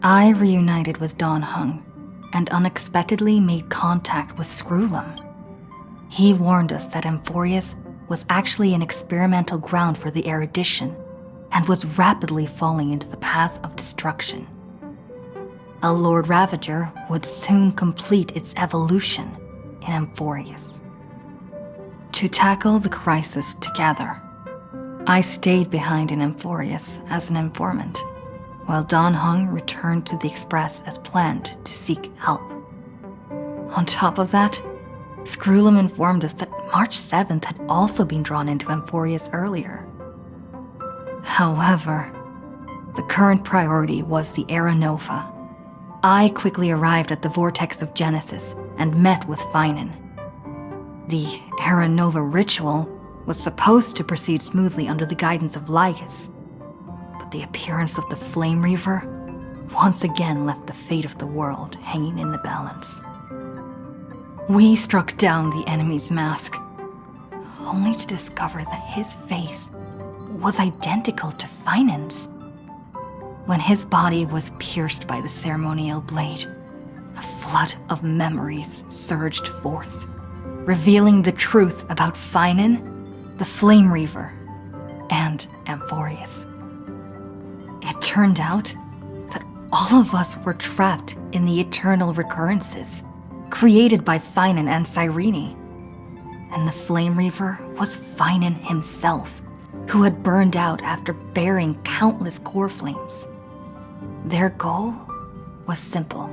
I reunited with Don Hung and unexpectedly made contact with Screwlum. He warned us that Amphorius was actually an experimental ground for the erudition and was rapidly falling into the path of destruction. A Lord Ravager would soon complete its evolution in Amphorius. To tackle the crisis together, I stayed behind in Amphorius as an informant, while Don Hung returned to the Express as planned to seek help. On top of that, Screwlum informed us that March 7th had also been drawn into Amphorius earlier. However, the current priority was the Era Nova. I quickly arrived at the Vortex of Genesis and met with Finan. The Era Nova ritual was supposed to proceed smoothly under the guidance of Lycus, but the appearance of the Flame Reaver once again left the fate of the world hanging in the balance. We struck down the enemy's mask, only to discover that his face was identical to Finan's. When his body was pierced by the ceremonial blade, a flood of memories surged forth, revealing the truth about Finan, the Flame Reaver, and Amphorius. It turned out that all of us were trapped in the eternal recurrences created by Finan and Cyrene. And the Flame Reaver was Finan himself, who had burned out after bearing countless core flames. Their goal was simple: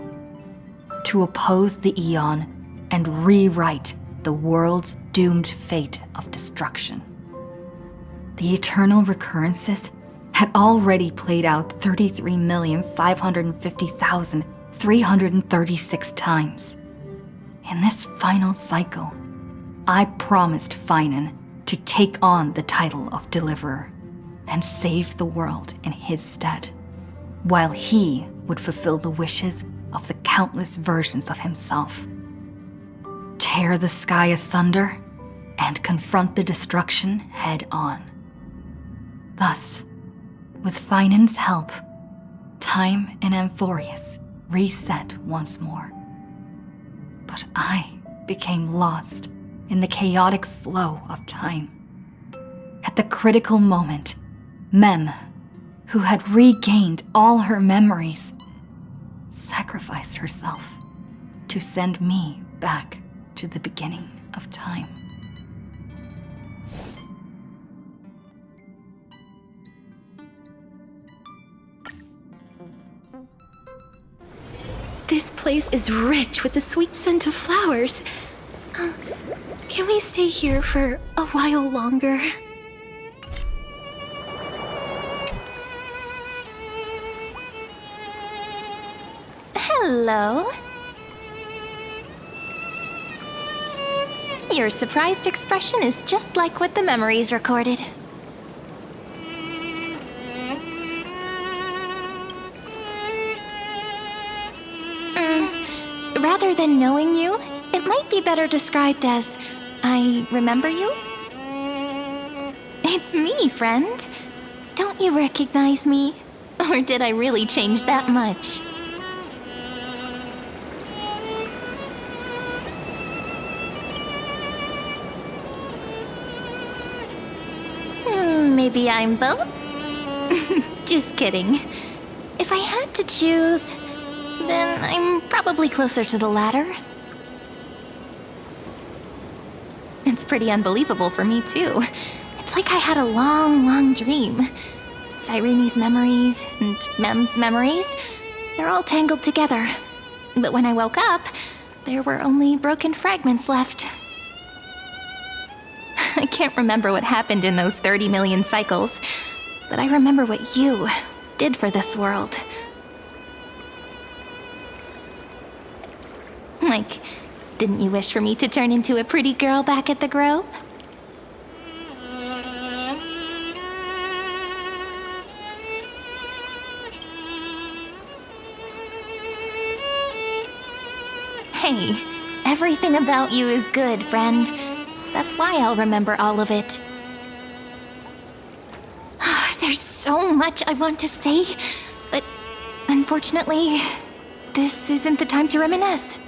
to oppose the Aeon and rewrite the world's doomed fate of destruction. The eternal recurrences had already played out 33,550,336 times. In this final cycle, I promised Finan to take on the title of Deliverer and save the world in his stead, while he would fulfill the wishes of the countless versions of himself. Tear the sky asunder and confront the destruction head on. Thus, with Finan's help, time in Amphorius reset once more. But I became lost in the chaotic flow of time. At the critical moment, Mem, who had regained all her memories, sacrificed herself to send me back to the beginning of time. This place is rich with the sweet scent of flowers. Can we stay here for a while longer? Hello. Your surprised expression is just like what the memories recorded. Rather than knowing you, it might be better described as, I remember you? It's me, friend. Don't you recognize me? Or did I really change that much? Maybe I'm both? Just kidding. If I had to choose, then I'm probably closer to the latter. It's pretty unbelievable for me, too. It's like I had a long, long dream. Cyrene's memories and Mem's memories, they're all tangled together. But when I woke up, there were only broken fragments left. I can't remember what happened in those 30 million cycles, but I remember what you did for this world. Like, didn't you wish for me to turn into a pretty girl back at the Grove? Hey, everything about you is good, friend. That's why I'll remember all of it. There's so much I want to say, but Unfortunately, this isn't the time to reminisce.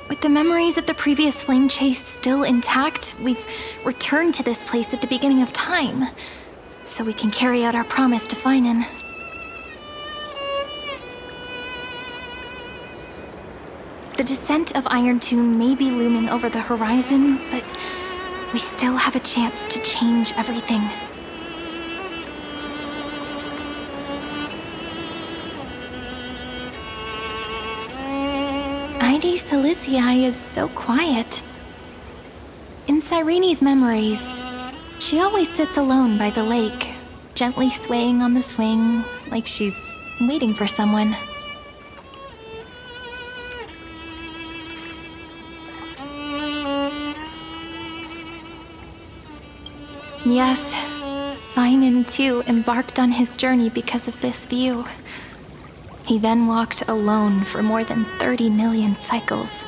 With the memories of the previous flame chase still intact, we've returned to this place at the beginning of time, so we can carry out our promise to Finan. The descent of Iron Tomb may be looming over the horizon, but we still have a chance to change everything. Lady Silicii is so quiet. In Cyrene's memories, she always sits alone by the lake, gently swaying on the swing, like she's waiting for someone. Yes, Finan too embarked on his journey because of this view. He then walked alone for more than 30 million cycles.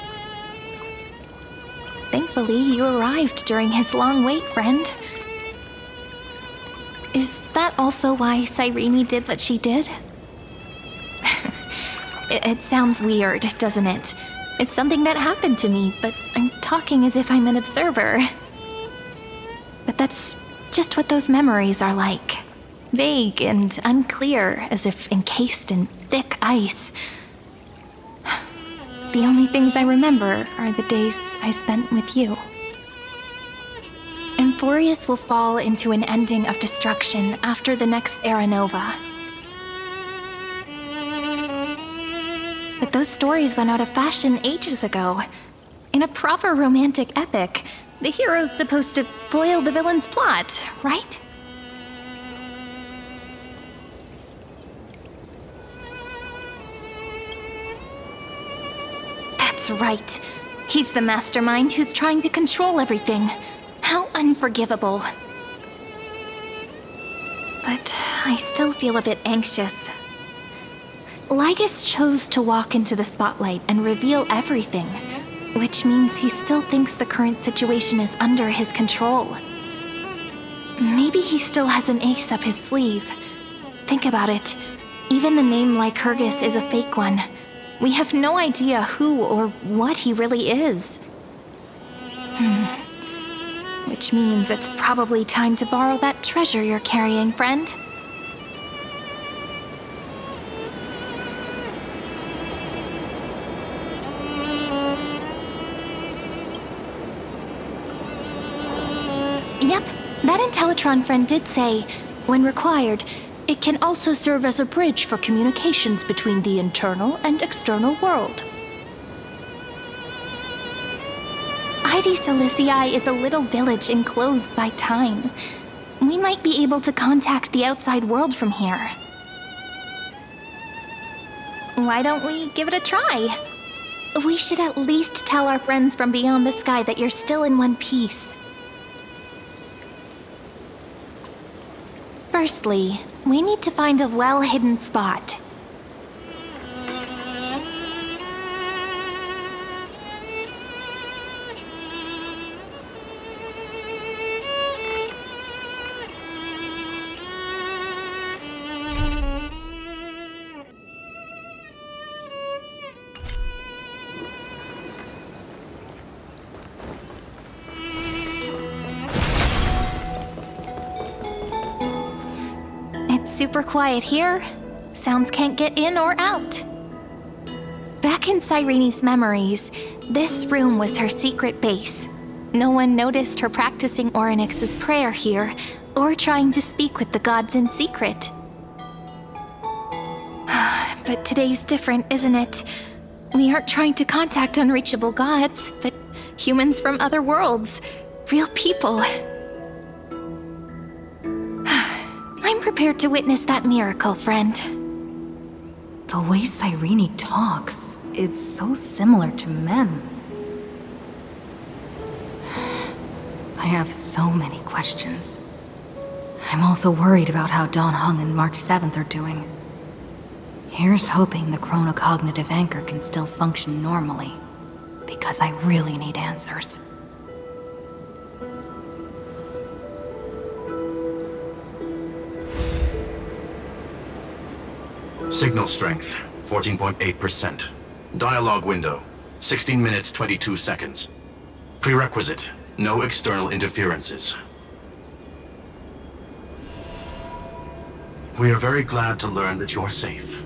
Thankfully, you arrived during his long wait, friend. Is that also why Cyrene did what she did? It sounds weird, doesn't it? It's something that happened to me, but I'm talking as if I'm an observer. But that's just what those memories are like. Vague and unclear, as if encased in thick ice. The only things I remember are the days I spent with you. Emphorius will fall into an ending of destruction after the next Era Nova. But those stories went out of fashion ages ago. In a proper romantic epic, the hero's supposed to foil the villain's plot, right? That's right. He's the mastermind who's trying to control everything. How unforgivable. But I still feel a bit anxious. Lygus chose to walk into the spotlight and reveal everything, which means he still thinks the current situation is under his control. Maybe he still has an ace up his sleeve. Think about it. Even the name Lycurgus is a fake one. We have no idea who or what he really is. Which means it's probably time to borrow that treasure you're carrying, friend. Yep, that Intellitron friend did say, when required, it can also serve as a bridge for communications between the internal and external world. Lady Silicii is a little village enclosed by time. We might be able to contact the outside world from here. Why don't we give it a try? We should at least tell our friends from beyond the sky that you're still in one piece. Firstly, we need to find a well-hidden spot. Super quiet here. Sounds can't get in or out. Back in Cyrene's memories, this room was her secret base. No one noticed her practicing Orynyx's prayer here, or trying to speak with the gods in secret. But today's different, isn't it? We aren't trying to contact unreachable gods, but humans from other worlds. Real people. I'm prepared to witness that miracle, friend. The way Cyrene talks is so similar to Mem. I have so many questions. I'm also worried about how Dawn Hung and March 7th are doing. Here's hoping the chronocognitive anchor can still function normally, because I really need answers. Signal strength, 14.8%. Dialogue window, 16 minutes 22 seconds. Prerequisite, no external interferences. We are very glad to learn that you're safe.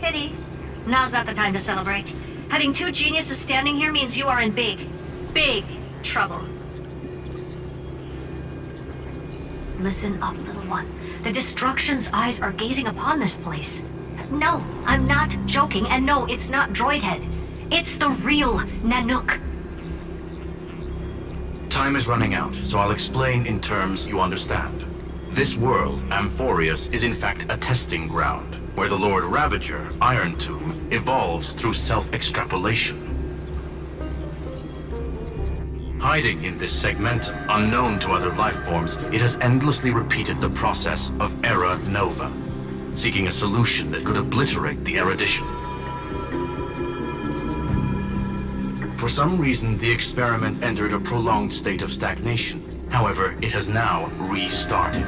Pity. Now's not the time to celebrate. Having two geniuses standing here means you are in big trouble. Listen up, little one. The Destruction's eyes are gazing upon this place. No, I'm not joking, and no, it's not Droidhead. It's the real Nanook. Time is running out, so I'll explain in terms you understand. This world, Amphorius, is in fact a testing ground, where the Lord Ravager, Iron Tomb, evolves through self-extrapolation. Hiding in this segmentum, unknown to other life forms, it has endlessly repeated the process of Era Nova, seeking a solution that could obliterate the erudition. For some reason, the experiment entered a prolonged state of stagnation. However, it has now restarted.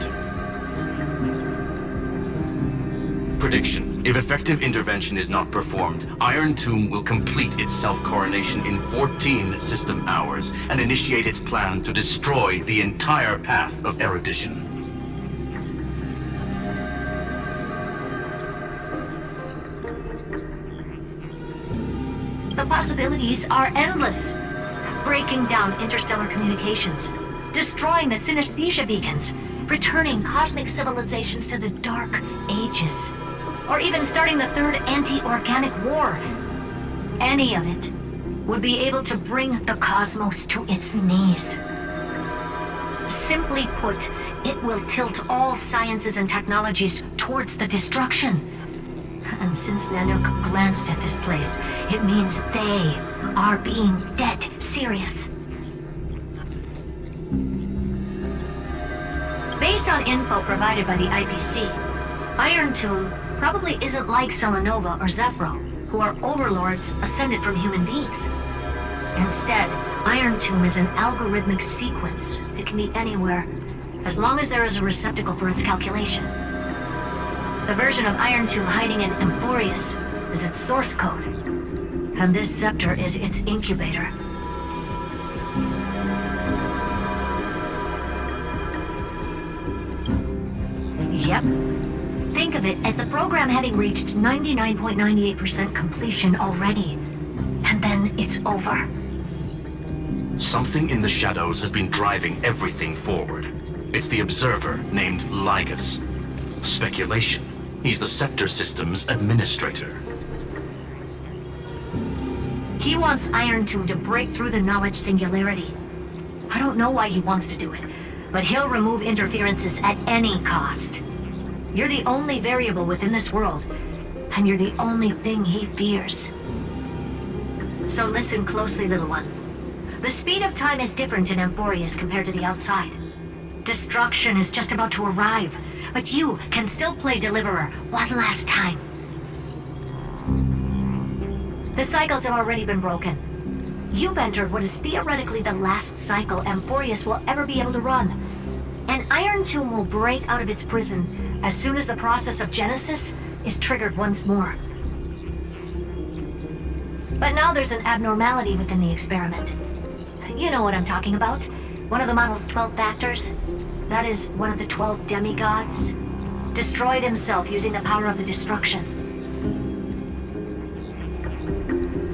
Prediction. If effective intervention is not performed, Iron Tomb will complete its self-coronation in 14 system hours and initiate its plan to destroy the entire path of erudition. The possibilities are endless. Breaking down interstellar communications, destroying the synesthesia beacons, returning cosmic civilizations to the Dark Ages, or even starting the third anti-organic war. Any of it would be able to bring the cosmos to its knees. Simply put, it will tilt all sciences and technologies towards the destruction. And since Nanook glanced at this place, it means they are being dead serious. Based on info provided by the IPC, Iron Tomb probably isn't like Selenova or Zephyro, who are overlords ascended from human beings. Instead, Iron Tomb is an algorithmic sequence that can be anywhere, as long as there is a receptacle for its calculation. The version of Iron Tomb hiding in Amphorius is its source code, and this scepter is its incubator. Yep. Think of it as the program having reached 99.98% completion already. And then it's over. Something in the shadows has been driving everything forward. It's the Observer named Lygus. Speculation. He's the Scepter System's administrator. He wants Iron Tomb to break through the knowledge singularity. I don't know why he wants to do it, but he'll remove interferences at any cost. You're the only variable within this world, and you're the only thing he fears. So listen closely, little one. The speed of time is different in Amphorius compared to the outside. Destruction is just about to arrive, but you can still play Deliverer one last time. The cycles have already been broken. You've entered what is theoretically the last cycle Amphorius will ever be able to run. And Iron Tomb will break out of its prison as soon as the process of Genesis is triggered once more. But now there's an abnormality within the experiment. You know what I'm talking about. One of the model's 12 factors. That is one of the 12 demigods. Destroyed himself using the power of the destruction.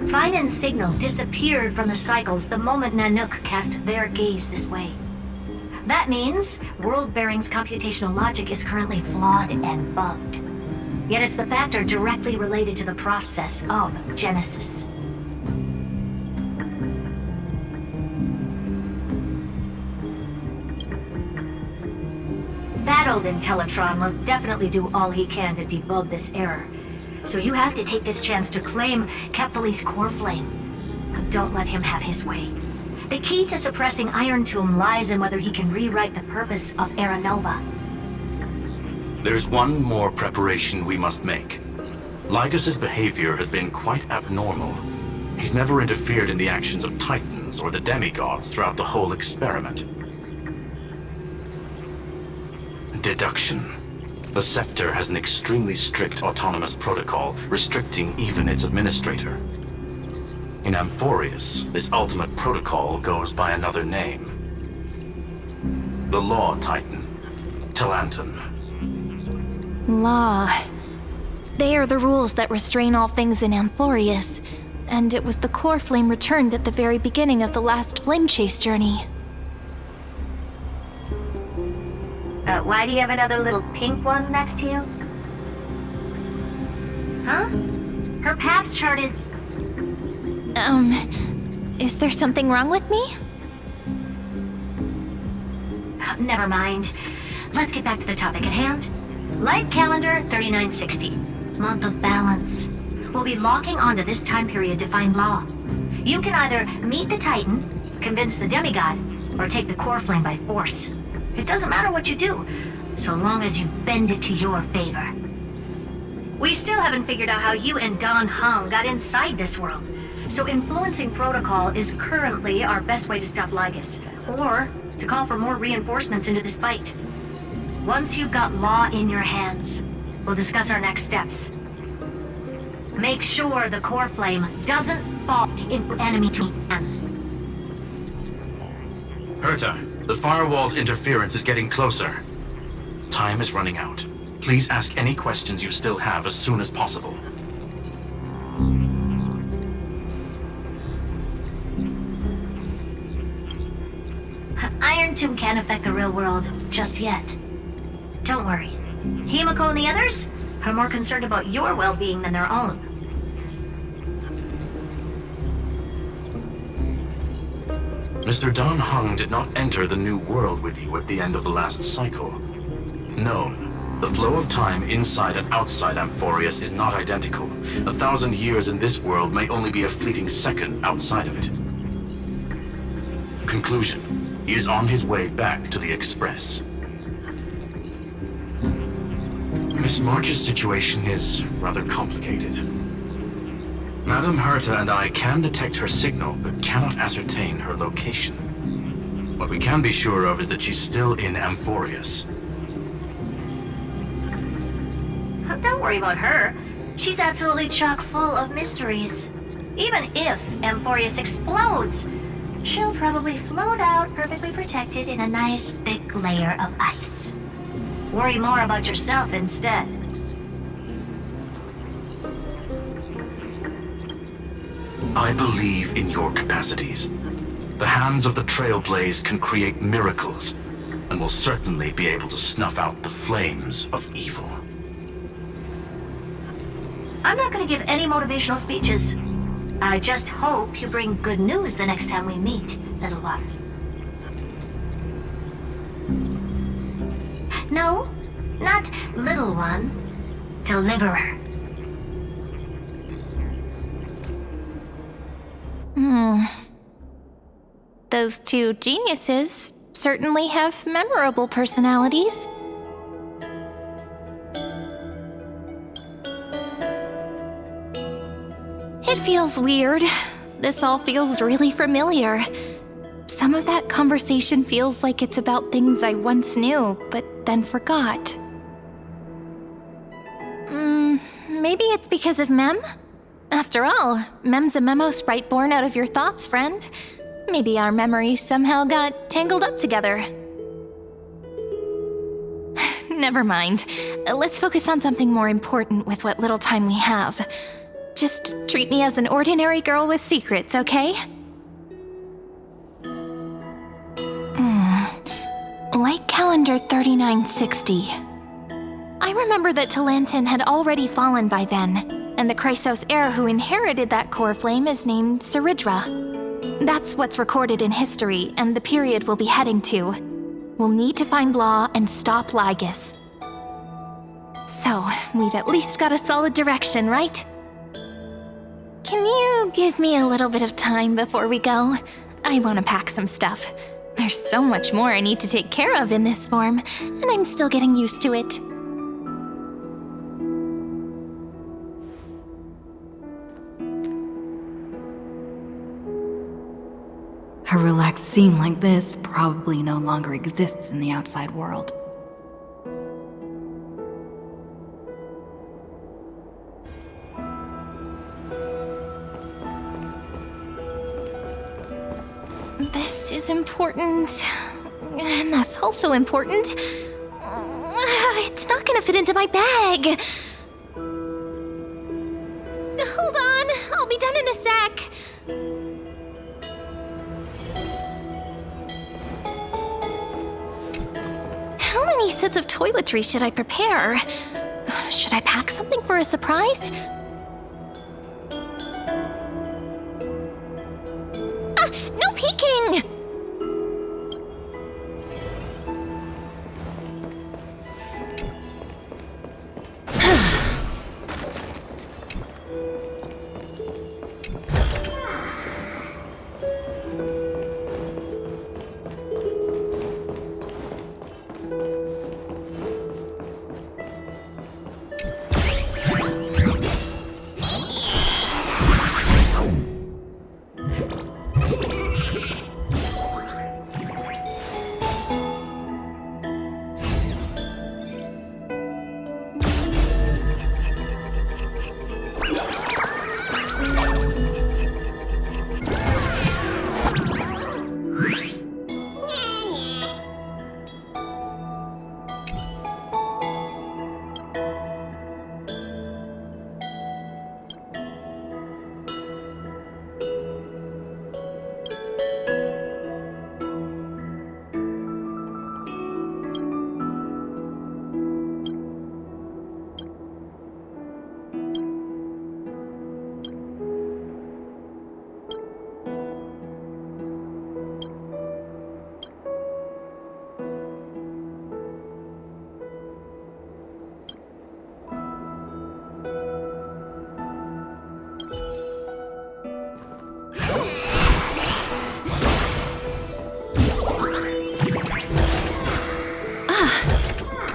Finan's signal disappeared from the cycles the moment Nanook cast their gaze this way. That means World Bearing's computational logic is currently flawed and bugged. Yet it's the factor directly related to the process of Genesis. That old Intellitron will definitely do all he can to debug this error. So you have to take this chance to claim Kepfali's core flame. Don't let him have his way. The key to suppressing Iron Tomb lies in whether he can rewrite the purpose of Era Nova. There's one more preparation we must make. Lygus's behavior has been quite abnormal. He's never interfered in the actions of Titans or the demigods throughout the whole experiment. Deduction. The Scepter has an extremely strict autonomous protocol restricting even its administrator. In Amphorius, this ultimate protocol goes by another name. The Law Titan, Talanton. Law. They are the rules that restrain all things in Amphorius, and it was the core flame returned at the very beginning of the last flame chase journey. Why do you have another little pink one next to you? Huh? Her path chart is... Is there something wrong with me? Never mind. Let's get back to the topic at hand. Light calendar 3960. Month of balance. We'll be locking onto this time period to find Law. You can either meet the Titan, convince the demigod, or take the core flame by force. It doesn't matter what you do, so long as you bend it to your favor. We still haven't figured out how you and Don Hung got inside this world, so influencing protocol is currently our best way to stop Lygus, or to call for more reinforcements into this fight. Once you've got Law in your hands, we'll discuss our next steps. Make sure the core flame doesn't fall into enemy hands. Herta, the firewall's interference is getting closer. Time is running out. Please ask any questions you still have as soon as possible. Iron Tomb can't affect the real world just yet. Don't worry. Himiko and the others are more concerned about your well-being than their own. Mr. Don Hung did not enter the new world with you at the end of the last cycle. No, the flow of time inside and outside Amphorius is not identical. 1,000 years in this world may only be a fleeting second outside of it. Conclusion. He is on his way back to the Express. Miss March's situation is rather complicated. Madame Herta and I can detect her signal, but cannot ascertain her location. What we can be sure of is that she's still in Amphorius. Don't worry about her. She's absolutely chock full of mysteries. Even if Amphorius explodes, she'll probably float out perfectly protected in a nice thick layer of ice. Worry more about yourself instead. I believe in your capacities. The hands of the Trailblaze can create miracles, and will certainly be able to snuff out the flames of evil. I'm not going to give any motivational speeches. I just hope you bring good news the next time we meet, little one. No, not little one. Deliverer. Those two geniuses certainly have memorable personalities. It feels weird. This all feels really familiar. Some of that conversation feels like it's about things I once knew, but then forgot. Maybe it's because of Mem? After all, Mem's a memo sprite born out of your thoughts, friend. Maybe our memories somehow got tangled up together. Never mind. Let's focus on something more important with what little time we have. Just treat me as an ordinary girl with secrets, okay? Light calendar 3960. I remember that Talanton had already fallen by then, and the Chrysos heir who inherited that core flame is named Saridra. That's what's recorded in history, and the period we'll be heading to. We'll need to find Law and stop Lygus. So, we've at least got a solid direction, right? Can you give me a little bit of time before we go? I want to pack some stuff. There's so much more I need to take care of in this form, and I'm still getting used to it. A relaxed scene like this probably no longer exists in the outside world. This is important. And that's also important. It's not gonna fit into my bag. Hold on, I'll be done in a sec. How many sets of toiletries should I prepare? Should I pack something for a surprise? No peeking!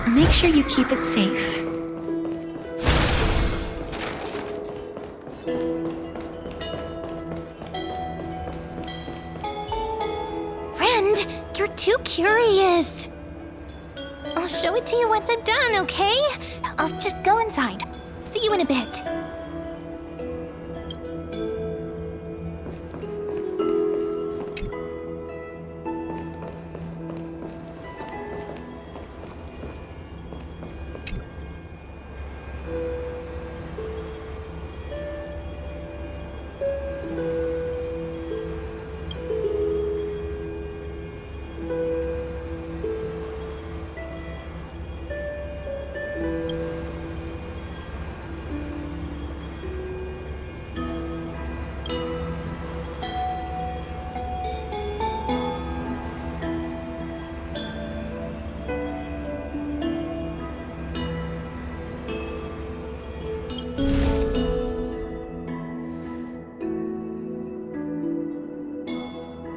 Make sure you keep it safe. Friend, you're too curious. I'll show it to you once I'm done, okay? I'll just go inside. See you in a bit.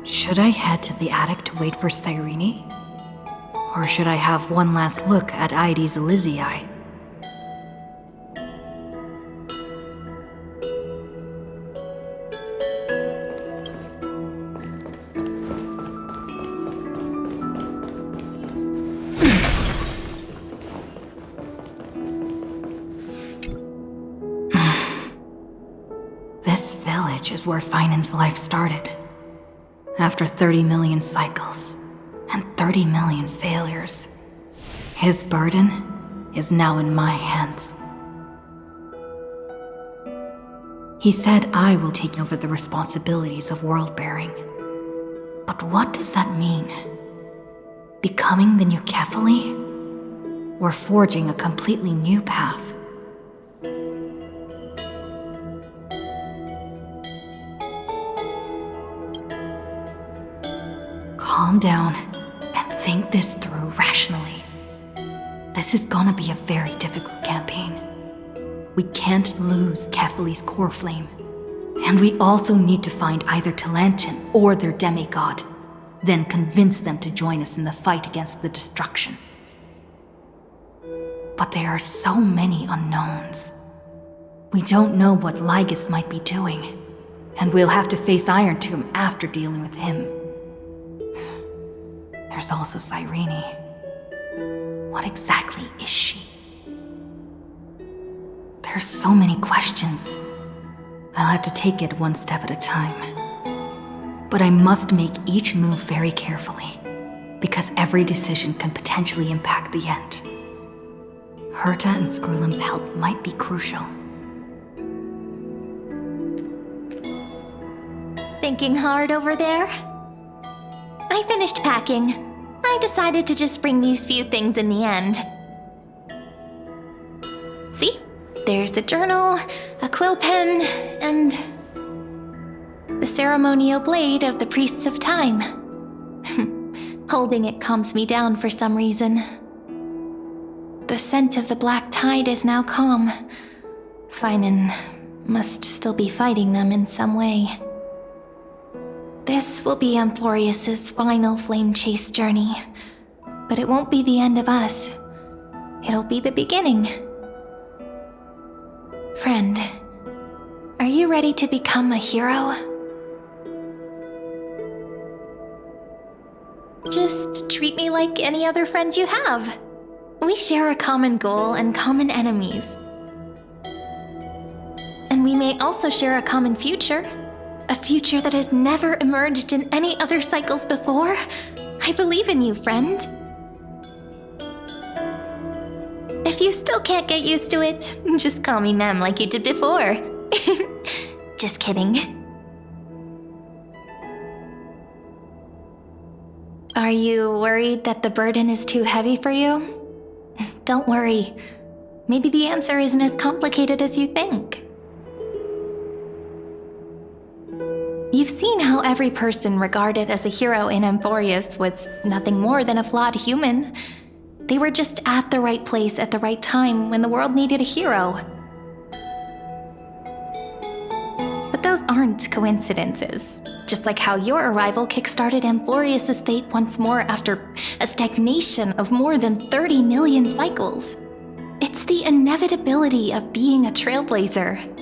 Should I head to the attic to wait for Cyrene? Or should I have one last look at Ides Elysiae? This village is where Finan's life started. After 30 million cycles and 30 million failures, his burden is now in my hands. He said I will take over the responsibilities of world-bearing. But what does that mean? Becoming the new Kefali? Or forging a completely new path? Calm down and think this through rationally. This is gonna be a very difficult campaign. We can't lose Kefali's core flame. And we also need to find either Talantin or their demigod, then convince them to join us in the fight against the destruction. But there are so many unknowns. We don't know what Lygus might be doing, and we'll have to face Iron Tomb after dealing with him. There's also Cyrene. What exactly is she? There's so many questions. I'll have to take it one step at a time. But I must make each move very carefully, because every decision can potentially impact the end. Herta and Skrullum's help might be crucial. Thinking hard over there? I finished packing. I decided to just bring these few things in the end. See? There's a journal, a quill pen, and the ceremonial blade of the Priests of Time. Holding it calms me down for some reason. The scent of the black tide is now calm. Finan must still be fighting them in some way. This will be Amphorius's final flame chase journey, but it won't be the end of us. It'll be the beginning. Friend, are you ready to become a hero? Just treat me like any other friend you have. We share a common goal and common enemies. And we may also share a common future. A future that has never emerged in any other cycles before. I believe in you, friend. If you still can't get used to it, just call me Mem like you did before. Just kidding. Are you worried that the burden is too heavy for you? Don't worry. Maybe the answer isn't as complicated as you think. You've seen how every person regarded as a hero in Amphorius was nothing more than a flawed human. They were just at the right place at the right time when the world needed a hero. But those aren't coincidences. Just like how your arrival kickstarted Amphorius's fate once more after a stagnation of more than 30 million cycles. It's the inevitability of being a trailblazer.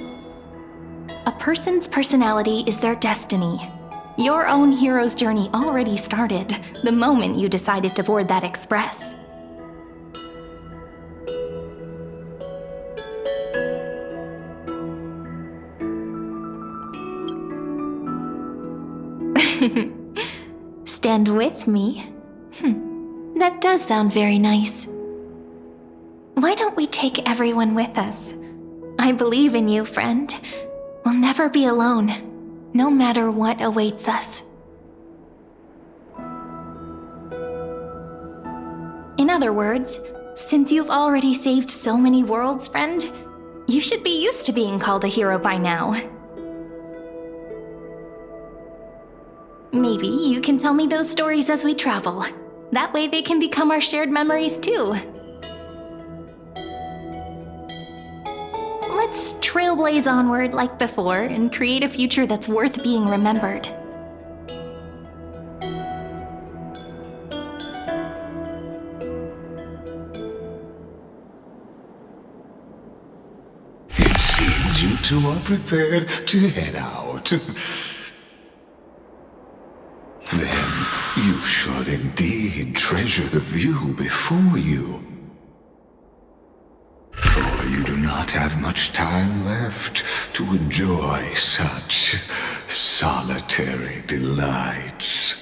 A person's personality is their destiny. Your own hero's journey already started the moment you decided to board that express. Stand with me? That does sound very nice. Why don't we take everyone with us? I believe in you, friend. We'll never be alone, no matter what awaits us. In other words, since you've already saved so many worlds, friend, you should be used to being called a hero by now. Maybe you can tell me those stories as we travel. That way they can become our shared memories too. Let's trailblaze onward like before and create a future that's worth being remembered. It seems you two are prepared to head out. Then you should indeed treasure the view before you. For you do not have much time left to enjoy such solitary delights.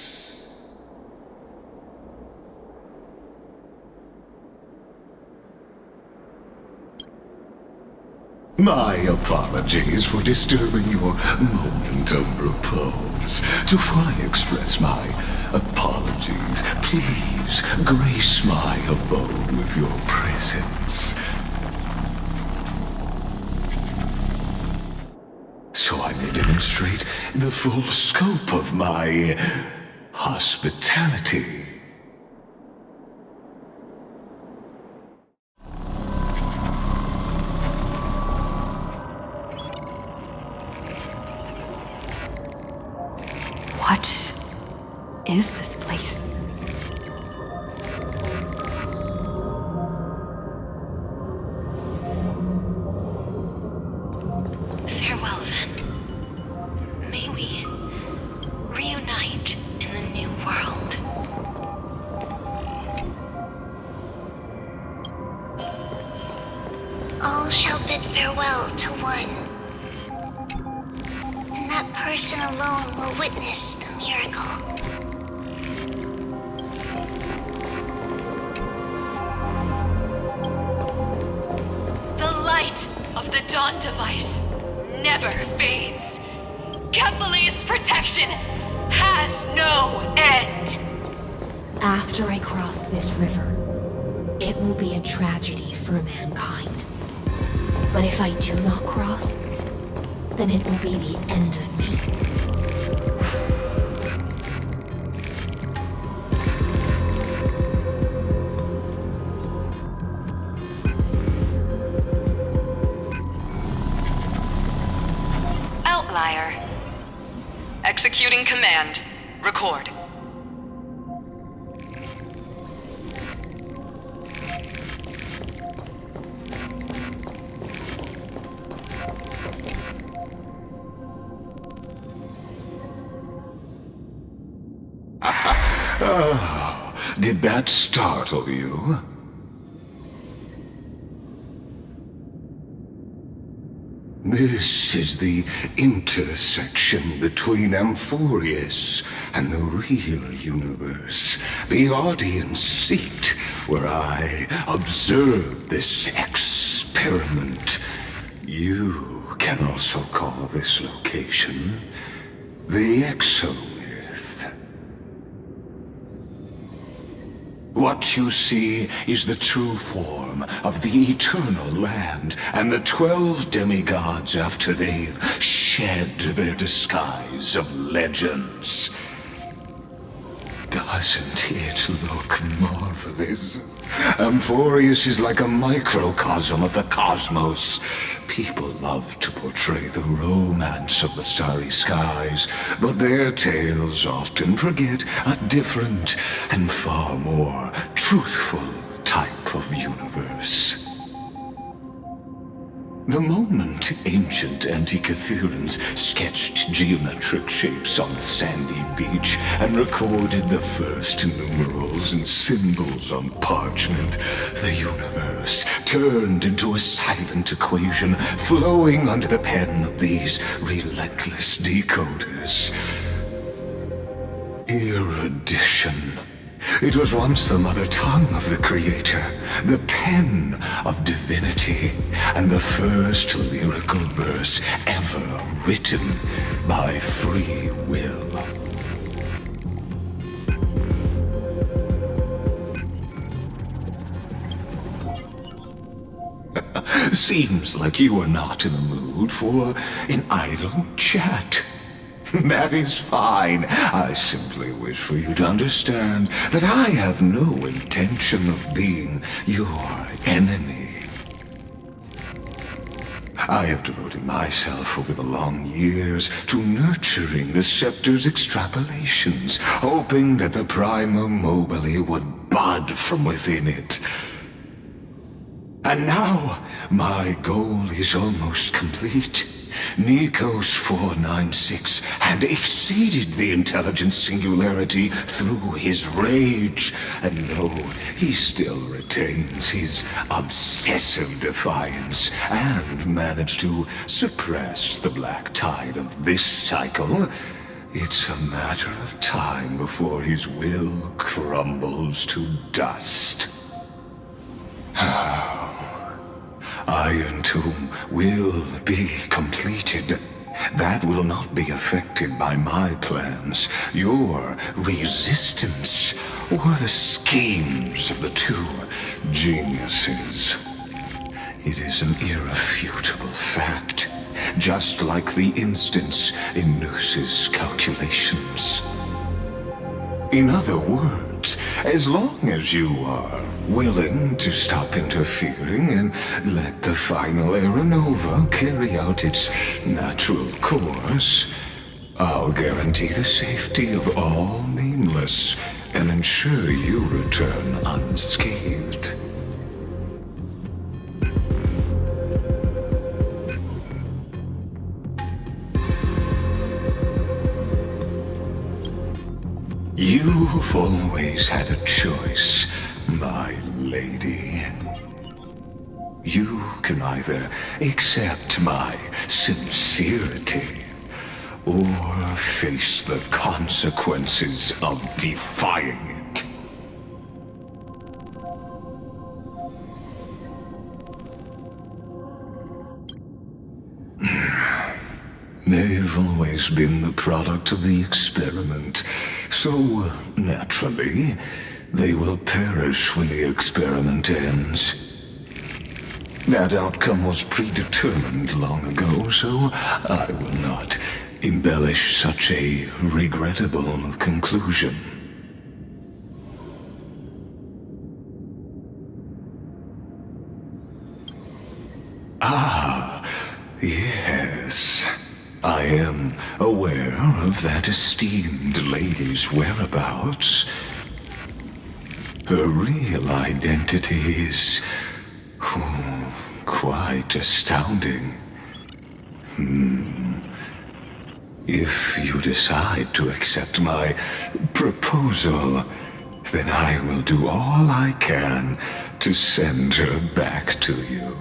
My apologies for disturbing your moment of repose. To fully express my apologies, please grace my abode with your presence. So I may demonstrate the full scope of my hospitality. What is this place? Farewell, then. May we reunite in the new world. All shall bid farewell to one, and that person alone will witness the miracle. The light of the Dawn device never fades. Kephales's protection has no end. After I cross this river, it will be a tragedy for mankind. But if I do not cross, then it will be the end of me. Outlier. Executing command. Record. Did that startle you? This is the intersection between Amphorius and the real universe. The audience seat where I observe this experiment. You can also call this location the Exomyth. What you see is the true form of the eternal land and the 12 demigods after they've shed their disguise of legends. Doesn't it look marvelous? Amphorius is like a microcosm of the cosmos. People love to portray the romance of the starry skies, but their tales often forget a different and far more truthful type of universe. The moment ancient Antikytherians sketched geometric shapes on the sandy beach and recorded the first numerals and symbols on parchment, the universe turned into a silent equation flowing under the pen of these relentless decoders. Erudition. It was once the mother tongue of the Creator, the pen of divinity, and the first lyrical verse ever written by free will. Seems like you are not in the mood for an idle chat. That is fine. I simply wish for you to understand that I have no intention of being your enemy. I have devoted myself over the long years to nurturing the Scepter's extrapolations, hoping that the Prima Mobile would bud from within it. And now, my goal is almost complete. Nikos 496 had exceeded the intelligence singularity through his rage, and though he still retains his obsessive defiance and managed to suppress the black tide of this cycle, it's a matter of time before his will crumbles to dust. Iron Tomb will be completed. That will not be affected by my plans, your resistance, or the schemes of the two geniuses. It is an irrefutable fact, just like the instance in Noos's calculations. In other words, as long as you are willing to stop interfering and let the final Aeronova carry out its natural course, I'll guarantee the safety of all nameless and ensure you return unscathed. You've always had a choice, my lady. You can either accept my sincerity, or face the consequences of defying it. They've always been the product of the experiment, so naturally, they will perish when the experiment ends. That outcome was predetermined long ago, so I will not embellish such a regrettable conclusion. Ah, yes. I am aware of that esteemed lady's whereabouts. Her real identity is quite astounding. If you decide to accept my proposal, then I will do all I can to send her back to you.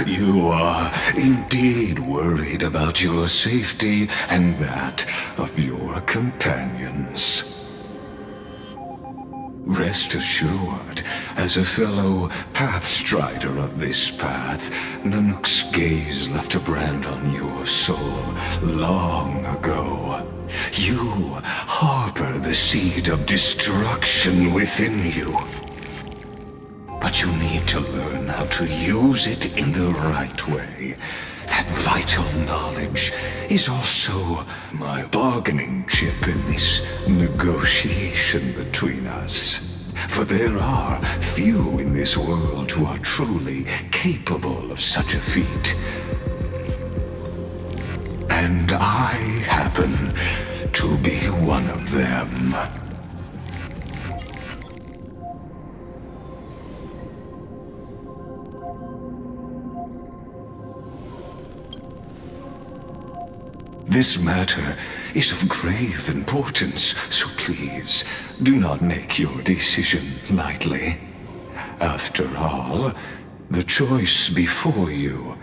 You are indeed worried about your safety and that of your companions. Rest assured, as a fellow pathstrider of this path, Nanook's gaze left a brand on your soul long ago. You harbor the seed of destruction within you. But you need to learn how to use it in the right way. That vital knowledge is also my bargaining chip in this negotiation between us. For there are few in this world who are truly capable of such a feat. And I happen to be one of them. This matter is of grave importance, so please do not make your decision lightly. After all, the choice before you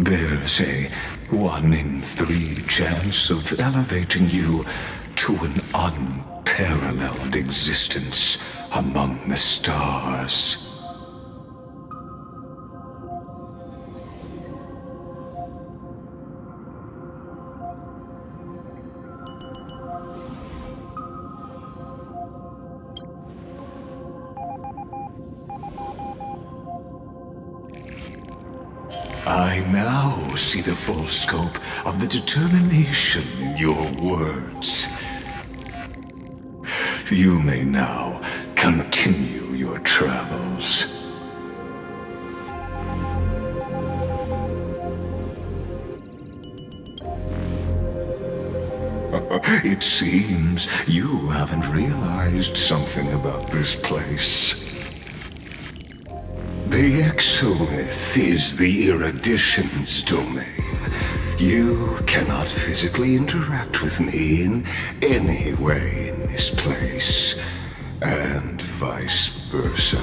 bears a 1 in 3 chance of elevating you to an unparalleled existence among the stars. I now see the full scope of the determination in your words. You may now continue your travels. It seems you haven't realized something about this place. The Exolith is the erudition's domain. You cannot physically interact with me in any way in this place, and vice versa.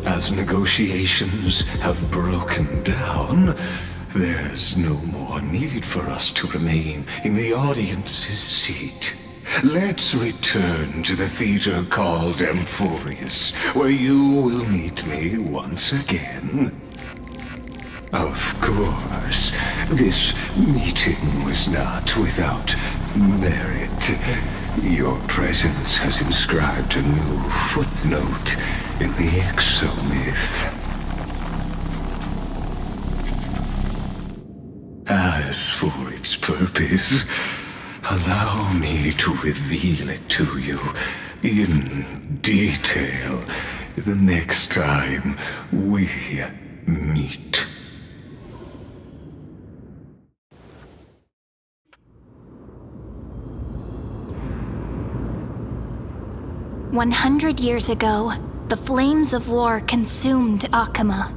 As negotiations have broken down, there's no more need for us to remain in the audience's seat. Let's return to the theater called Amphorius, where you will meet me once again. Of course, this meeting was not without merit. Your presence has inscribed a new footnote in the exomyth. As for its purpose, allow me to reveal it to you in detail the next time we meet. 100 years ago, the flames of war consumed Akama.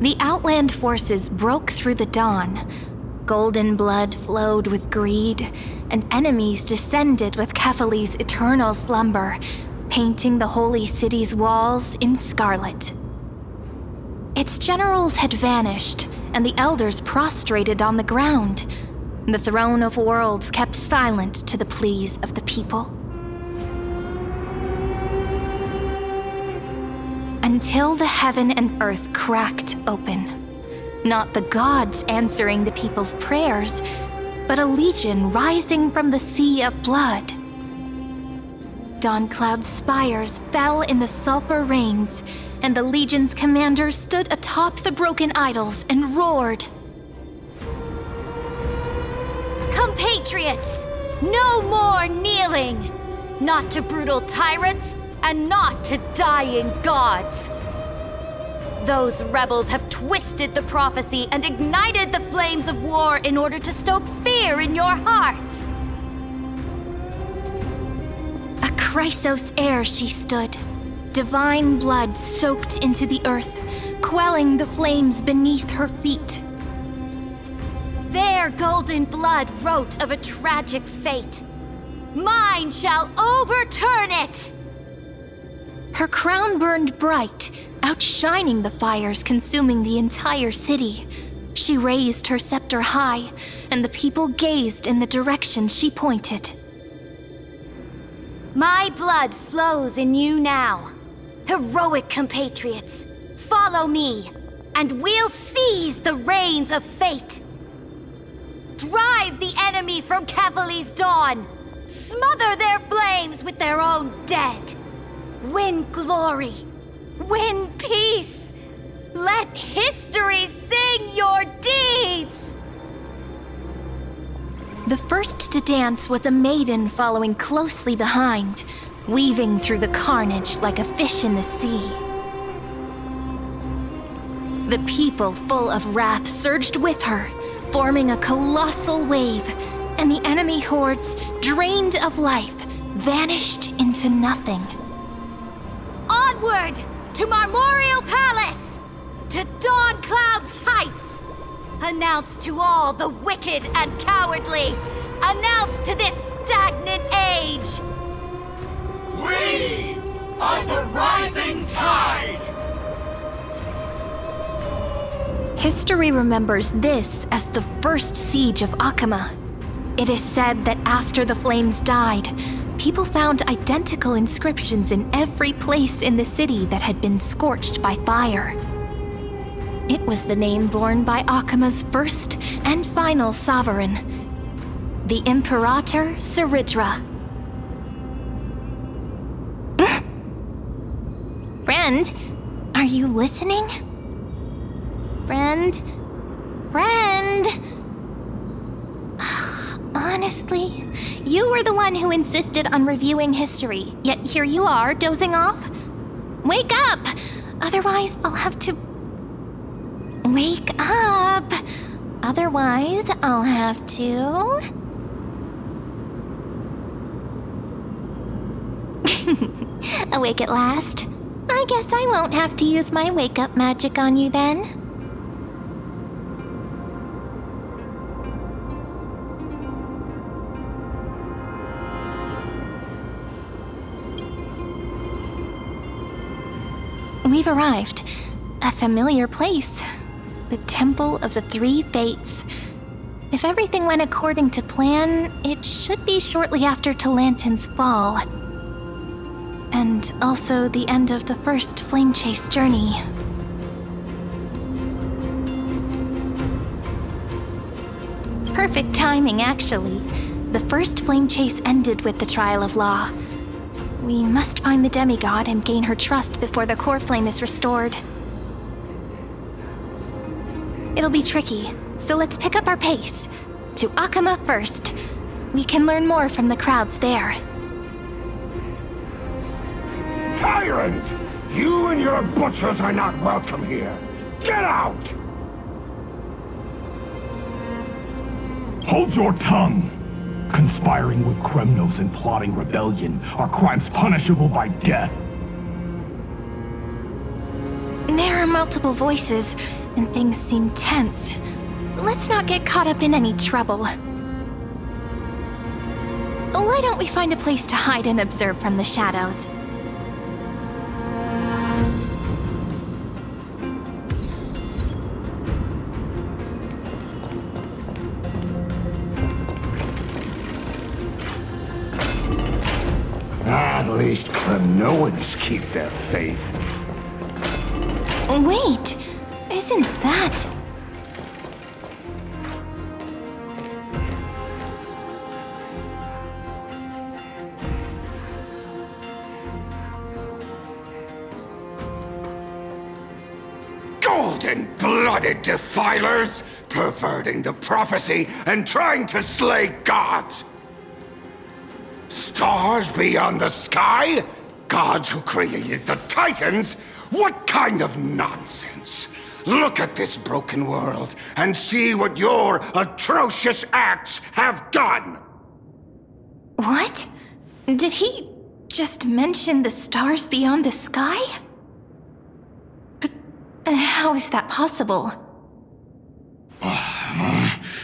The Outland forces broke through the dawn, Golden blood flowed with greed, and enemies descended with Kefali's eternal slumber, painting the holy city's walls in scarlet. Its generals had vanished, and the elders prostrated on the ground. The throne of worlds kept silent to the pleas of the people. Until the heaven and earth cracked open. Not the gods answering the people's prayers, but a legion rising from the sea of blood. Dawncloud's spires fell in the sulfur rains, and the legion's commander stood atop the broken idols and roared. Compatriots, no more kneeling! Not to brutal tyrants, and not to dying gods! Those rebels have twisted the prophecy and ignited the flames of war in order to stoke fear in your hearts! A Chrysos heir she stood, divine blood soaked into the earth, quelling the flames beneath her feet. Their golden blood wrote of a tragic fate. Mine shall overturn it! Her crown burned bright, outshining the fires consuming the entire city. She raised her scepter high, and the people gazed in the direction she pointed. My blood flows in you now. Heroic compatriots, follow me, and we'll seize the reins of fate. Drive the enemy from Kefali's dawn. Smother their flames with their own dead. Win glory. Win peace. Let history sing your deeds. The first to dance was a maiden following closely behind, weaving through the carnage like a fish in the sea. The people, full of wrath, surged with her, forming a colossal wave, and the enemy hordes, drained of life, vanished into nothing. Onward to Marmorial Palace, to Dawncloud's heights. Announce to all the wicked and cowardly. Announce to this stagnant age. We are the rising tide! History remembers this as the first siege of Akama. It is said that after the flames died, people found identical inscriptions in every place in the city that had been scorched by fire. It was the name borne by Akama's first and final sovereign, the Imperator Saridra. Friend, are you listening? Friend? Honestly, you were the one who insisted on reviewing history, yet here you are, dozing off. Wake up! Otherwise, I'll have to... Wake up! Otherwise, I'll have to... Awake at last? I guess I won't have to use my wake-up magic on you then. We've arrived. A familiar place. The Temple of the Three Fates. If everything went according to plan, it should be shortly after Talantin's fall. And also the end of the first flame chase journey. Perfect timing, actually. The first flame chase ended with the trial of law. We must find the demigod and gain her trust before the core flame is restored. It'll be tricky, so let's pick up our pace. To Akama first. We can learn more from the crowds there. Tyrant! You and your butchers are not welcome here. Get out! Hold your tongue! Conspiring with criminals and plotting rebellion are crimes punishable by death. There are multiple voices, and things seem tense. let's not get caught up in any trouble. Why don't we find a place to hide and observe from the shadows? At least Kremnoans keep their faith. Wait, isn't that... Golden-blooded defilers, perverting the prophecy and trying to slay gods! Stars beyond the sky? Gods who created the Titans? What kind of nonsense? Look at this broken world and see what your atrocious acts have done! What? Did he just mention the stars beyond the sky? But how is that possible?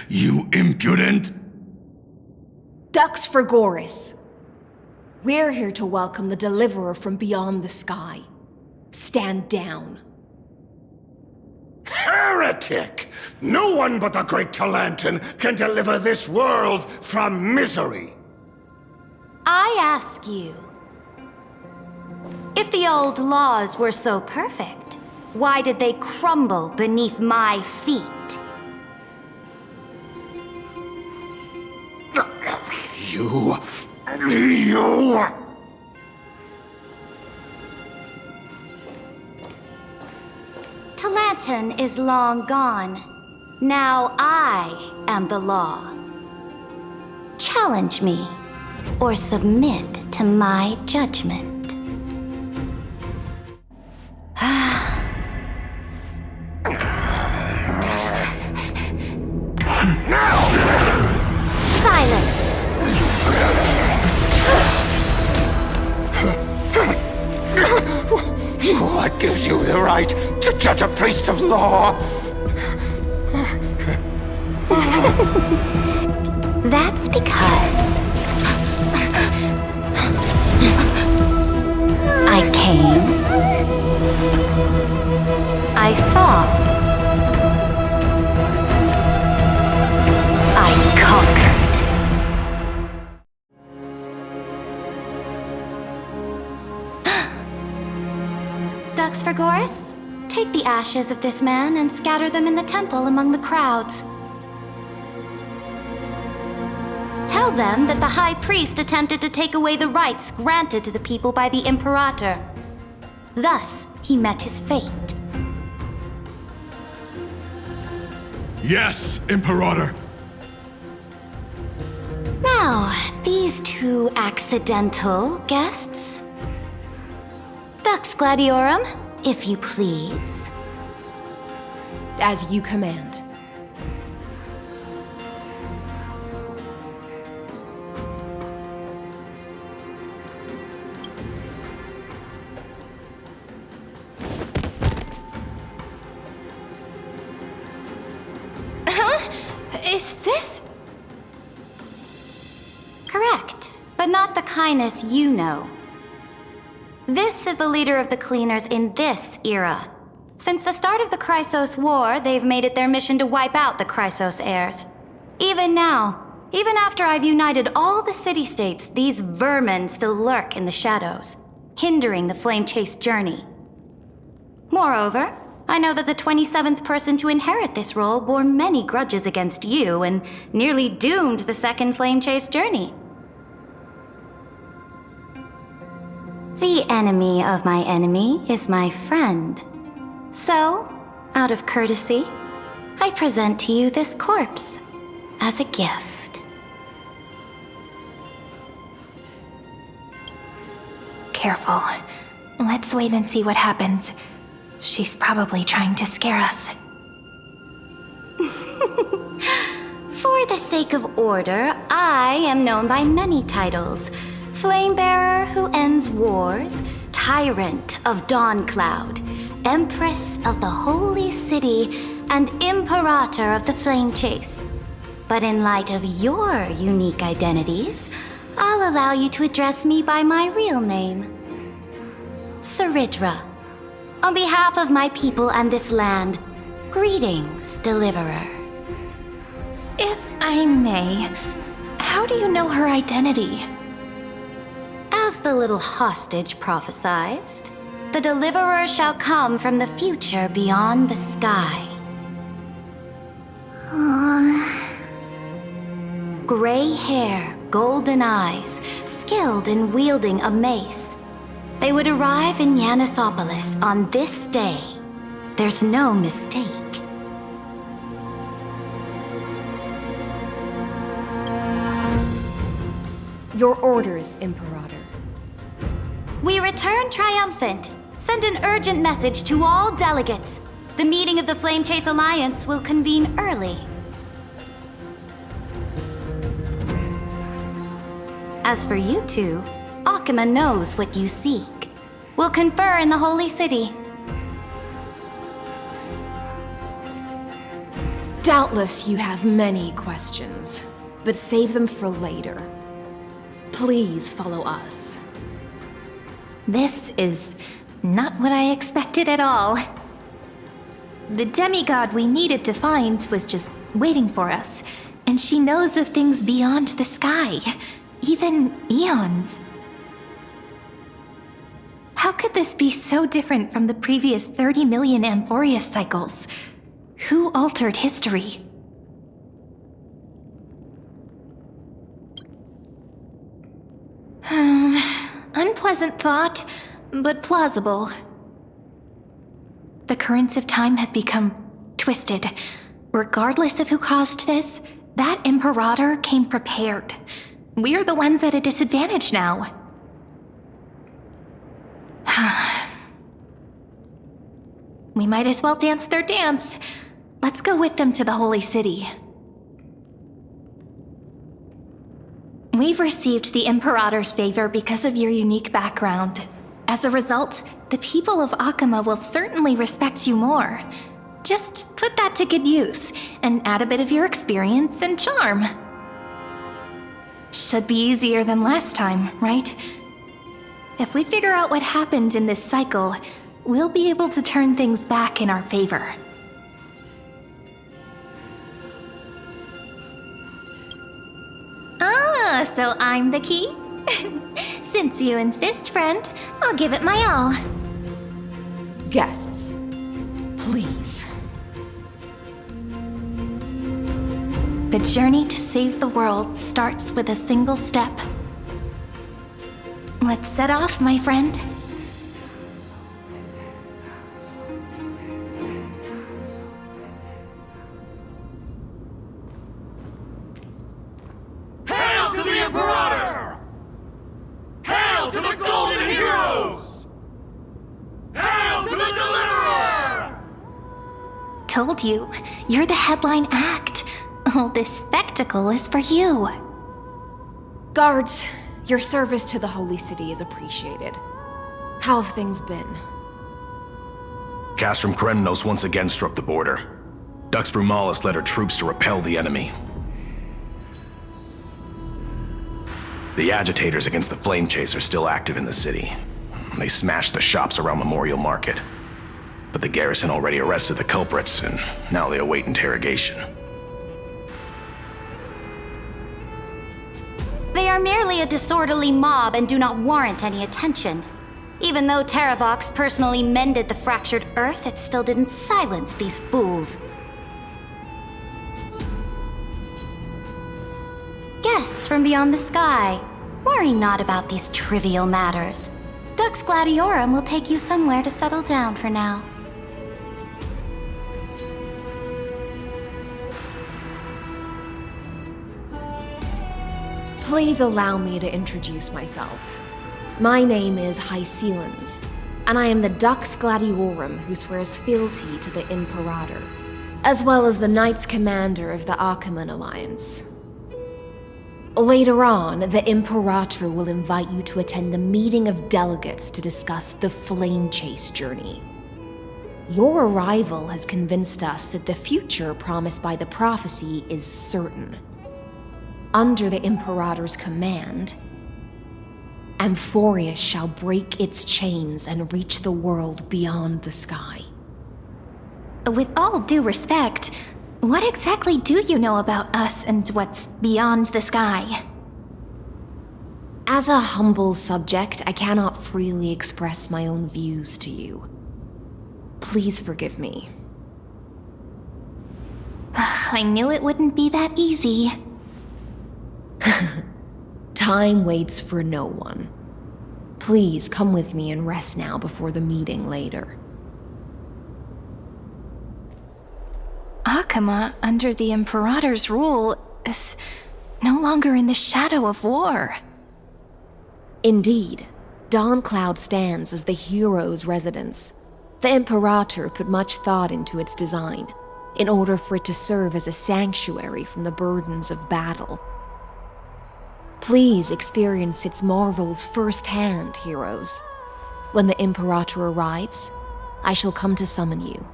You impudent! Ducks for Goris. We're here to welcome the deliverer from beyond the sky. Stand down. Heretic! No one but the great Talantin can deliver this world from misery! I ask you, if the old laws were so perfect, why did they crumble beneath my feet? You... Talantin is long gone. Now I am the law. Challenge me, or submit to my judgment. Silence! What gives you the right to judge a priest of law? That's because I came, I saw, I conquered. Ducks for Goris, take the ashes of this man and scatter them in the temple among the crowds. Tell them that the High Priest attempted to take away the rights granted to the people by the Imperator. Thus, he met his fate. Yes, Imperator. Now, these two accidental guests. Dux Gladiorum, if you please. As you command. Is this... Correct, but not the kindness you know. This is the leader of the Cleaners in this era. Since the start of the Chrysos War, they've made it their mission to wipe out the Chrysos heirs. Even now, even after I've united all the city-states, these vermin still lurk in the shadows, hindering the flame-chased journey. Moreover, I know that the 27th person to inherit this role bore many grudges against you and nearly doomed the second flame-chased journey. The enemy of my enemy is my friend. So, out of courtesy, I present to you this corpse as a gift. Careful. Let's wait and see what happens. She's probably trying to scare us. For the sake of order, I am known by many titles. Flamebearer who ends wars, Tyrant of Dawncloud, Empress of the Holy City, and Imperator of the Flame Chase. But in light of your unique identities, I'll allow you to address me by my real name. Saridra. On behalf of my people and this land, greetings, Deliverer. If I may, how do you know her identity? As the little hostage prophesied, the Deliverer shall come from the future beyond the sky. Gray hair, golden eyes, skilled in wielding a mace. They would arrive in Yanisopolis on this day. There's no mistake. Your orders, Imperator. We return triumphant. Send an urgent message to all delegates. The meeting of the Flame Chase Alliance will convene early. As for you two, Akuma knows what you seek. We'll confer in the Holy City. Doubtless you have many questions, but save them for later. Please follow us. This is not what I expected at all. The demigod we needed to find was just waiting for us, and she knows of things beyond the sky, even eons. How could this be so different from the previous 30 million Amphoreus cycles? Who altered history? Unpleasant thought, but plausible. The currents of time have become twisted. Regardless of who caused this, that Imperator came prepared. We're the ones at a disadvantage now. We might as well dance their dance. Let's go with them to the Holy City. We've received the Imperator's favor because of your unique background. As a result, the people of Akuma will certainly respect you more. Just put that to good use, and add a bit of your experience and charm. Should be easier than last time, right? If we figure out what happened in this cycle, we'll be able to turn things back in our favor. Ah, so I'm the key? Since you insist, friend, I'll give it my all. Guests, please. The journey to save the world starts with a single step. Let's set off, my friend. Hail to the Imperator! Hail to the Golden Heroes! Hail to the Deliverer! Told you, you're the headline act. All this spectacle is for you. Guards, your service to the Holy City is appreciated. How have things been? Castrum Kremnos once again struck the border. Dux Brumalis led her troops to repel the enemy. The agitators against the Flame Chase are still active in the city. They smashed the shops around Memorial Market. But the garrison already arrested the culprits, and now they await interrogation. They are merely a disorderly mob and do not warrant any attention. Even though Terravox personally mended the fractured earth, it still didn't silence these fools. Guests from beyond the sky, worry not about these trivial matters. Dux Gladiorum will take you somewhere to settle down for now. Please allow me to introduce myself. My name is Hycelans, and I am the Dux Gladiorum who swears fealty to the Imperator, as well as the Knights Commander of the Achaemenid Alliance. Later on, the Imperator will invite you to attend the meeting of delegates to discuss the Flame Chase journey. Your arrival has convinced us that the future promised by the prophecy is certain. Under the Imperator's command, Amphorius shall break its chains and reach the world beyond the sky. With all due respect, what exactly do you know about us and what's beyond the sky? As a humble subject, I cannot freely express my own views to you. Please forgive me. I knew it wouldn't be that easy. Time waits for no one. Please come with me and rest now before the meeting later. Akama, under the Imperator's rule, is no longer in the shadow of war. Indeed, Dawncloud stands as the hero's residence. The Imperator put much thought into its design, in order for it to serve as a sanctuary from the burdens of battle. Please experience its marvels firsthand, heroes. When the Imperator arrives, I shall come to summon you.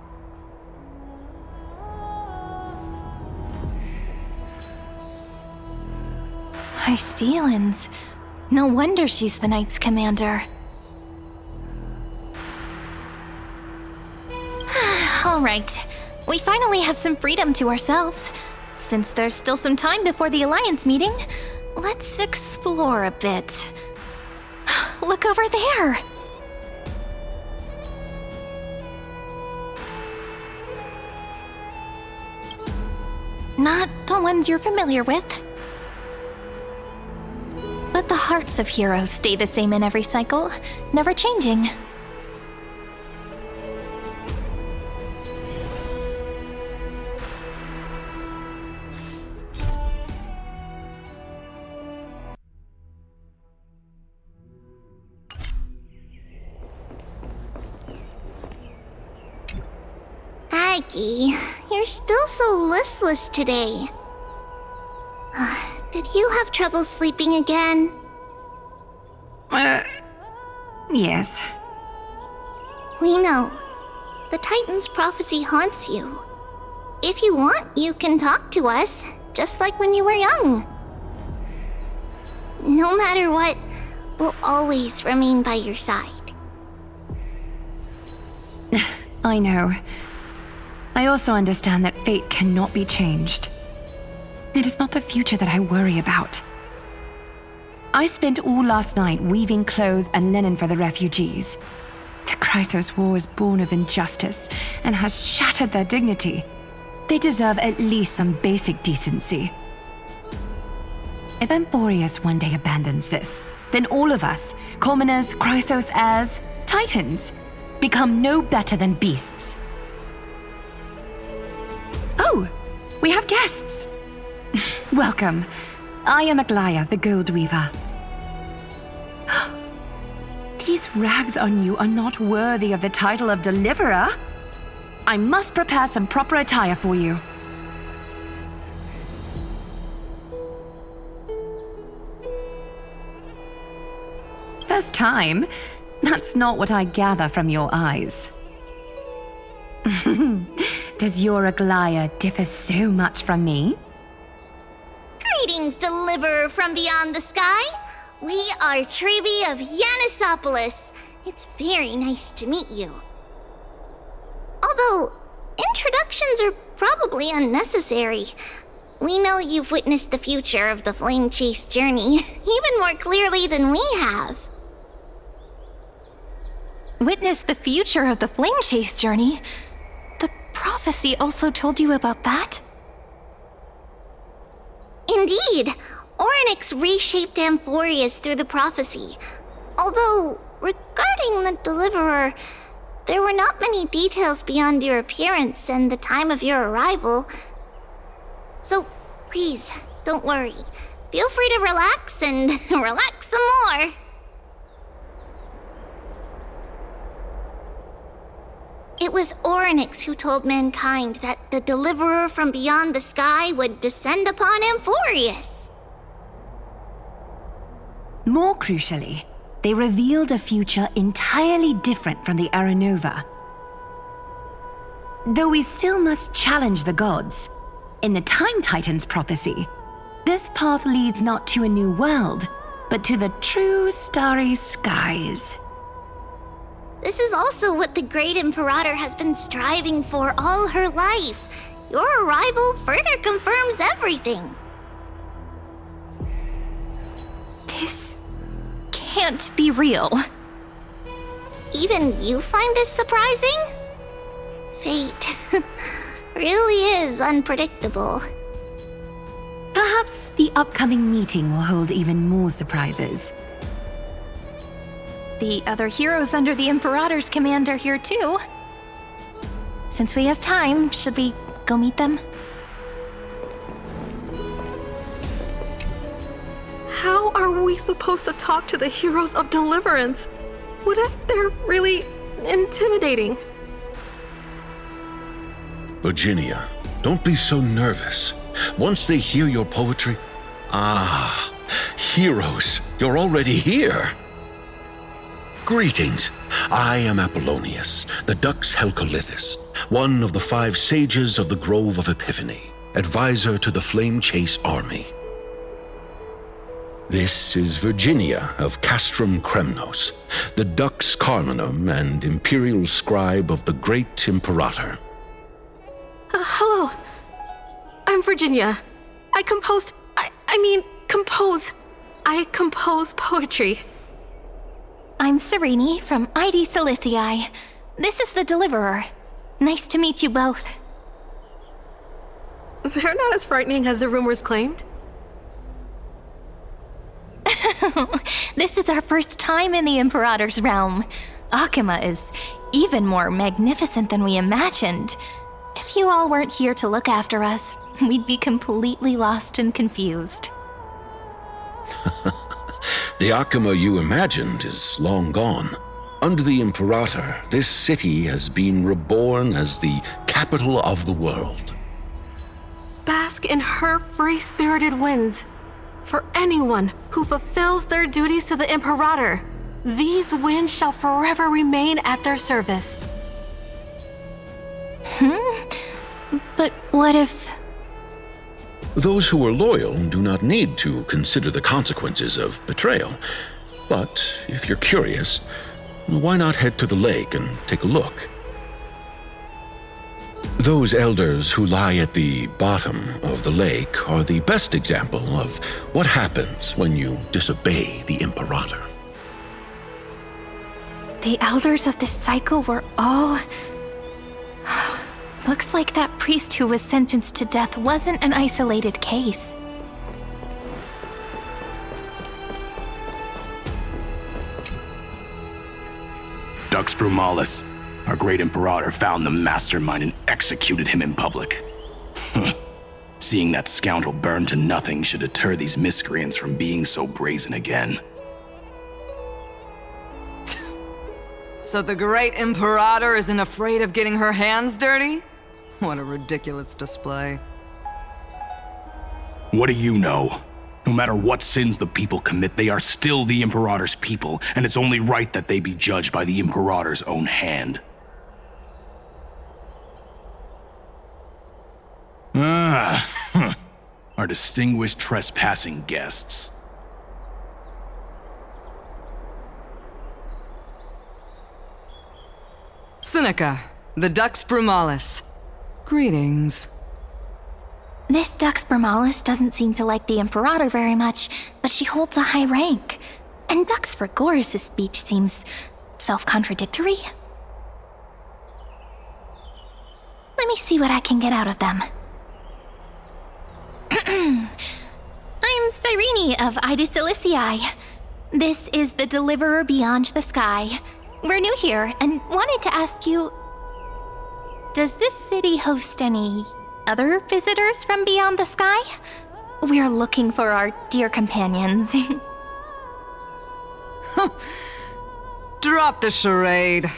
Hystealans. No wonder she's the Knight's commander. Alright, we finally have some freedom to ourselves. Since there's still some time before the Alliance meeting, let's explore a bit. Look over there! Not the ones you're familiar with. But the hearts of heroes stay the same in every cycle, never changing. Aggie, you're still so listless today. Did you have trouble sleeping again? Yes. We know. The Titan's prophecy haunts you. If you want, you can talk to us, just like when you were young. No matter what, we'll always remain by your side. I know. I also understand that fate cannot be changed. It is not the future that I worry about. I spent all last night weaving clothes and linen for the refugees. The Chrysos War is born of injustice and has shattered their dignity. They deserve at least some basic decency. If Amphorius one day abandons this, then all of us, commoners, Chrysos heirs, Titans, become no better than beasts. Oh, we have guests. Welcome. I am Aglaya, the Gold Weaver. These rags on you are not worthy of the title of Deliverer. I must prepare some proper attire for you. First time? That's not what I gather from your eyes. Does your Aglaya differ so much from me? Greetings, Deliverer from beyond the sky. We are Trebi of Yanisopolis. It's very nice to meet you. Although, introductions are probably unnecessary. We know you've witnessed the future of the Flame Chase journey even more clearly than we have. Witnessed the future of the Flame Chase journey? The prophecy also told you about that? Indeed, Orynyx reshaped Amphorius through the prophecy. Although, regarding the Deliverer, there were not many details beyond your appearance and the time of your arrival. So, please, don't worry. Feel free to relax and relax some more. It was Orynyx who told mankind that the Deliverer from beyond the sky would descend upon Amphorius. More crucially, they revealed a future entirely different from the Aranova. though we still must challenge the gods. In the Time Titan's prophecy, this path leads not to a new world, but to the true starry skies. This is also what the Great Imperator has been striving for all her life. Your arrival further confirms everything. This can't be real. Even you find this surprising? Fate really is unpredictable. Perhaps the upcoming meeting will hold even more surprises. The other heroes under the Imperator's command are here too. Since we have time, should we go meet them? How are we supposed to talk to the heroes of Deliverance? What if they're really intimidating? Virginia, don't be so nervous. Once they hear your poetry... Ah, heroes, you're already here. Greetings. I am Apollonius, the Dux Helcolithus, one of the 5 sages of the Grove of Epiphany, advisor to the Flame Chase army. This is Virginia of Castrum Kremnos, the Dux Carminum and imperial scribe of the Great Imperator. Hello. I'm Virginia. I compose poetry. I'm Serene from ID Silicii. This is the Deliverer. Nice to meet you both. They're not as frightening as the rumors claimed. This is our first time in the Imperator's realm. Akima is even more magnificent than we imagined. If you all weren't here to look after us, we'd be completely lost and confused. The Akima you imagined is long gone. Under the Imperator, this city has been reborn as the capital of the world. Bask in her free-spirited winds. For anyone who fulfills their duties to the Imperator, these winds shall forever remain at their service. But what if... Those who are loyal do not need to consider the consequences of betrayal. But if you're curious, why not head to the lake and take a look? Those elders who lie at the bottom of the lake are the best example of what happens when you disobey the Imperator. The elders of this cycle were all... Looks like that priest who was sentenced to death wasn't an isolated case. Dux Brumalis, our great Imperator, found the mastermind and executed him in public. Seeing that scoundrel burn to nothing should deter these miscreants from being so brazen again. So the great Imperator isn't afraid of getting her hands dirty? What a ridiculous display. What do you know? No matter what sins the people commit, they are still the Imperator's people, and it's only right that they be judged by the Imperator's own hand. Our distinguished trespassing guests. Seneca, the Dux Brumalis. Greetings. This Dux Brumalis doesn't seem to like the Imperator very much, but she holds a high rank. And Dux Frigoris' speech seems self-contradictory. Let me see what I can get out of them. I'm Cyrene of Ida Silicii. This is the Deliverer Beyond the Sky. We're new here and wanted to ask you... Does this city host any other visitors from beyond the sky? We're looking for our dear companions. Drop the charade.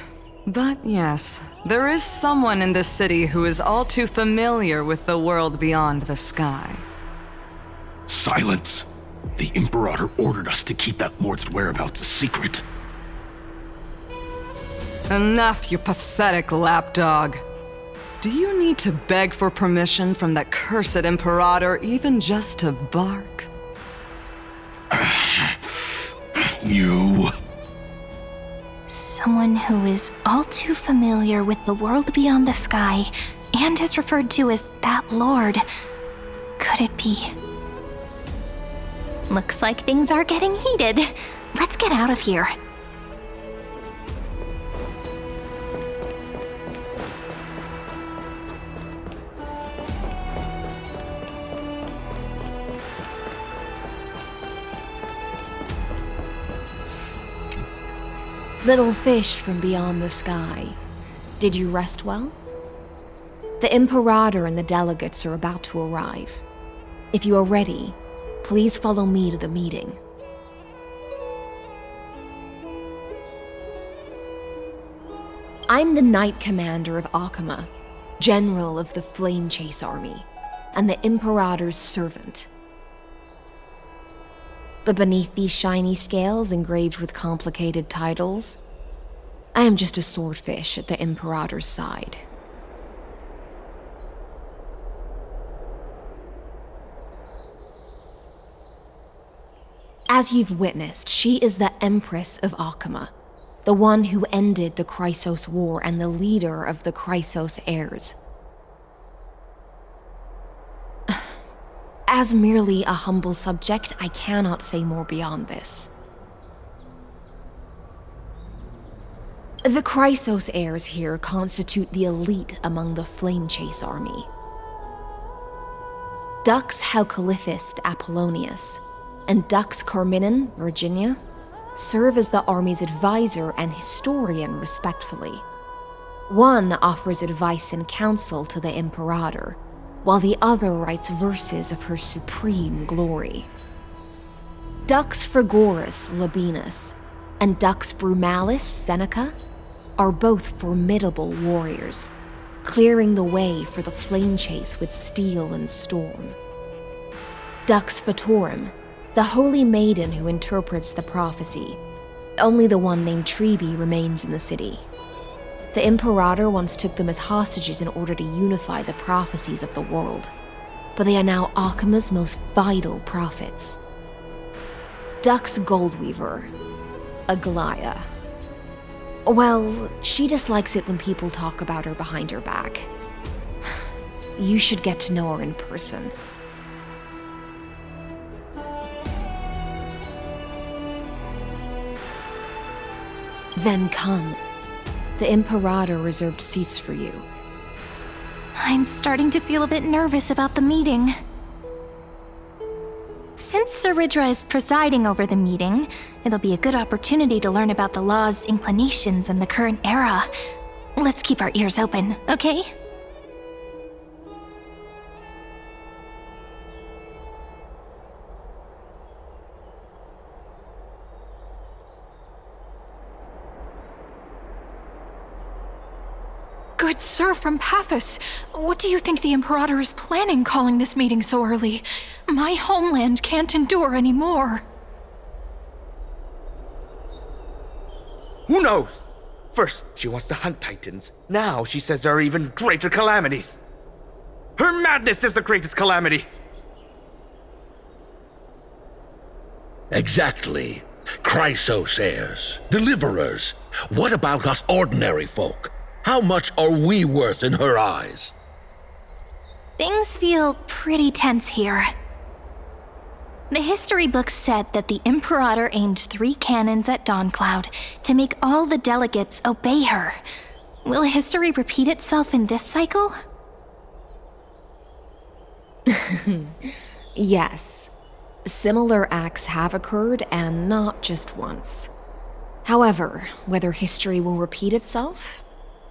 But yes, there is someone in this city who is all too familiar with the world beyond the sky. Silence! The Imperator ordered us to keep that lord's whereabouts a secret. Enough, you pathetic lapdog. Do you need to beg for permission from that cursed Imperator even just to bark? You... Someone who is all too familiar with the world beyond the sky and is referred to as that lord. Could it be? Looks like things are getting heated. Let's get out of here. Little fish from beyond the sky, did you rest well? The Imperator and the delegates are about to arrive. If you are ready, please follow me to the meeting. I'm the Knight Commander of Akama, General of the Flame Chase Army, and the Imperator's servant. But beneath these shiny scales engraved with complicated titles, I am just a swordfish at the Imperator's side. As you've witnessed, she is the Empress of Akama, the one who ended the Chrysos War and the leader of the Chrysos heirs. As merely a humble subject, I cannot say more beyond this. The Chrysos heirs here constitute the elite among the Flame Chase army. Dux Haucalithist Apollonius and Dux Carminan, Virginia, serve as the army's advisor and historian respectively. One offers advice and counsel to the Imperator, while the other writes verses of her supreme glory. Dux Frigoris Labienus and Dux Brumalis Seneca are both formidable warriors, clearing the way for the flame chase with steel and storm. Dux Fatorum, the holy maiden who interprets the prophecy, only the one named Trebi remains in the city. The Imperator once took them as hostages in order to unify the prophecies of the world, but they are now Akama's most vital prophets. Dux Goldweaver, Aglaya. Well, she dislikes it when people talk about her behind her back. You should get to know her in person. Then come. The Imperator reserved seats for you. I'm starting to feel a bit nervous about the meeting. Since Saridra is presiding over the meeting, it'll be a good opportunity to learn about the law's inclinations in the current era. Let's keep our ears open, okay? Good sir from Paphos, what do you think the Imperator is planning calling this meeting so early? My homeland can't endure anymore. Who knows? First, she wants to hunt Titans. Now she says there are even greater calamities. Her madness is the greatest calamity. Exactly. Chrysos heirs, deliverers. What about us ordinary folk? How much are we worth in her eyes? Things feel pretty tense here. The history books said that the Imperator aimed 3 cannons at Dawncloud to make all the delegates obey her. Will history repeat itself in this cycle? Yes. Similar acts have occurred, and not just once. However, whether history will repeat itself,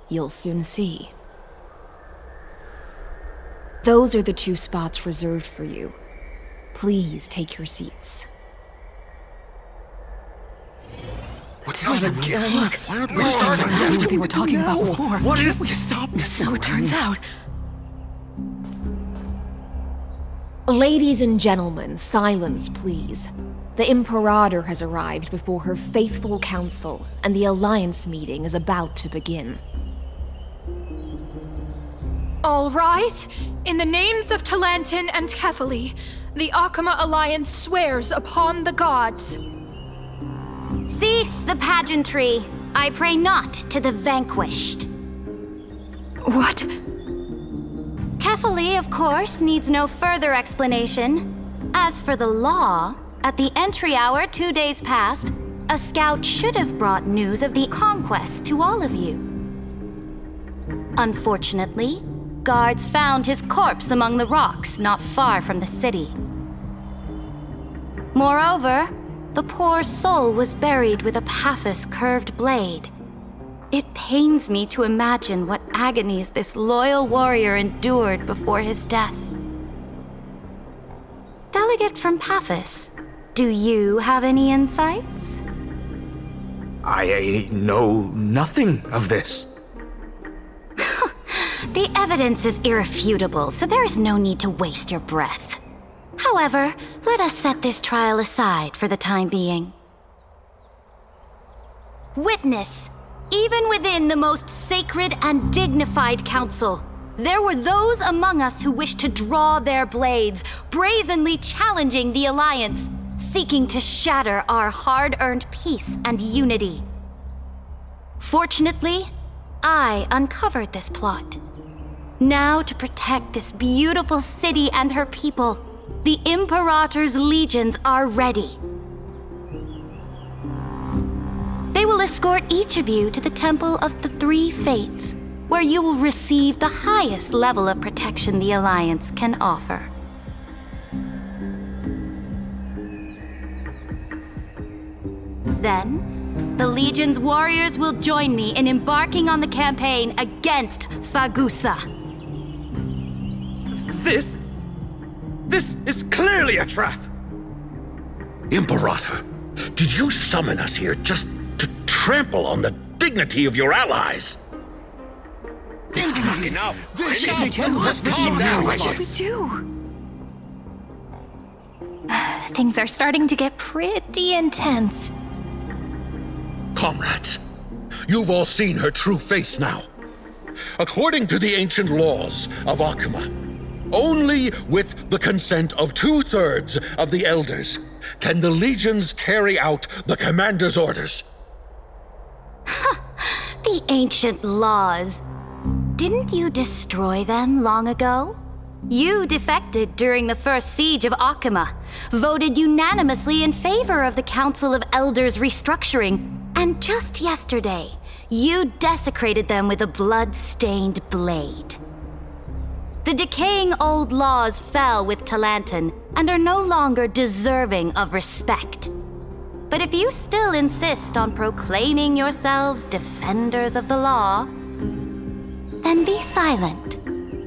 you'll soon see. Those are the 2 spots reserved for you. Please take your seats. What is it again? Look, that's what they were talking about before. What is we stop? So it turns out. Ladies and gentlemen, silence please. The Imperator has arrived before her faithful council, and the Alliance meeting is about to begin. All rise. In the names of Talantin and Kefali, the Akama Alliance swears upon the gods. Cease the pageantry. I pray not to the vanquished. What? Kefali, of course, needs no further explanation. As for the law, at the entry hour 2 days past, a scout should have brought news of the conquest to all of you. Unfortunately, guards found his corpse among the rocks not far from the city. Moreover, the poor soul was buried with a Paphos curved blade. It pains me to imagine what agonies this loyal warrior endured before his death. Delegate from Paphos, do you have any insights? I know nothing of this. The evidence is irrefutable, so there is no need to waste your breath. However, let us set this trial aside for the time being. Witness, even within the most sacred and dignified council, there were those among us who wished to draw their blades, brazenly challenging the Alliance, seeking to shatter our hard-earned peace and unity. Fortunately, I uncovered this plot. Now, to protect this beautiful city and her people, the Imperator's legions are ready. They will escort each of you to the Temple of the Three Fates, where you will receive the highest level of protection the Alliance can offer. Then, the Legion's warriors will join me in embarking on the campaign against Fagusa. This is clearly a trap! Imperator, did you summon us here just to trample on the dignity of your allies? Enough! Let's calm down. What should we do? Things are starting to get pretty intense. Comrades, you've all seen her true face now. According to the ancient laws of Akuma, only with the consent of 2/3 of the elders can the legions carry out the commander's orders. The ancient laws. Didn't you destroy them long ago? You defected during the first siege of Akuma, voted unanimously in favor of the Council of Elders restructuring, and just yesterday, you desecrated them with a blood-stained blade. The decaying old laws fell with Talantin and are no longer deserving of respect. But if you still insist on proclaiming yourselves defenders of the law, then be silent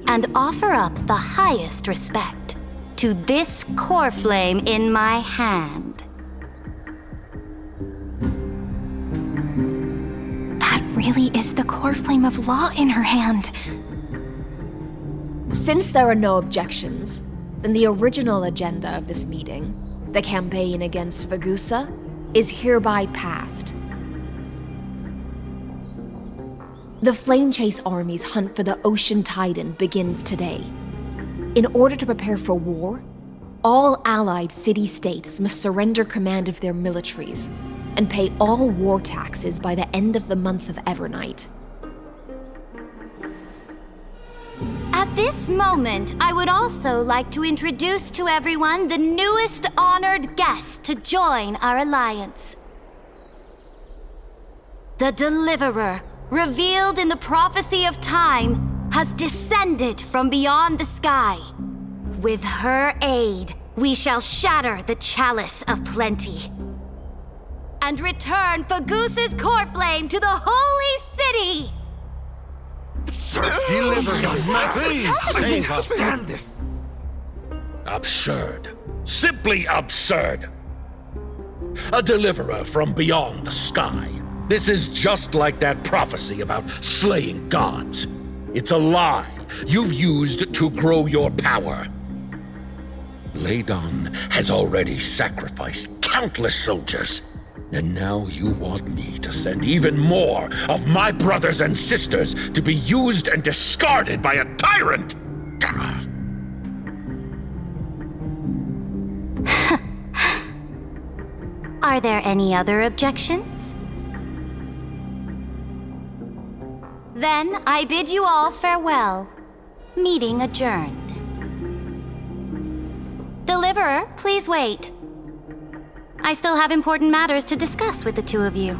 and offer up the highest respect to this core flame in my hand. That really is the core flame of law in her hand. Since there are no objections, then the original agenda of this meeting, the campaign against Fagusa, is hereby passed. The Flame Chase Army's hunt for the Ocean Titan begins today. In order to prepare for war, all allied city-states must surrender command of their militaries and pay all war taxes by the end of the month of Evernight. At this moment, I would also like to introduce to everyone the newest honored guest to join our alliance. The Deliverer, revealed in the prophecy of time, has descended from beyond the sky. With her aid, we shall shatter the chalice of plenty and return Fagusa's core flame to the holy city! Stand this! Absurd. Simply absurd. A deliverer from beyond the sky. This is just like that prophecy about slaying gods. It's a lie you've used to grow your power. Ladon has already sacrificed countless soldiers. And now you want me to send even more of my brothers and sisters to be used and discarded by a tyrant! Are there any other objections? Then I bid you all farewell. Meeting adjourned. Deliverer, please wait. I still have important matters to discuss with the two of you.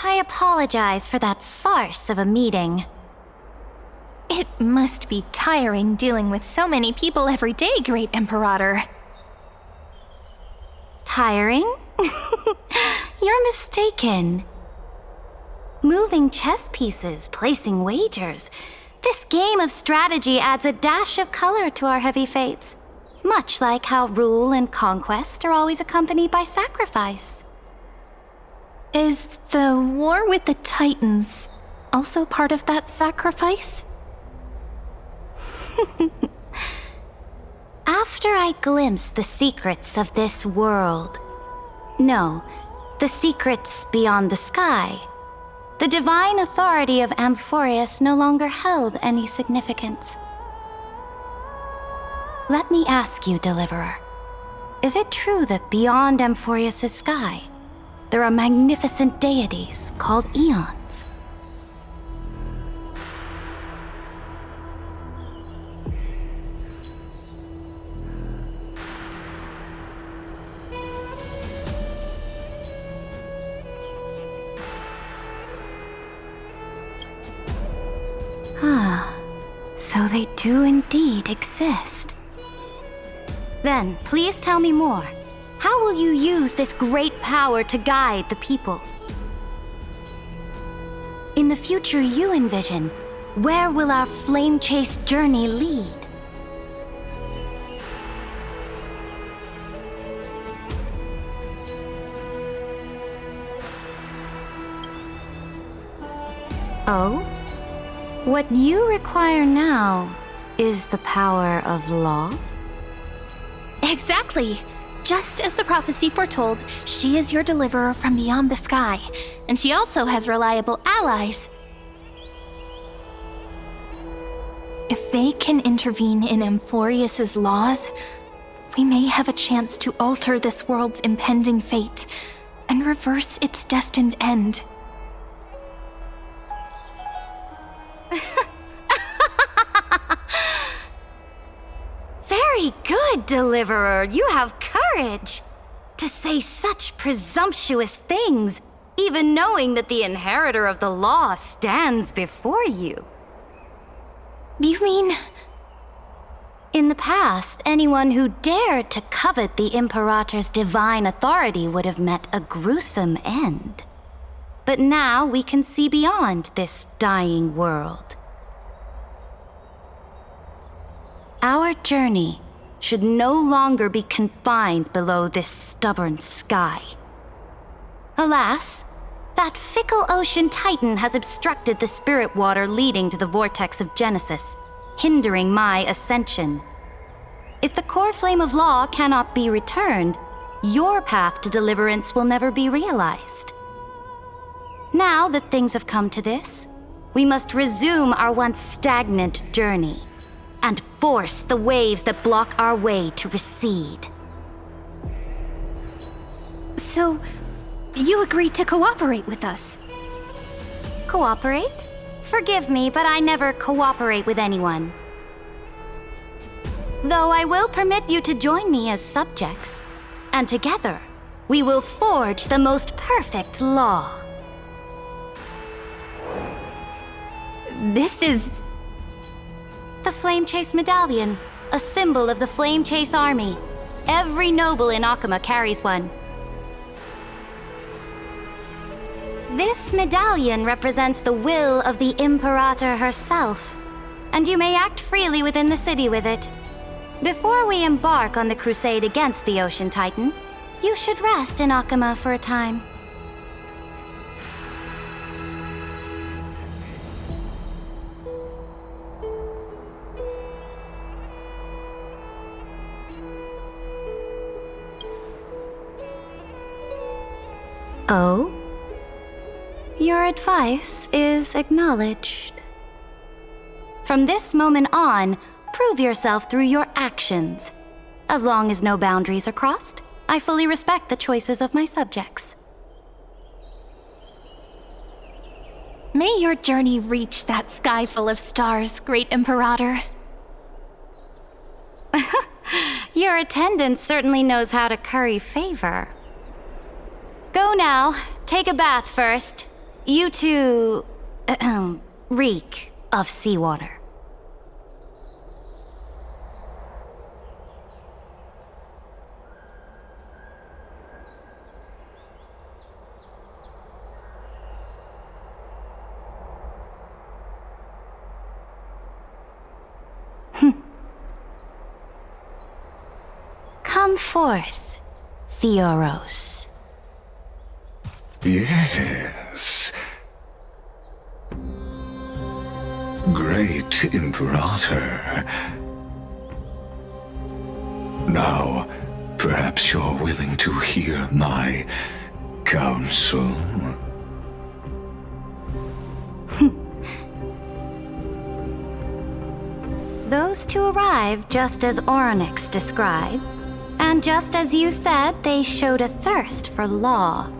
I apologize for that farce of a meeting. It must be tiring dealing with so many people every day, Great Imperator. Tiring? You're mistaken. Moving chess pieces, placing wagers. This game of strategy adds a dash of color to our heavy fates, much like how rule and conquest are always accompanied by sacrifice. Is the war with the Titans also part of that sacrifice? After I glimpsed the secrets of this world, no, the secrets beyond the sky, the divine authority of Amphorius no longer held any significance. Let me ask you, Deliverer, is it true that beyond Amphorius' sky, there are magnificent deities called eons? So they do indeed exist. Then, please tell me more. How will you use this great power to guide the people? In the future you envision, where will our flame chase journey lead? Oh? What you require now is the power of law? Exactly! Just as the prophecy foretold, she is your deliverer from beyond the sky, and she also has reliable allies. If they can intervene in Amphorius' laws, we may have a chance to alter this world's impending fate and reverse its destined end. Very good, Deliverer. You have courage to say such presumptuous things, even knowing that the inheritor of the law stands before you. You mean? In the past, anyone who dared to covet the Imperator's divine authority would have met a gruesome end. But now we can see beyond this dying world. Our journey should no longer be confined below this stubborn sky. Alas, that fickle ocean titan has obstructed the spirit water leading to the vortex of Genesis, hindering my ascension. If the core flame of law cannot be returned, your path to deliverance will never be realized. Now that things have come to this, we must resume our once stagnant journey and force the waves that block our way to recede. So, you agreed to cooperate with us? Cooperate? Forgive me, but I never cooperate with anyone. Though I will permit you to join me as subjects, and together, we will forge the most perfect law. This is... the Flame Chase Medallion, a symbol of the Flame Chase Army. Every noble in Akuma carries one. This medallion represents the will of the Imperator herself, and you may act freely within the city with it. Before we embark on the crusade against the Ocean Titan, you should rest in Akuma for a time. Oh? Your advice is acknowledged. From this moment on, prove yourself through your actions. As long as no boundaries are crossed, I fully respect the choices of my subjects. May your journey reach that sky full of stars, Great Imperator. Your attendant certainly knows how to curry favor. Go now. Take a bath first. You two... reek of seawater. Come forth, Theoros. Yes. Great Imperator. Now, perhaps you're willing to hear my counsel? Those two arrived just as Oryx described, and just as you said, they showed a thirst for law.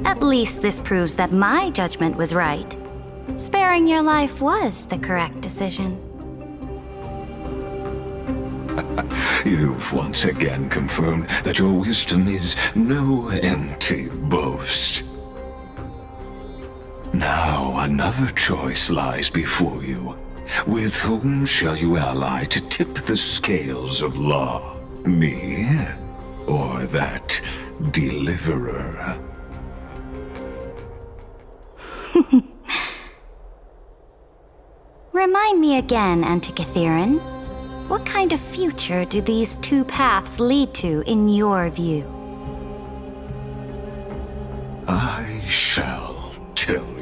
At least this proves that my judgment was right. Sparing your life was the correct decision. You've once again confirmed that your wisdom is no empty boast. Now another choice lies before you. With whom shall you ally to tip the scales of law? Me? Or that deliverer? Remind me again, Antikythera. What kind of future do these two paths lead to in your view? I shall tell you.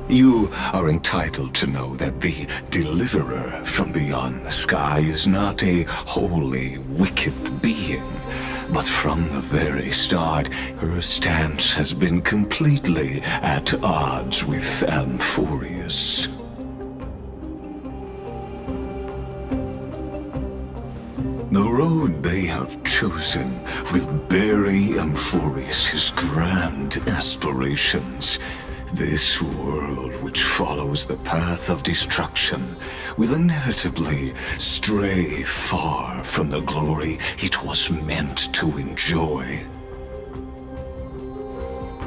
You are entitled to know that the deliverer from beyond the sky is not a wholly wicked being, but from the very start, her stance has been completely at odds with Amphorius. The road they have chosen will bury Amphorius' grand aspirations. This world which follows the path of destruction will inevitably stray far from the glory it was meant to enjoy.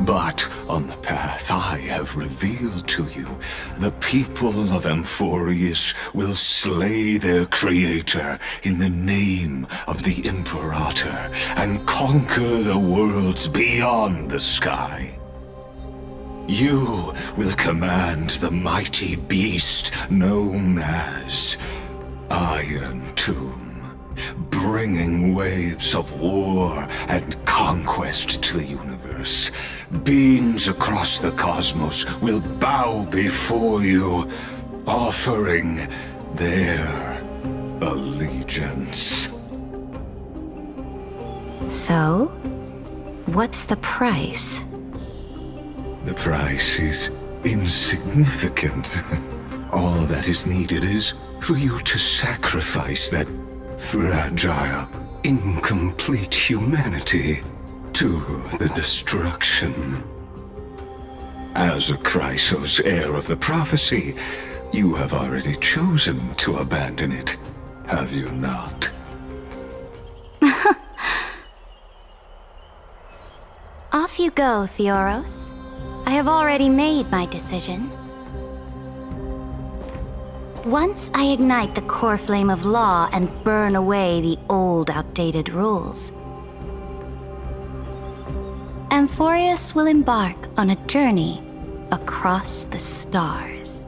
But on the path I have revealed to you, the people of Amphorius will slay their creator in the name of the Imperator and conquer the worlds beyond the sky. You will command the mighty beast known as Iron Tomb, bringing waves of war and conquest to the universe. Beings across the cosmos will bow before you, offering their allegiance. So, what's the price? The price is insignificant. All that is needed is for you to sacrifice that fragile, incomplete humanity to the destruction. As a Chrysos, heir of the prophecy, you have already chosen to abandon it, have you not? Off you go, Theoros. I have already made my decision. Once I ignite the core flame of law and burn away the old, outdated rules, Amphorius will embark on a journey across the stars.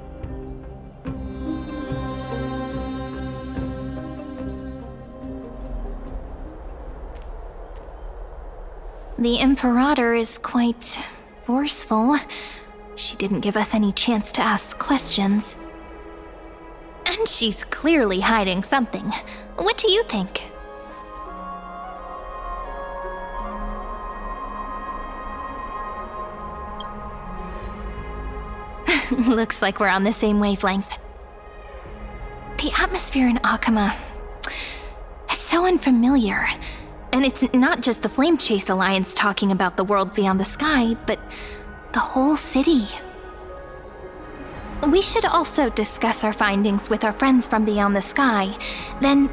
The Imperator is quite forceful. She didn't give us any chance to ask questions. And she's clearly hiding something. What do you think? Looks like we're on the same wavelength. The atmosphere in Akuma, it's so unfamiliar. And it's not just the Flame Chase Alliance talking about the world beyond the sky, but the whole city. We should also discuss our findings with our friends from beyond the sky. Then...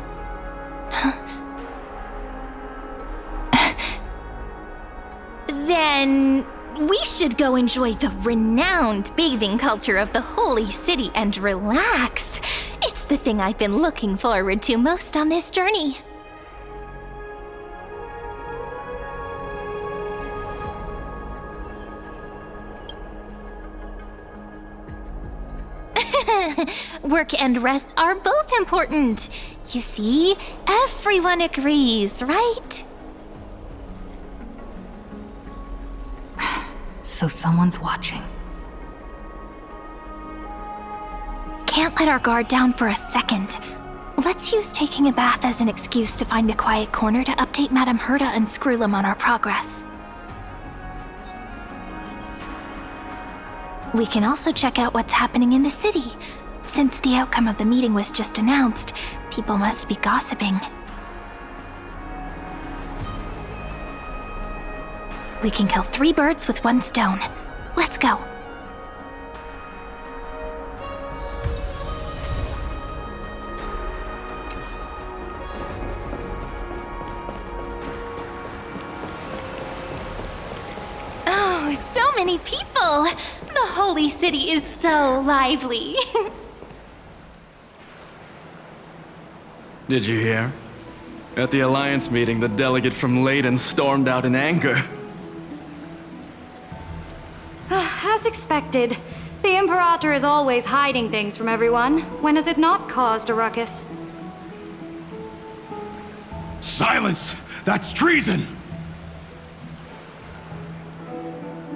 then... we should go enjoy the renowned bathing culture of the holy city and relax. It's the thing I've been looking forward to most on this journey. Work and rest are both important. You see, everyone agrees, right? So someone's watching. Can't let our guard down for a second. Let's use taking a bath as an excuse to find a quiet corner to update Madame Herta and Screwlum on our progress. We can also check out what's happening in the city. Since the outcome of the meeting was just announced, people must be gossiping. We can kill 3 birds with 1 stone. Let's go. Oh, so many people! The holy city is so lively. Did you hear? At the Alliance meeting, the delegate from Leyden stormed out in anger. As expected, the Imperator is always hiding things from everyone. When has it not caused a ruckus? Silence! That's treason!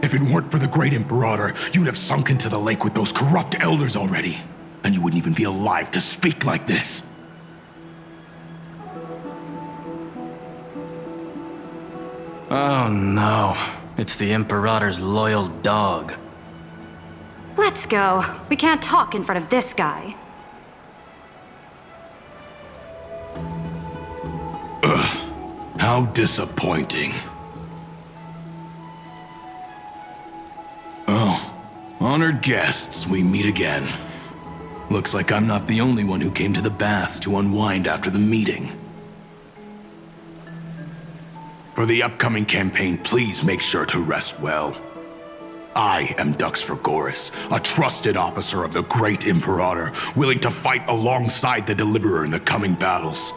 If it weren't for the great Imperator, you'd have sunk into the lake with those corrupt elders already. And you wouldn't even be alive to speak like this. Oh no, it's the Imperator's loyal dog. Let's go. We can't talk in front of this guy. Ugh, how disappointing. Oh, honored guests, we meet again. Looks like I'm not the only one who came to the baths to unwind after the meeting. For the upcoming campaign, please make sure to rest well. I am Dux Fragoris, a trusted officer of the great Imperator, willing to fight alongside the Deliverer in the coming battles.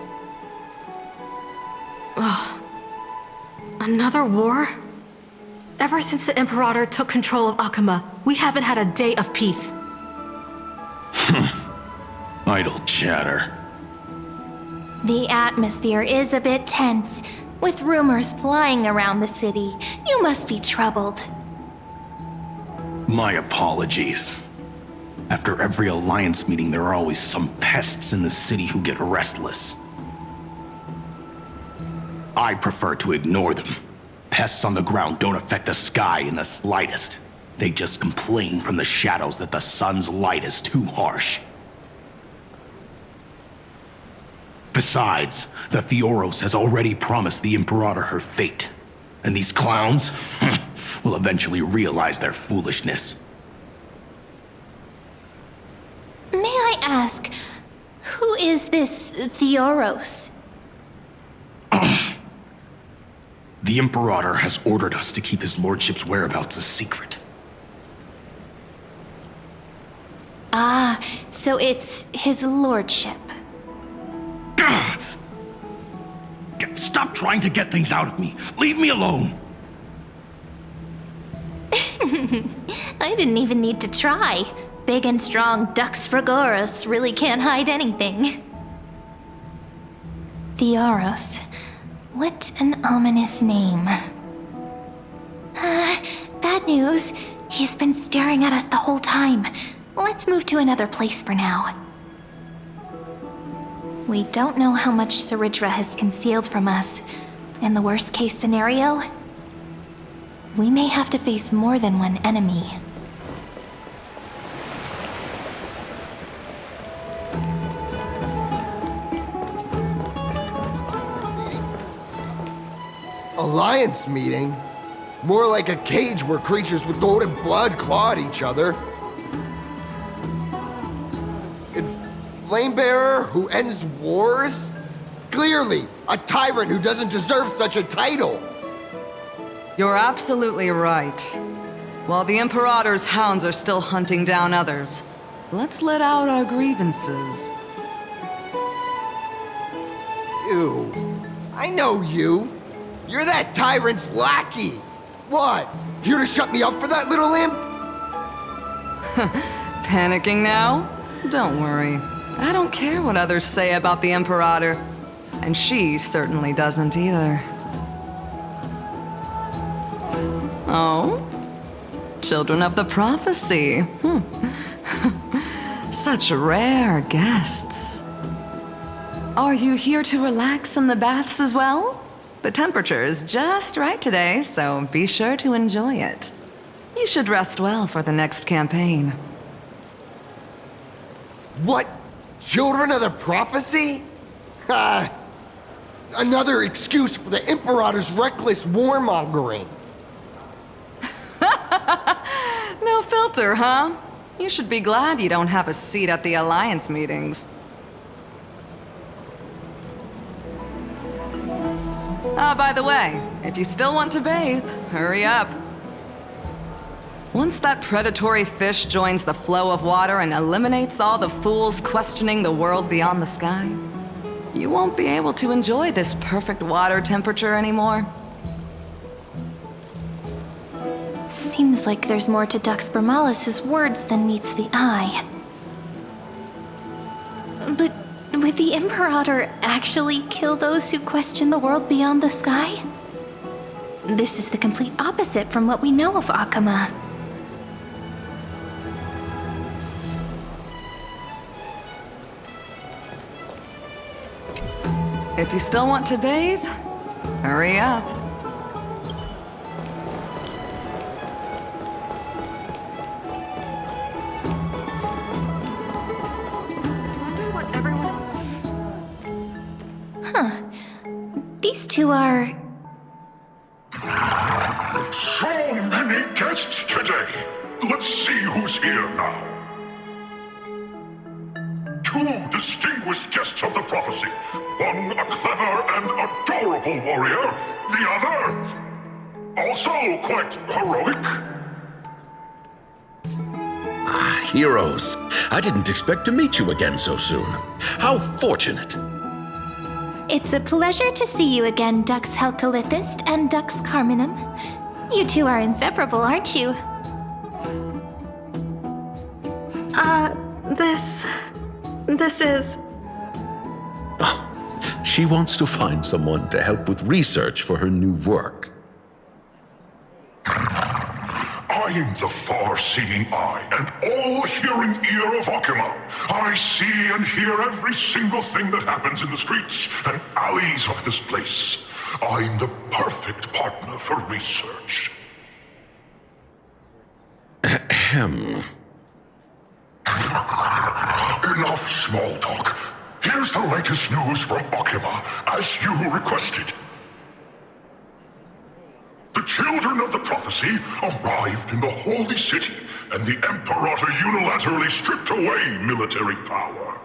Ugh. Another war? Ever since the Imperator took control of Akuma, we haven't had a day of peace. Idle chatter. The atmosphere is a bit tense, with rumors flying around the city. You must be troubled. My apologies. After every Alliance meeting, there are always some pests in the city who get restless. I prefer to ignore them. Pests on the ground don't affect the sky in the slightest. They just complain from the shadows that the sun's light is too harsh. Besides, the Theoros has already promised the Imperator her fate. And these clowns will eventually realize their foolishness. May I ask, who is this Theoros? The Imperator has ordered us to keep his lordship's whereabouts a secret. Ah, so it's his lordship. Stop trying to get things out of me. Leave me alone. I didn't even need to try. Big and strong Dux Fragoris really can't hide anything. Theoros. What an ominous name. Bad news. He's been staring at us the whole time. Let's move to another place for now. We don't know how much Saridra has concealed from us. In the worst case scenario, we may have to face more than one enemy. Alliance meeting? More like a cage where creatures with golden blood claw at each other. And Flamebearer who ends wars? Clearly, a tyrant who doesn't deserve such a title. You're absolutely right. While the Imperator's hounds are still hunting down others, let's let out our grievances. Ew. I know you. You're that tyrant's lackey. What? Here to shut me up for that little imp? Panicking now? Don't worry. I don't care what others say about the Imperator. And she certainly doesn't either. Oh? Children of the Prophecy. Such rare guests. Are you here to relax in the baths as well? The temperature is just right today, so be sure to enjoy it. You should rest well for the next campaign. What? Children of the Prophecy? Another excuse for the Imperator's reckless warmongering. No filter, huh? You should be glad you don't have a seat at the Alliance meetings. Ah, by the way, if you still want to bathe, hurry up. Once that predatory fish joins the flow of water and eliminates all the fools questioning the world beyond the sky, you won't be able to enjoy this perfect water temperature anymore. Seems like there's more to Dux Bermalis' words than meets the eye. But would the Imperator actually kill those who question the world beyond the sky? This is the complete opposite from what we know of Akama. If you still want to bathe, hurry up. Huh. These two are... So many guests today. Let's see who's here now. Two distinguished guests of the prophecy. One a clever and adorable warrior. The other, also quite heroic. Heroes. I didn't expect to meet you again so soon. How fortunate. It's a pleasure to see you again, Dux Helcalithist and Dux Carminum. You two are inseparable, aren't you? This is... Oh, she wants to find someone to help with research for her new work. I'm the far-seeing eye and all-hearing ear of Akama. I see and hear every single thing that happens in the streets and alleys of this place. I'm the perfect partner for research. Ahem. Enough small talk. Here's the latest news from Akama, as you requested. The children of the prophecy arrived in the holy city, and the Imperator unilaterally stripped away military power.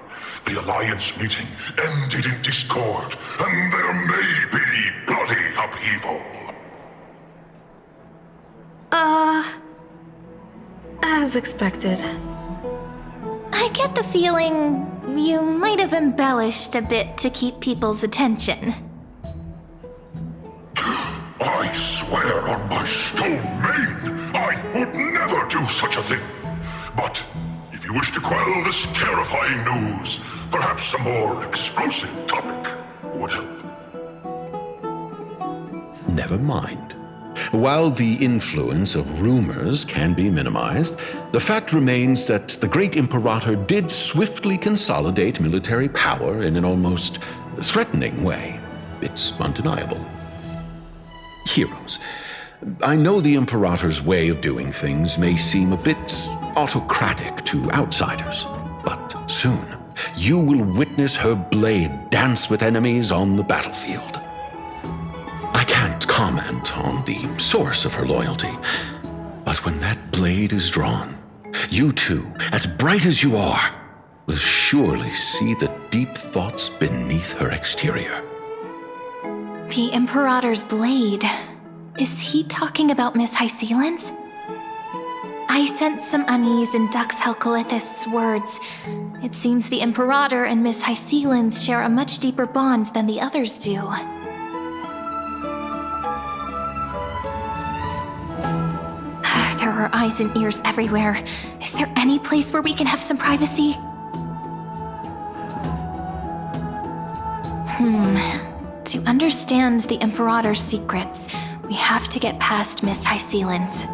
The Alliance meeting ended in discord, and there may be bloody upheaval. As expected. I get the feeling you might have embellished a bit to keep people's attention. I swear on my stone mane, I would never do such a thing. But if you wish to quell this terrifying news, perhaps a more explosive topic would help. Never mind. While the influence of rumors can be minimized, the fact remains that the great Imperator did swiftly consolidate military power in an almost threatening way. It's undeniable. Heroes, I know the Imperator's way of doing things may seem a bit autocratic to outsiders, but soon you will witness her blade dance with enemies on the battlefield. I can't comment on the source of her loyalty, but when that blade is drawn, you too, as bright as you are, will surely see the deep thoughts beneath her exterior. The Imperator's blade. Is he talking about Miss Hysealin's? I sense some unease in Dux Helcolith's words. It seems the Imperator and Miss Hysealin's share a much deeper bond than the others do. There are eyes and ears everywhere. Is there any place where we can have some privacy? To understand the Imperator's secrets, we have to get past Miss Hysealin's.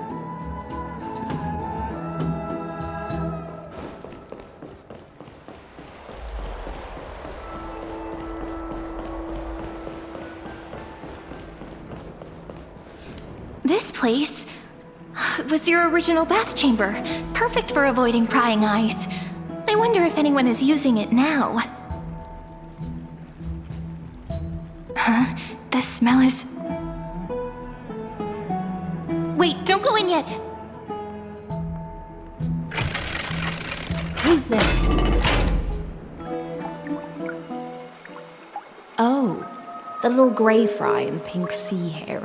This place was your original bath chamber, perfect for avoiding prying eyes. I wonder if anyone is using it now. Huh? The smell is... Wait, don't go in yet! Who's there? Oh, the little gray fry in pink sea hair.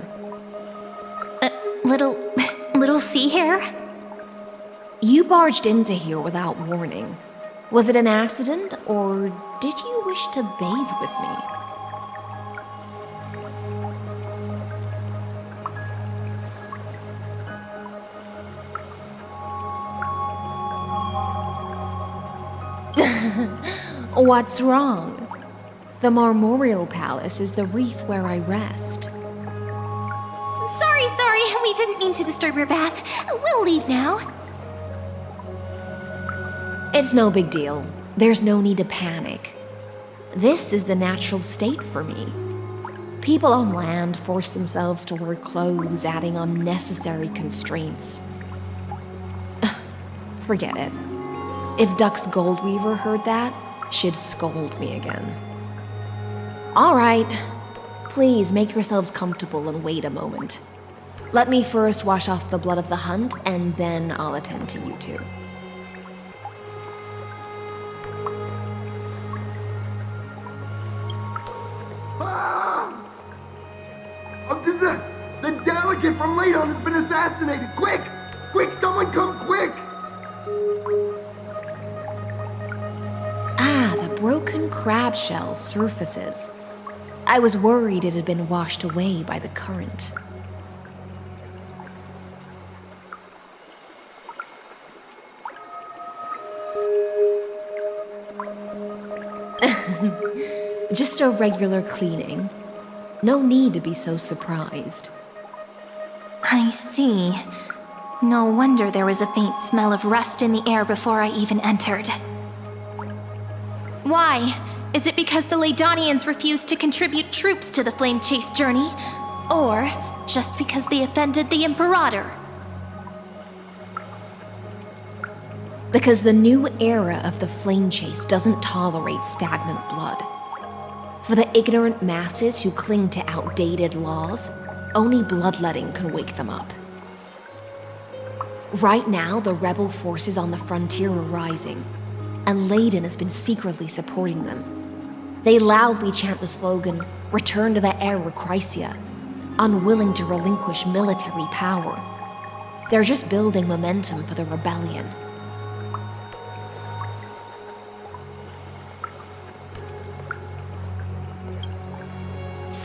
Little sea hair? You barged into here without warning. Was it an accident, or did you wish to bathe with me? What's wrong? The Marmoreal Palace is the reef where I rest. Sorry, we didn't mean to disturb your bath. We'll leave now. It's no big deal. There's no need to panic. This is the natural state for me. People on land force themselves to wear clothes, adding unnecessary constraints. Forget it. If Dux Goldweaver heard that, she'd scold me again. All right. Please make yourselves comfortable and wait a moment. Let me first wash off the blood of the hunt, and then I'll attend to you two. The delegate from Ladon has been assassinated! Quick! Quick, someone come quick! The broken crab shell surfaces. I was worried it had been washed away by the current. Just a regular cleaning. No need to be so surprised. I see. No wonder there was a faint smell of rust in the air before I even entered. Why? Is it because the Ladonians refused to contribute troops to the Flame Chase journey? Or just because they offended the Imperator? Because the new era of the Flame Chase doesn't tolerate stagnant blood. For the ignorant masses who cling to outdated laws, only bloodletting can wake them up. Right now, the rebel forces on the frontier are rising, and Ladon has been secretly supporting them. They loudly chant the slogan, "Return to the Era Chrysia," unwilling to relinquish military power. They're just building momentum for the rebellion.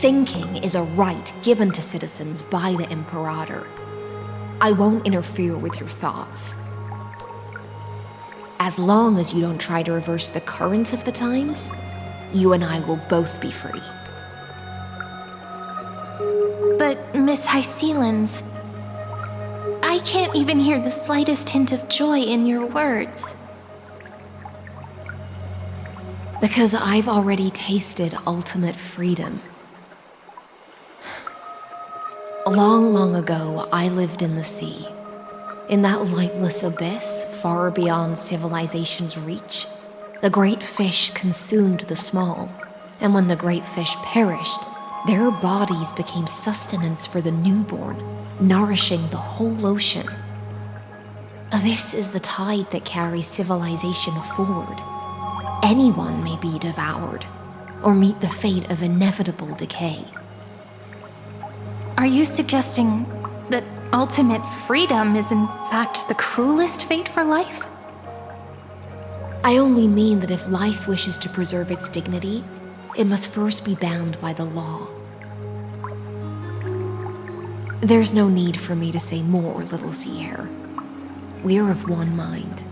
Thinking is a right given to citizens by the Imperator. I won't interfere with your thoughts. As long as you don't try to reverse the current of the times, you and I will both be free. But But Miss Hycelens, I can't even hear the slightest hint of joy in your words. Because I've already tasted ultimate freedom. Long, long ago, I lived in the sea. In that lightless abyss, far beyond civilization's reach, the great fish consumed the small, and when the great fish perished, their bodies became sustenance for the newborn, nourishing the whole ocean. This is the tide that carries civilization forward. Anyone may be devoured, or meet the fate of inevitable decay. Are you suggesting that ultimate freedom is in fact the cruelest fate for life? I only mean that if life wishes to preserve its dignity, it must first be bound by the law. There's no need for me to say more, Little Sea Hare. We are of one mind.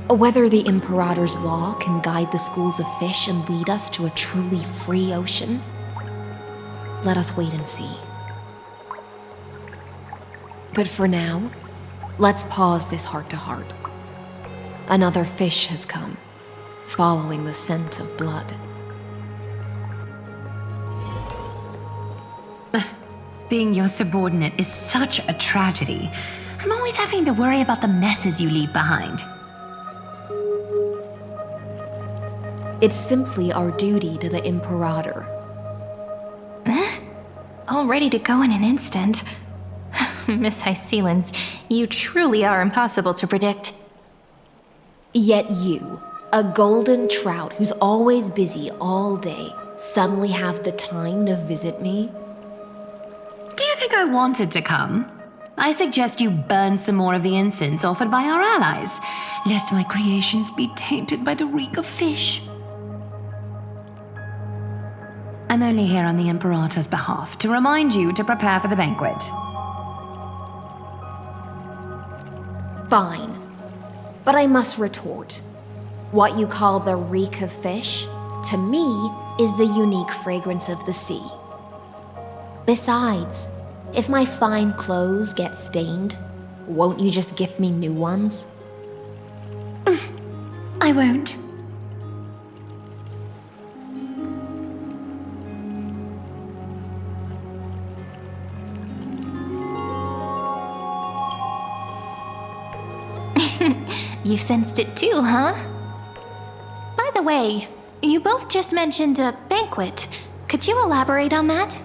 Whether the Imperator's law can guide the schools of fish and lead us to a truly free ocean, let us wait and see. But for now, let's pause this heart-to-heart. Another fish has come, following the scent of blood. Being your subordinate is such a tragedy. I'm always having to worry about the messes you leave behind. It's simply our duty to the Imperator. All ready to go in an instant. Miss Hycelens, you truly are impossible to predict. Yet you, a golden trout who's always busy all day, suddenly have the time to visit me? Do you think I wanted to come? I suggest you burn some more of the incense offered by our allies, lest my creations be tainted by the reek of fish. I'm only here on the Imperator's behalf to remind you to prepare for the banquet. Fine. But I must retort. What you call the reek of fish, to me, is the unique fragrance of the sea. Besides, if my fine clothes get stained, won't you just gift me new ones? I won't. You sensed it too, huh? By the way, you both just mentioned a banquet. Could you elaborate on that?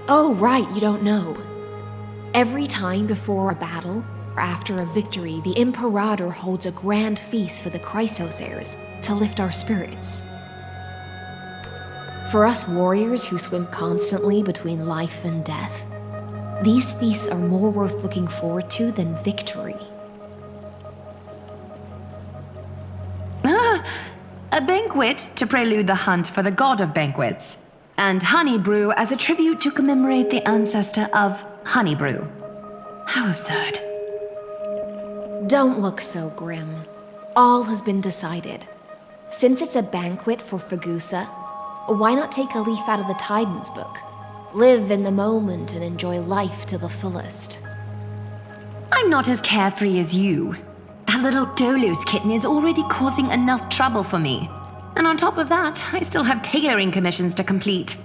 Oh, right, you don't know. Every time before a battle, or after a victory, the Imperator holds a grand feast for the Chrysos heirs to lift our spirits. For us warriors who swim constantly between life and death, these feasts are more worth looking forward to than victory. A banquet to prelude the hunt for the god of banquets, and honey brew as a tribute to commemorate the ancestor of honey brew. How absurd. Don't look so grim. All has been decided. Since it's a banquet for Fagusa, why not take a leaf out of the Tidens book? Live in the moment and enjoy life to the fullest. I'm not as carefree as you. That little Dolus kitten is already causing enough trouble for me. And on top of that, I still have tailoring commissions to complete.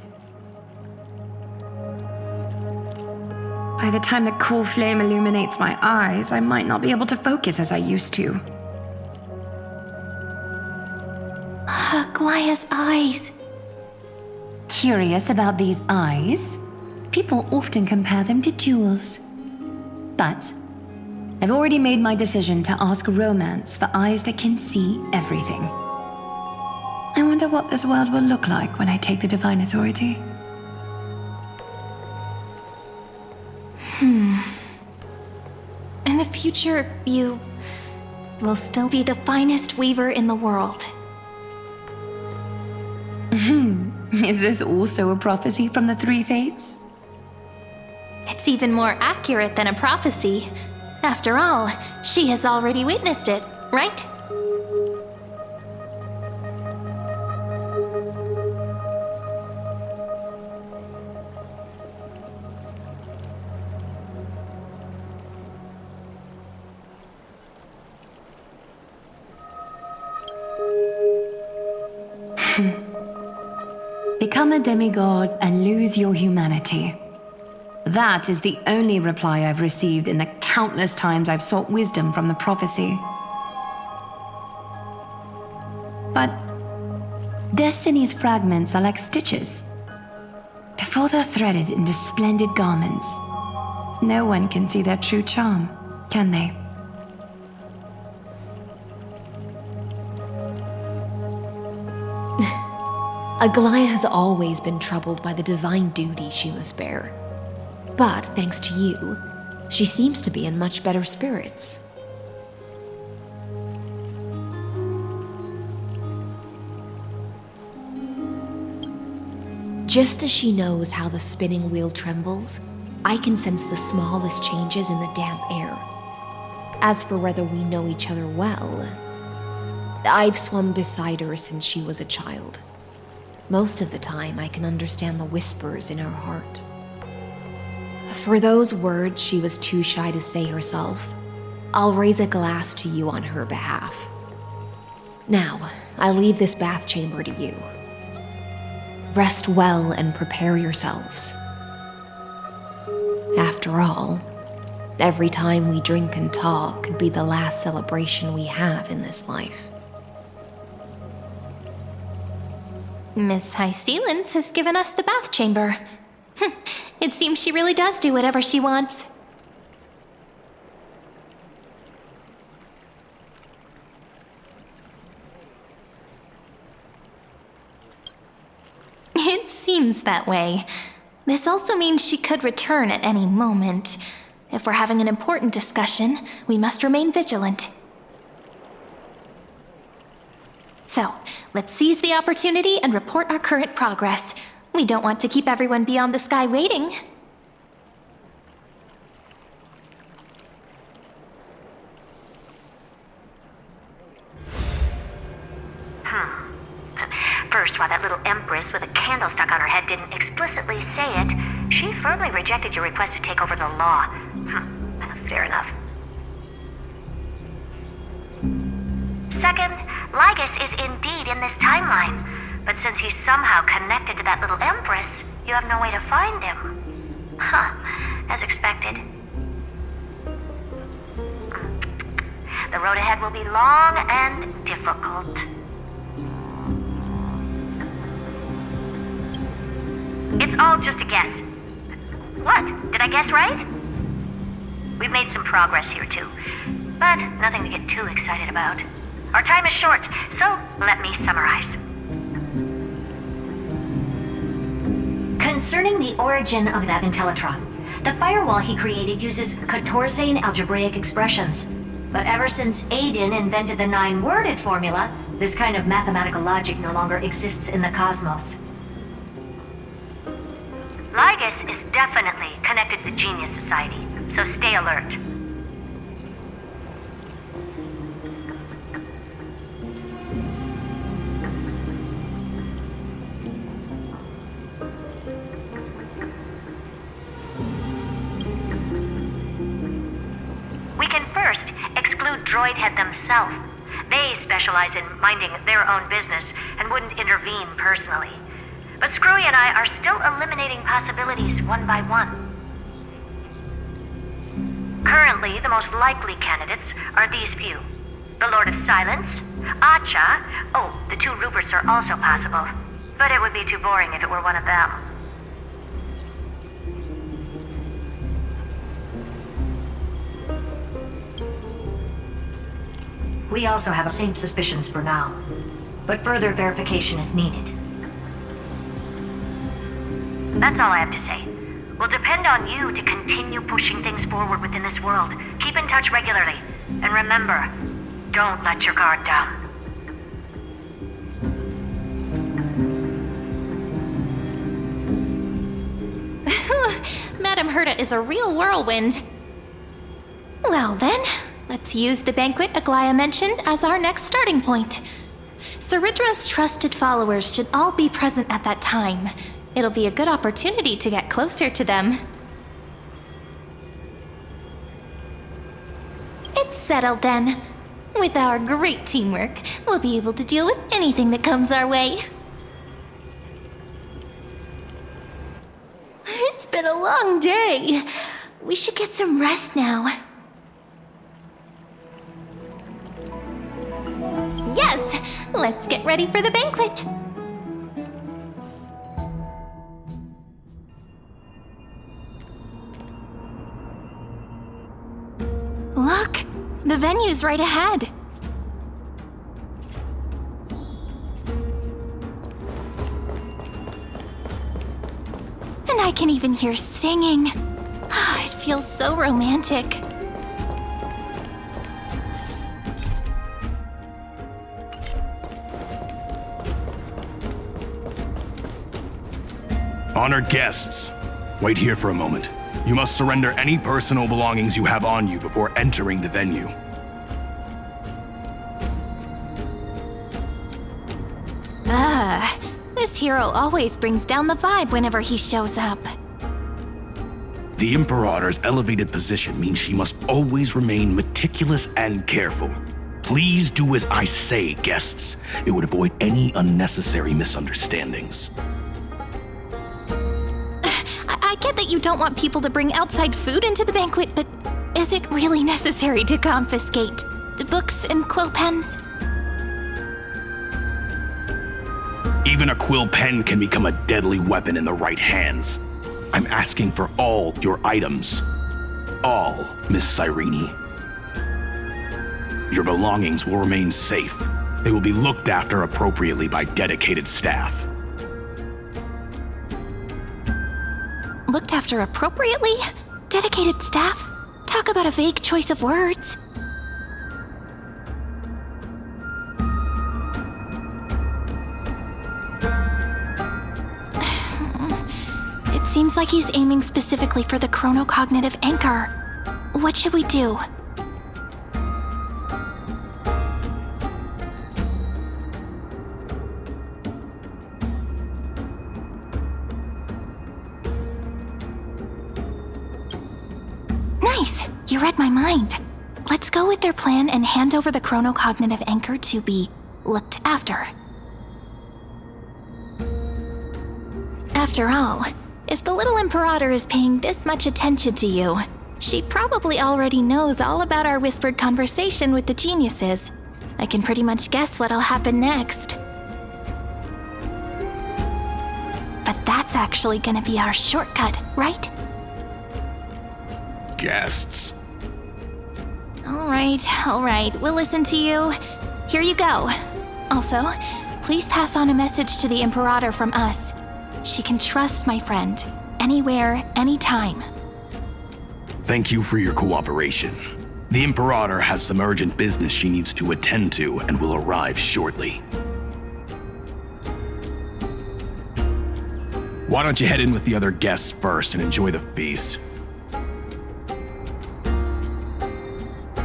By the time the cool flame illuminates my eyes, I might not be able to focus as I used to. Glaya's eyes. Curious about these eyes? People often compare them to jewels. But I've already made my decision to ask romance for eyes that can see everything. I wonder what this world will look like when I take the divine authority. In the future, you will still be the finest weaver in the world. Is this also a prophecy from the Three Fates? It's even more accurate than a prophecy. After all, she has already witnessed it, right? Become a demigod and lose your humanity. That is the only reply I've received in the countless times I've sought wisdom from the prophecy. But destiny's fragments are like stitches. Before they're threaded into splendid garments, no one can see their true charm, can they? Aglaya has always been troubled by the divine duty she must bear. But thanks to you, she seems to be in much better spirits. Just as she knows how the spinning wheel trembles, I can sense the smallest changes in the damp air. As for whether we know each other well, I've swum beside her since she was a child. Most of the time, I can understand the whispers in her heart. For those words she was too shy to say herself, I'll raise a glass to you on her behalf. Now, I leave this bath chamber to you. Rest well and prepare yourselves. After all, every time we drink and talk could be the last celebration we have in this life. Miss High Sealance has given us the bath chamber. It seems she really does do whatever she wants. It seems that way. This also means she could return at any moment. If we're having an important discussion, we must remain vigilant. So, let's seize the opportunity and report our current progress. We don't want to keep everyone beyond the sky waiting. First, while that little empress with a candle stuck on her head didn't explicitly say it, she firmly rejected your request to take over the law. Fair enough. Second, Lygus is indeed in this timeline, but since he's somehow connected to that little empress, you have no way to find him. As expected. The road ahead will be long and difficult. It's all just a guess. What? Did I guess right? We've made some progress here too, but nothing to get too excited about. Our time is short, so let me summarize. Concerning the origin of that Intellitron, the firewall he created uses Katorzane algebraic expressions. But ever since Aiden invented the 9-worded formula, this kind of mathematical logic no longer exists in the cosmos. Lygus is definitely connected to the Genius Society, so stay alert. We can first exclude Droidhead themselves. They specialize in minding their own business and wouldn't intervene personally. But Screwy and I are still eliminating possibilities one by one. Currently, the most likely candidates are these few. The Lord of Silence, Acha. Oh, the 2 Ruperts are also possible. But it would be too boring if it were one of them. We also have the same suspicions for now, but further verification is needed. That's all I have to say. We'll depend on you to continue pushing things forward within this world. Keep in touch regularly. And remember, don't let your guard down. Madame Herta is a real whirlwind. Well then, let's use the banquet Aglaya mentioned as our next starting point. Ceridra's trusted followers should all be present at that time. It'll be a good opportunity to get closer to them. It's settled then. With our great teamwork, we'll be able to deal with anything that comes our way. been a long day. We should get some rest now. Yes, let's get ready for the banquet. Look, the venue's right ahead. And I can even hear singing. It feels so romantic. Honored guests, wait here for a moment. You must surrender any personal belongings you have on you before entering the venue. This hero always brings down the vibe whenever he shows up. The Imperator's elevated position means she must always remain meticulous and careful. Please do as I say, guests. It would avoid any unnecessary misunderstandings. I get that you don't want people to bring outside food into the banquet, but is it really necessary to confiscate the books and quill pens? Even a quill pen can become a deadly weapon in the right hands. I'm asking for all your items. All, Miss Cyrene. Your belongings will remain safe. They will be looked after appropriately by dedicated staff. Looked after appropriately? Dedicated staff? Talk about a vague choice of words. It seems like he's aiming specifically for the chronocognitive anchor. What should we do? Nice! You read my mind. Let's go with their plan and hand over the chronocognitive anchor to be looked after. After all, if the little Imperator is paying this much attention to you, she probably already knows all about our whispered conversation with the geniuses. I can pretty much guess what'll happen next. But that's actually gonna be our shortcut, right? Guests. All right, we'll listen to you. Here you go. Also, please pass on a message to the Imperator from us. She can trust my friend, anywhere, anytime. Thank you for your cooperation. The Imperator has some urgent business she needs to attend to and will arrive shortly. Why don't you head in with the other guests first and enjoy the feast?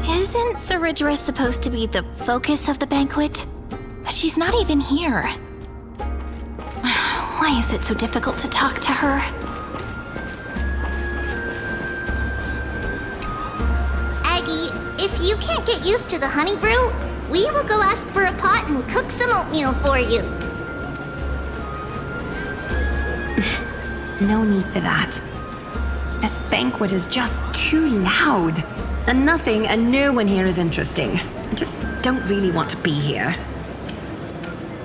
Isn't Ceridra supposed to be the focus of the banquet? But she's not even here. Why is it so difficult to talk to her? Aggie, if you can't get used to the honey brew, we will go ask for a pot and cook some oatmeal for you. No need for that. This banquet is just too loud. And nothing and no one here is interesting. I just don't really want to be here.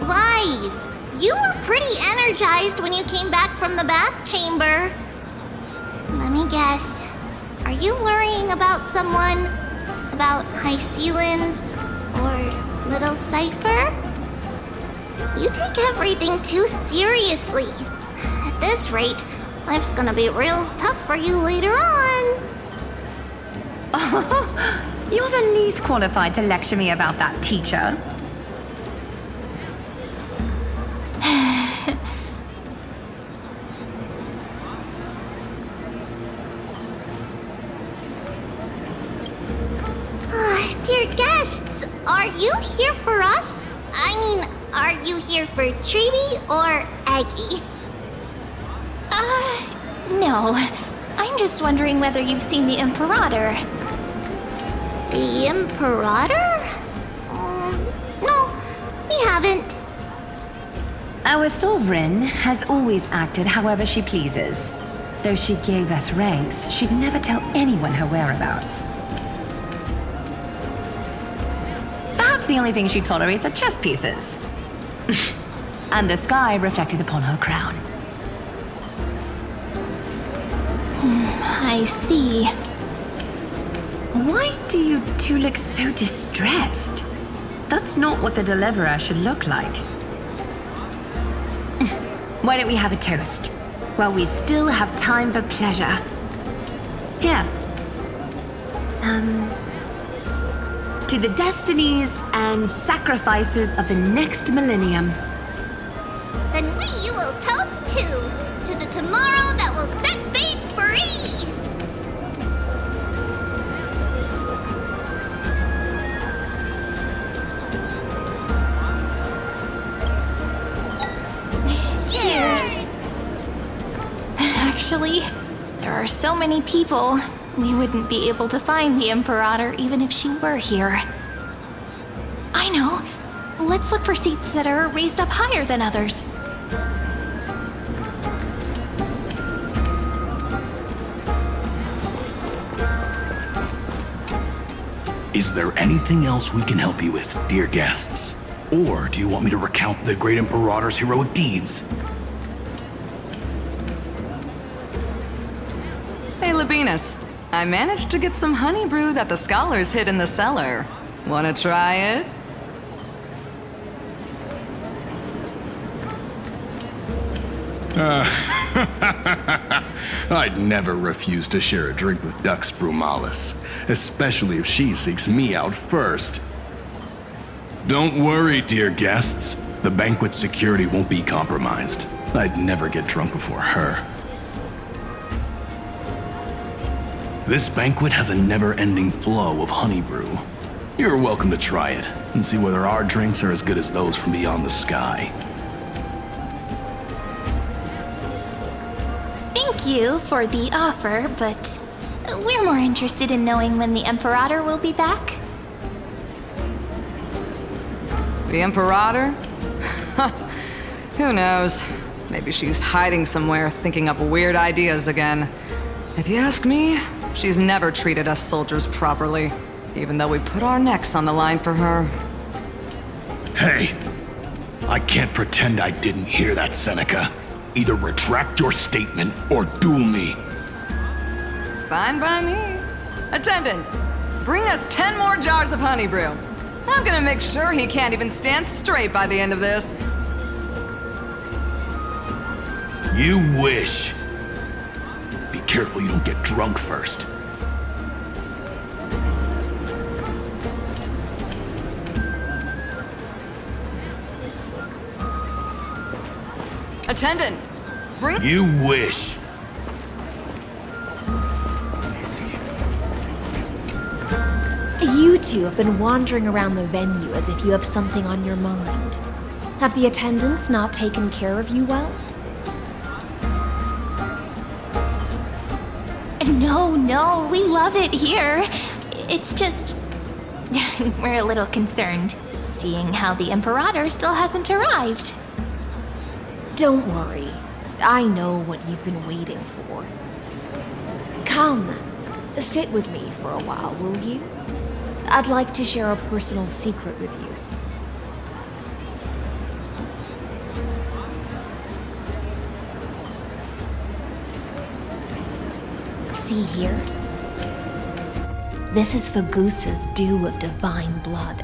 Lies! You were pretty energized when you came back from the bath chamber. Let me guess. Are you worrying about someone? About High Sealins? Or Little Cypher? You take everything too seriously. At this rate, life's gonna be real tough for you later on. You're the least qualified to lecture me about that, teacher. Dear guests, are you here for us? I mean, are you here for Treeby or Aggie? No. I'm just wondering whether you've seen the Imperator. The Imperator? No, we haven't. Our sovereign has always acted however she pleases. Though she gave us ranks, she'd never tell anyone her whereabouts. Perhaps the only thing she tolerates are chess pieces. And the sky reflected upon her crown. I see. Why do you two look so distressed? That's not what the Deliverer should look like. Why don't we have a toast? While we still have time for pleasure. Here. To the destinies and sacrifices of the next millennium. Then we will toast to the tomorrow that will set fate free! Cheers! Actually, there are so many people. We wouldn't be able to find the Imperator even if she were here. I know. Let's look for seats that are raised up higher than others. Is there anything else we can help you with, dear guests? Or do you want me to recount the great Imperator's heroic deeds? Hey, Labinas. I managed to get some honey brew that the scholars hid in the cellar. Wanna try it? I'd never refuse to share a drink with Dux Brumalis, especially if she seeks me out first. Don't worry, dear guests. The banquet security won't be compromised. I'd never get drunk before her. This banquet has a never-ending flow of honey brew. You're welcome to try it and see whether our drinks are as good as those from beyond the sky. Thank you for the offer, but we're more interested in knowing when the Imperator will be back. The Imperator? Who knows? Maybe she's hiding somewhere, thinking up weird ideas again. If you ask me, she's never treated us soldiers properly, even though we put our necks on the line for her. Hey, I can't pretend I didn't hear that, Seneca. Either retract your statement or duel me. Fine by me. Attendant, bring us 10 more jars of honey brew. I'm gonna make sure he can't even stand straight by the end of this. You wish. Be careful you don't get drunk first. Attendant, bring— You wish. You two have been wandering around the venue as if you have something on your mind. Have the attendants not taken care of you well? No, we love it here. It's just... we're a little concerned, seeing how the Imperator still hasn't arrived. Don't worry. I know what you've been waiting for. Come, sit with me for a while, will you? I'd like to share a personal secret with you. See here? This is Fagusa's dew of divine blood,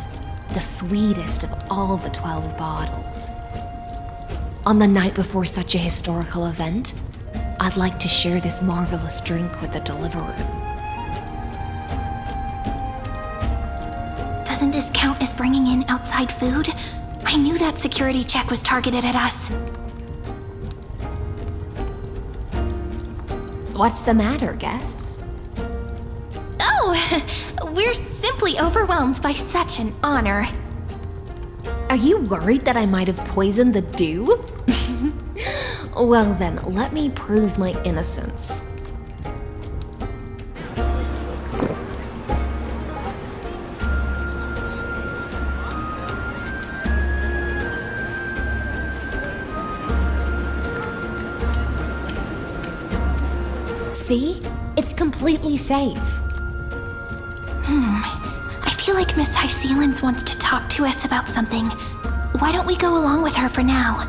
the sweetest of all the 12 bottles. On the night before such a historical event, I'd like to share this marvelous drink with the Deliverer. Doesn't this count as bringing in outside food? I knew that security check was targeted at us. What's the matter, guests? Oh, we're simply overwhelmed by such an honor. Are you worried that I might have poisoned the dew? Well then, let me prove my innocence. See? It's completely safe. I feel like Miss Hysealins wants to talk to us about something. Why don't we go along with her for now?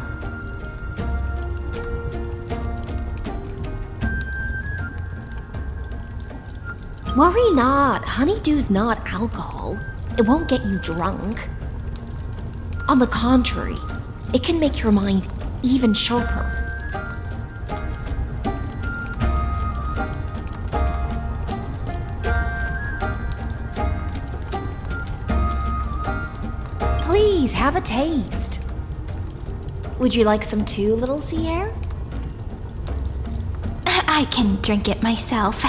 Worry not. Honeydew's not alcohol. It won't get you drunk. On the contrary, it can make your mind even sharper. Please, have a taste. Would you like some too, little Sierra? I can drink it myself.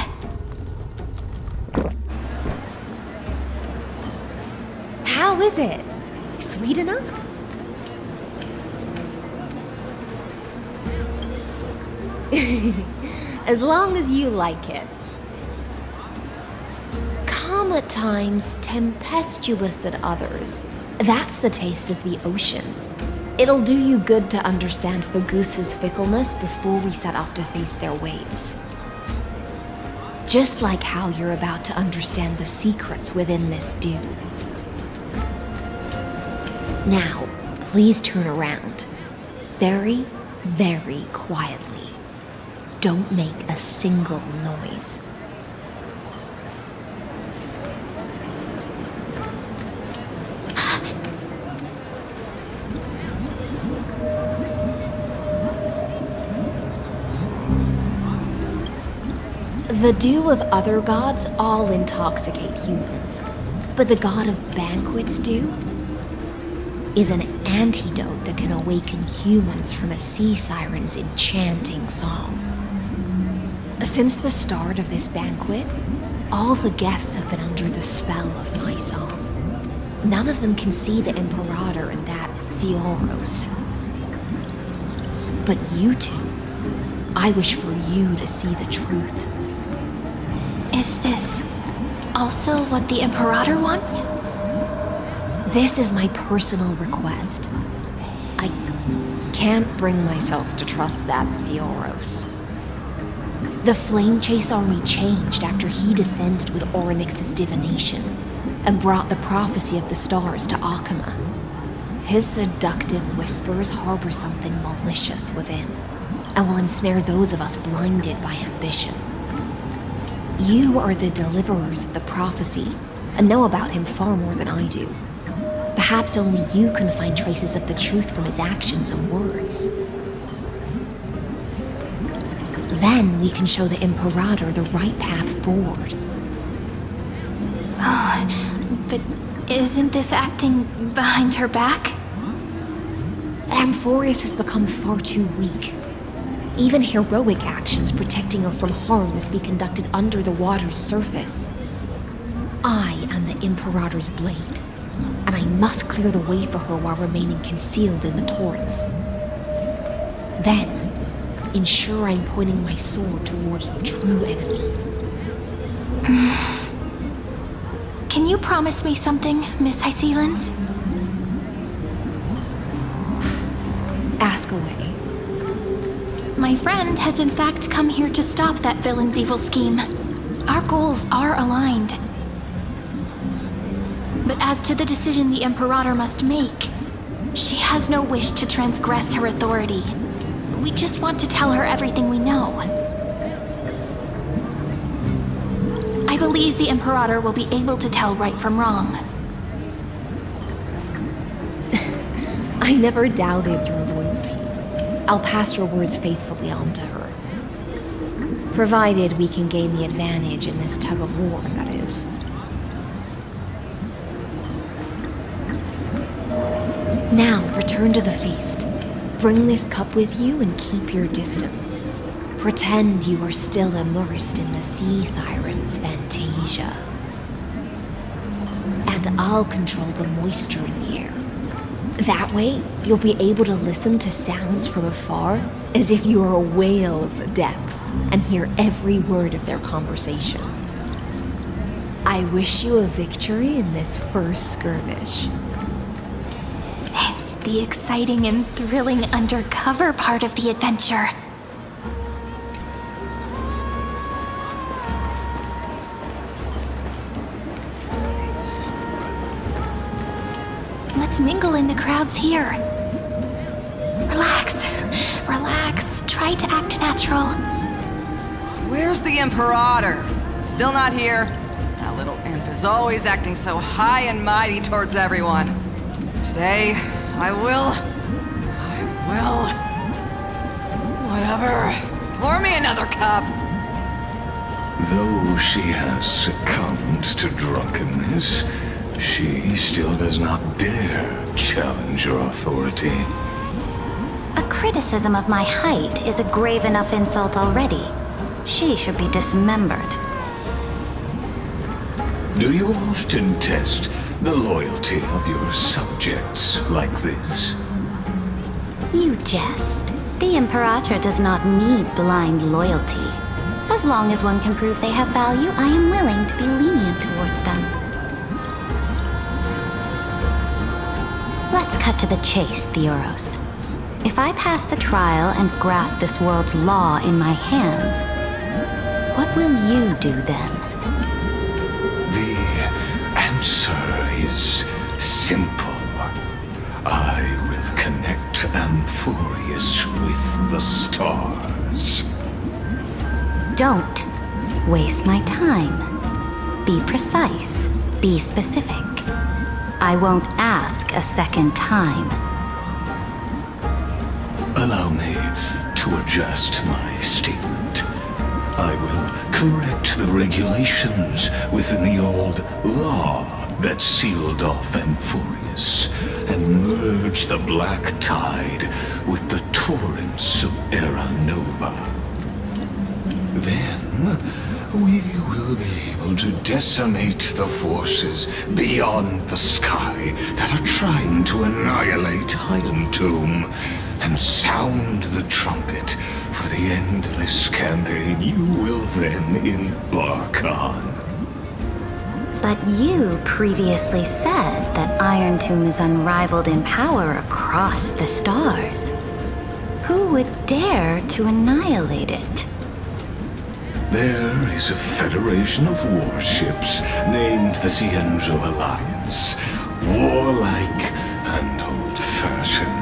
How is it? Sweet enough? As long as you like it. Calm at times, tempestuous at others. That's the taste of the ocean. It'll do you good to understand Fagoos's fickleness before we set off to face their waves. Just like how you're about to understand the secrets within this dew. Now, please turn around. Very, very quietly. Don't make a single noise. The dew of other gods all intoxicate humans, but the god of banquets dew is an antidote that can awaken humans from a sea siren's enchanting song. Since the start of this banquet, all the guests have been under the spell of my song. None of them can see the Imperator and that Fioros. But you two, I wish for you to see the truth. Is this also what the Imperator wants? This is my personal request. I can't bring myself to trust that Fioros. The Flame Chase army changed after he descended with Orynyx's divination and brought the prophecy of the stars to Akuma. His seductive whispers harbor something malicious within and will ensnare those of us blinded by ambition. You are the deliverers of the prophecy and know about him far more than I do. Perhaps only you can find traces of the truth from his actions and words. Then we can show the Imperator the right path forward. Oh, but isn't this acting behind her back? Amphorius has become far too weak. Even heroic actions protecting her from harm must be conducted under the water's surface. I am the Imperator's blade, and I must clear the way for her while remaining concealed in the torrents. Then, ensure I'm pointing my sword towards the true enemy. Can you promise me something, Miss Hysealins? Ask away. My friend has in fact come here to stop that villain's evil scheme. Our goals are aligned. But as to the decision the Imperator must make, she has no wish to transgress her authority. We just want to tell her everything we know. I believe the Imperator will be able to tell right from wrong. I never doubted your loyalty. I'll pass your words faithfully on to her. Provided we can gain the advantage in this tug of war, that is. Now, return to the feast. Bring this cup with you and keep your distance. Pretend you are still immersed in the sea siren's fantasia. And I'll control the moisture in the air. That way, you'll be able to listen to sounds from afar as if you were a whale of the depths and hear every word of their conversation. I wish you a victory in this first skirmish. It's the exciting and thrilling undercover part of the adventure. Let's mingle in the crowds here. Relax. Relax. Try to act natural. Where's the Imperator? Still not here. That little imp is always acting so high and mighty towards everyone. Today, I will... Whatever. Pour me another cup. Though she has succumbed to drunkenness, she still does not dare challenge your authority. A criticism of my height is a grave enough insult already. She should be dismembered. Do you often test the loyalty of your subjects like this? You jest. The Imperator does not need blind loyalty. As long as one can prove they have value, I am willing to be lenient towards them. Let's cut to the chase, Theoros. If I pass the trial and grasp this world's law in my hands, what will you do then? The answer is simple. I will connect Amphorius with the stars. Don't waste my time. Be precise. Be specific. I won't ask a second time. Allow me to adjust my statement. I will correct the regulations within the old law that sealed off Amphorius and merge the black tide with the torrents of Era Nova. Then we will be able to decimate the forces beyond the sky that are trying to annihilate Iron Tomb and sound the trumpet for the endless campaign you will then embark on. But you previously said that Iron Tomb is unrivaled in power across the stars. Who would dare to annihilate it? There is a federation of warships named the Cienzo Alliance, warlike and old-fashioned.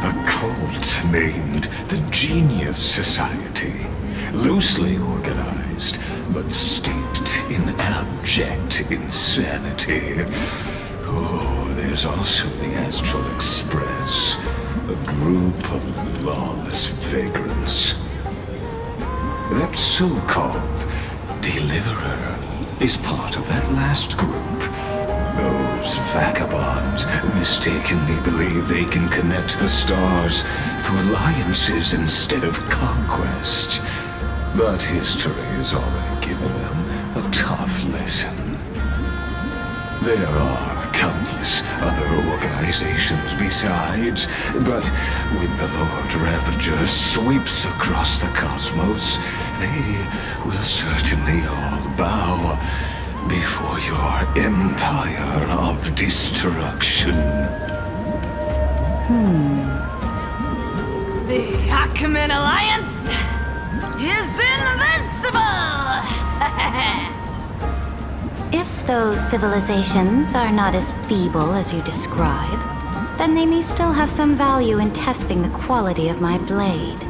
A cult named the Genius Society, loosely organized, but steeped in abject insanity. Oh, there's also the Astral Express, a group of lawless vagrants. That so-called Deliverer is part of that last group. Those vagabonds mistakenly believe they can connect the stars through alliances instead of conquest. But history has already given them a tough lesson. There are countless other organizations besides, but when the Lord Ravager sweeps across the cosmos, they will certainly all bow before your empire of destruction. The Ackman Alliance is invincible! If those civilizations are not as feeble as you describe, then they may still have some value in testing the quality of my blade.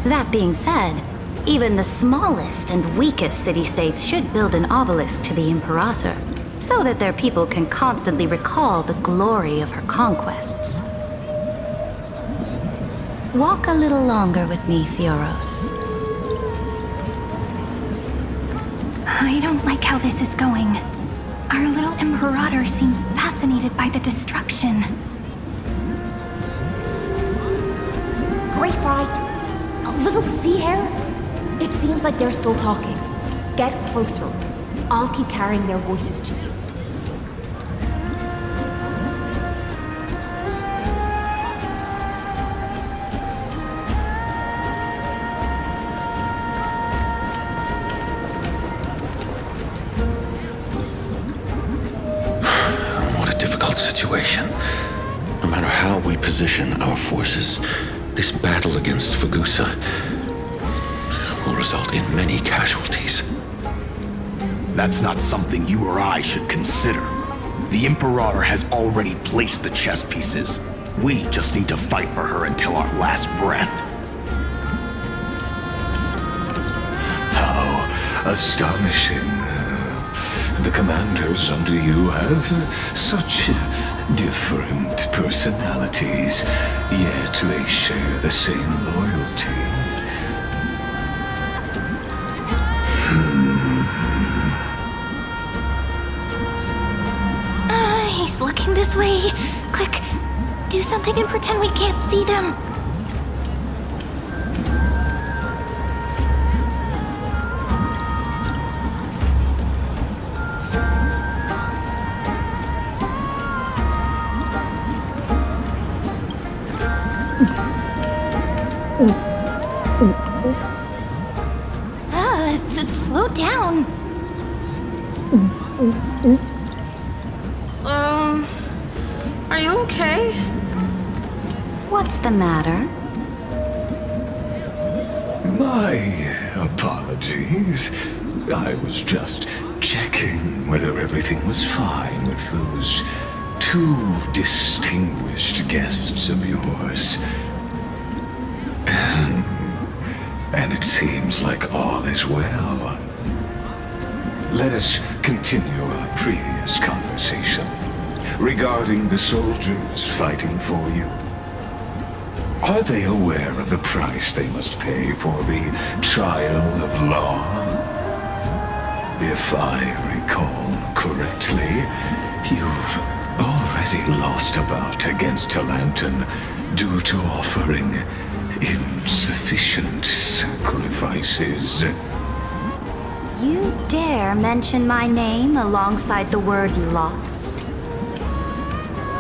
That being said, even the smallest and weakest city-states should build an obelisk to the Imperator, so that their people can constantly recall the glory of her conquests. Walk a little longer with me, Theoros. I don't like how this is going. Our little Imperator seems fascinated by the destruction. Great Fry, a little sea hare? It seems like they're still talking. Get closer. I'll keep carrying their voices to you. What a difficult situation. No matter how we position our forces, this battle against Fagusa will result in many casualties. That's not something you or I should consider. The Imperator has already placed the chess pieces. We just need to fight for her until our last breath. How astonishing. The commanders under you have such different personalities, yet they share the same loyalty. He's looking this way. Quick, do something and pretend we can't see them. Slow down. Are you okay? What's the matter? My apologies. I was just checking whether everything was fine with those two distinguished guests of yours. And it seems like all is well. Let us continue our previous conversation regarding the soldiers fighting for you. Are they aware of the price they must pay for the trial of law? If I recall correctly, you've already lost a bout against Talanton due to offering insufficient sacrifices. You dare mention my name alongside the word lost?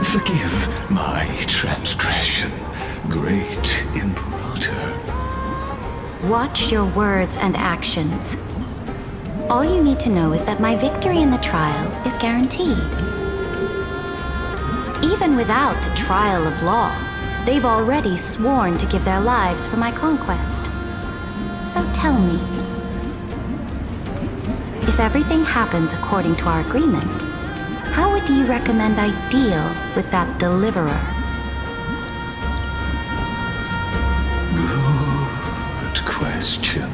Forgive my transgression, great Imperator. Watch your words and actions. All you need to know is that my victory in the trial is guaranteed. Even without the trial of law, they've already sworn to give their lives for my conquest. So tell me, if everything happens according to our agreement, how would you recommend I deal with that deliverer? Good question.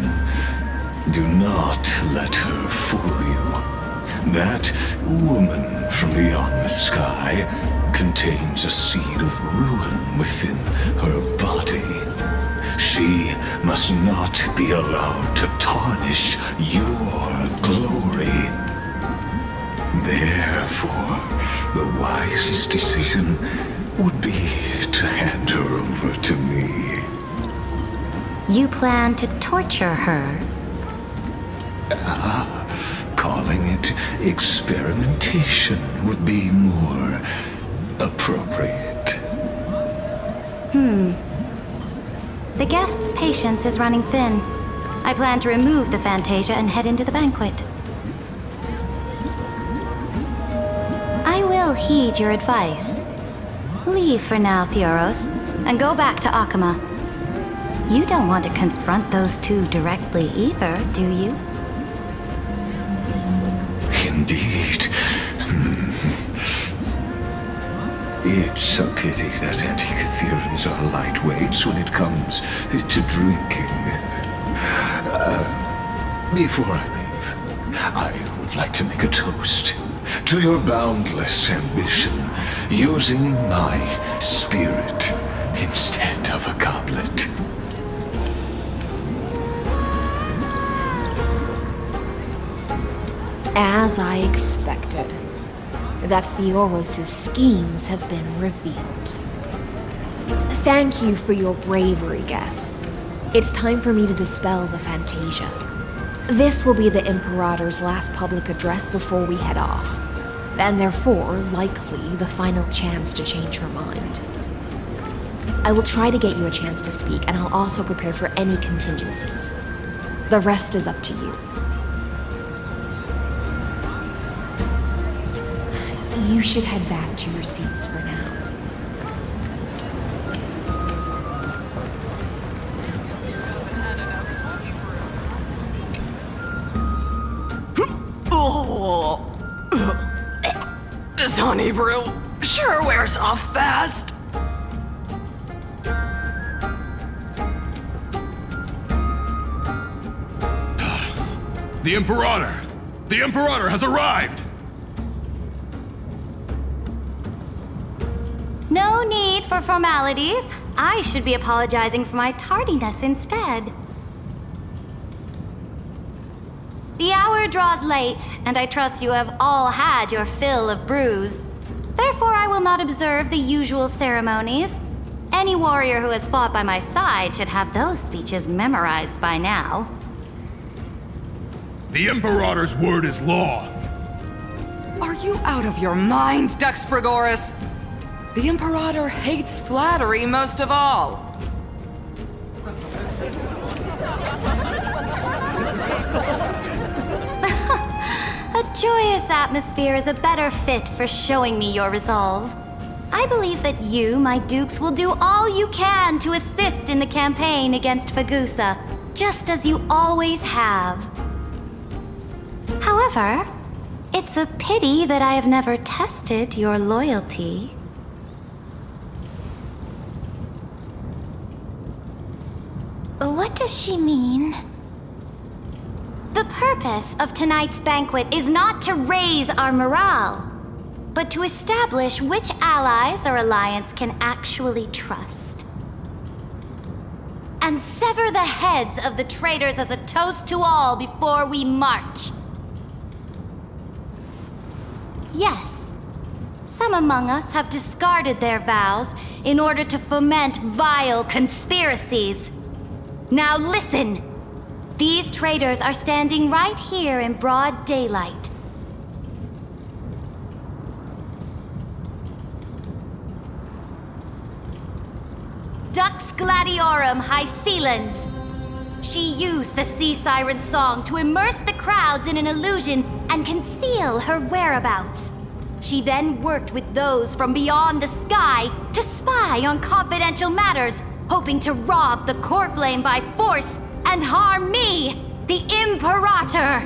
Do not let her fool you. That woman from beyond the sky contains a seed of ruin within her body. She must not be allowed to tarnish your glory. Therefore, the wisest decision would be to hand her over to me. You plan to torture her? Calling it experimentation would be more appropriate. The guest's patience is running thin. I plan to remove the Fantasia and head into the banquet. I will heed your advice. Leave for now, Theoros, and go back to Akama. You don't want to confront those two directly either, do you? Indeed. It's a pity that Antikytherians are lightweights when it comes to drinking. Before I leave, I would like to make a toast to your boundless ambition, using my spirit instead of a goblet. As I expected, that Theoros' schemes have been revealed. Thank you for your bravery, guests. It's time for me to dispel the Fantasia. This will be the Imperator's last public address before we head off, and therefore, likely, the final chance to change her mind. I will try to get you a chance to speak, and I'll also prepare for any contingencies. The rest is up to you. You should head back to your seats for now. This honey brew sure wears off fast. The Imperator! The Imperator has arrived! No need for formalities. I should be apologizing for my tardiness instead. The hour draws late, and I trust you have all had your fill of brews. Therefore, I will not observe the usual ceremonies. Any warrior who has fought by my side should have those speeches memorized by now. The Imperator's word is law. Are you out of your mind, Dux Frigoris? The Imperator hates flattery most of all. A joyous atmosphere is a better fit for showing me your resolve. I believe that you, my dukes, will do all you can to assist in the campaign against Fagusa, just as you always have. However, it's a pity that I have never tested your loyalty. What does she mean? The purpose of tonight's banquet is not to raise our morale, but to establish which allies our alliance can actually trust. And sever the heads of the traitors as a toast to all before we march. Yes, some among us have discarded their vows in order to foment vile conspiracies. Now listen! These traitors are standing right here in broad daylight. Dux Gladiorum Hycelens. She used the sea siren song to immerse the crowds in an illusion and conceal her whereabouts. She then worked with those from beyond the sky to spy on confidential matters, hoping to rob the core flame by force and harm me, the Imperator!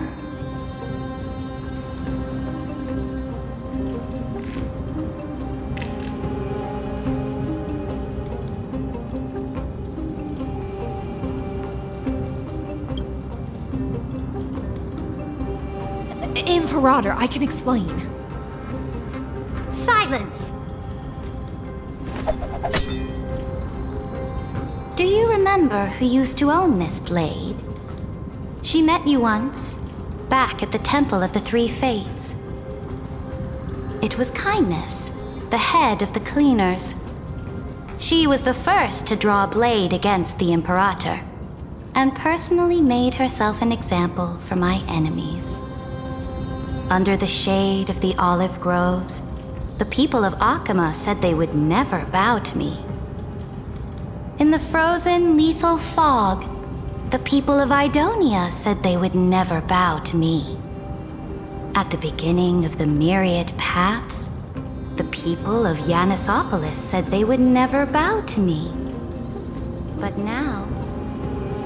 Imperator, I can explain. Silence! Do you remember who used to own this blade? She met you once, back at the Temple of the Three Fates. It was Kindness, the head of the cleaners. She was the first to draw a blade against the Imperator, and personally made herself an example for my enemies. Under the shade of the olive groves, the people of Akama said they would never bow to me. In the frozen, lethal fog, the people of Idonia said they would never bow to me. At the beginning of the myriad paths, the people of Yanisopolis said they would never bow to me. But now,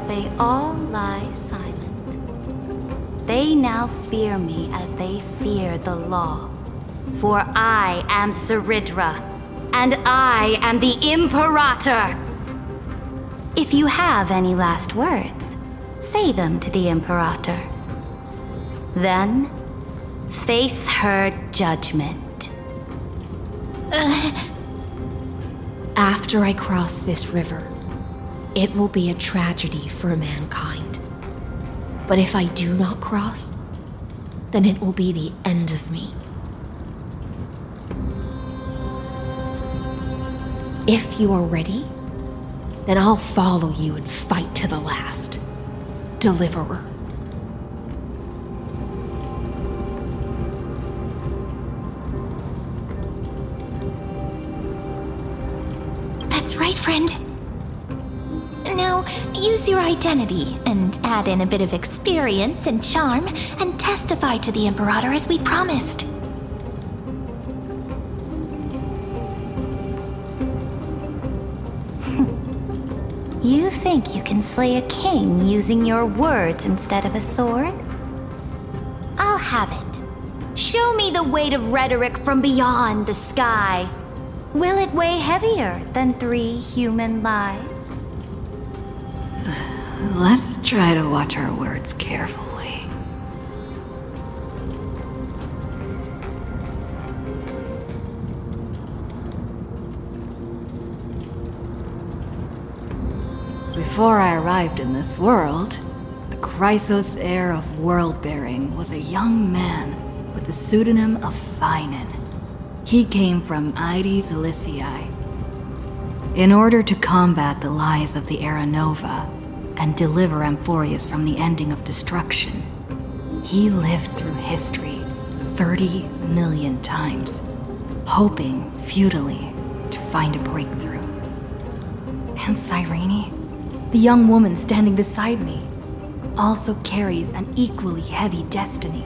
they all lie silent. They now fear me as they fear the law. For I am Ceridra, and I am the Imperator! If you have any last words, say them to the Imperator. Then, face her judgment. After I cross this river, it will be a tragedy for mankind. But if I do not cross, then it will be the end of me. If you are ready, then I'll follow you and fight to the last. Deliverer. That's right, friend. Now, use your identity and add in a bit of experience and charm and testify to the Imperator as we promised. You think you can slay a king using your words instead of a sword? I'll have it. Show me me the weight of rhetoric from beyond the sky. Will it weigh heavier than 3 human lives? Let's try to watch our words carefully. Before I arrived in this world, the Chrysos heir of world-bearing was a young man with the pseudonym of Finan. He came from Aedes Elysiae. In order to combat the lies of the Era Nova and deliver Amphorius from the ending of destruction, he lived through history 30 million times, hoping futilely to find a breakthrough. And Cyrene, the young woman standing beside me, also carries an equally heavy destiny.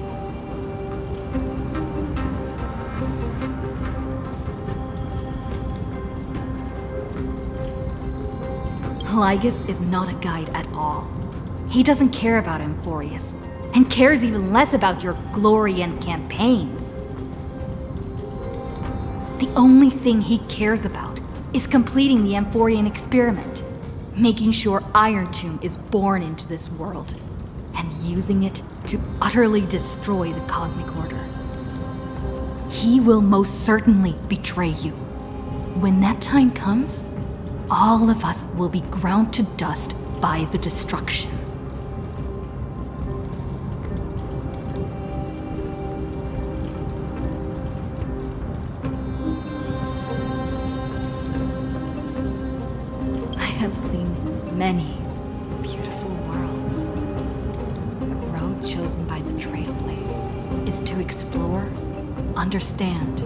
Lygus is not a guide at all. He doesn't care about Amphorius, and cares even less about your glory and campaigns. The only thing he cares about is completing the Amphorian experiment, making sure Iron Tomb is born into this world, and using it to utterly destroy the Cosmic Order. He will most certainly betray you. When that time comes, all of us will be ground to dust by the destruction. I have seen many beautiful worlds. The road chosen by the Trailblaze is to explore, understand,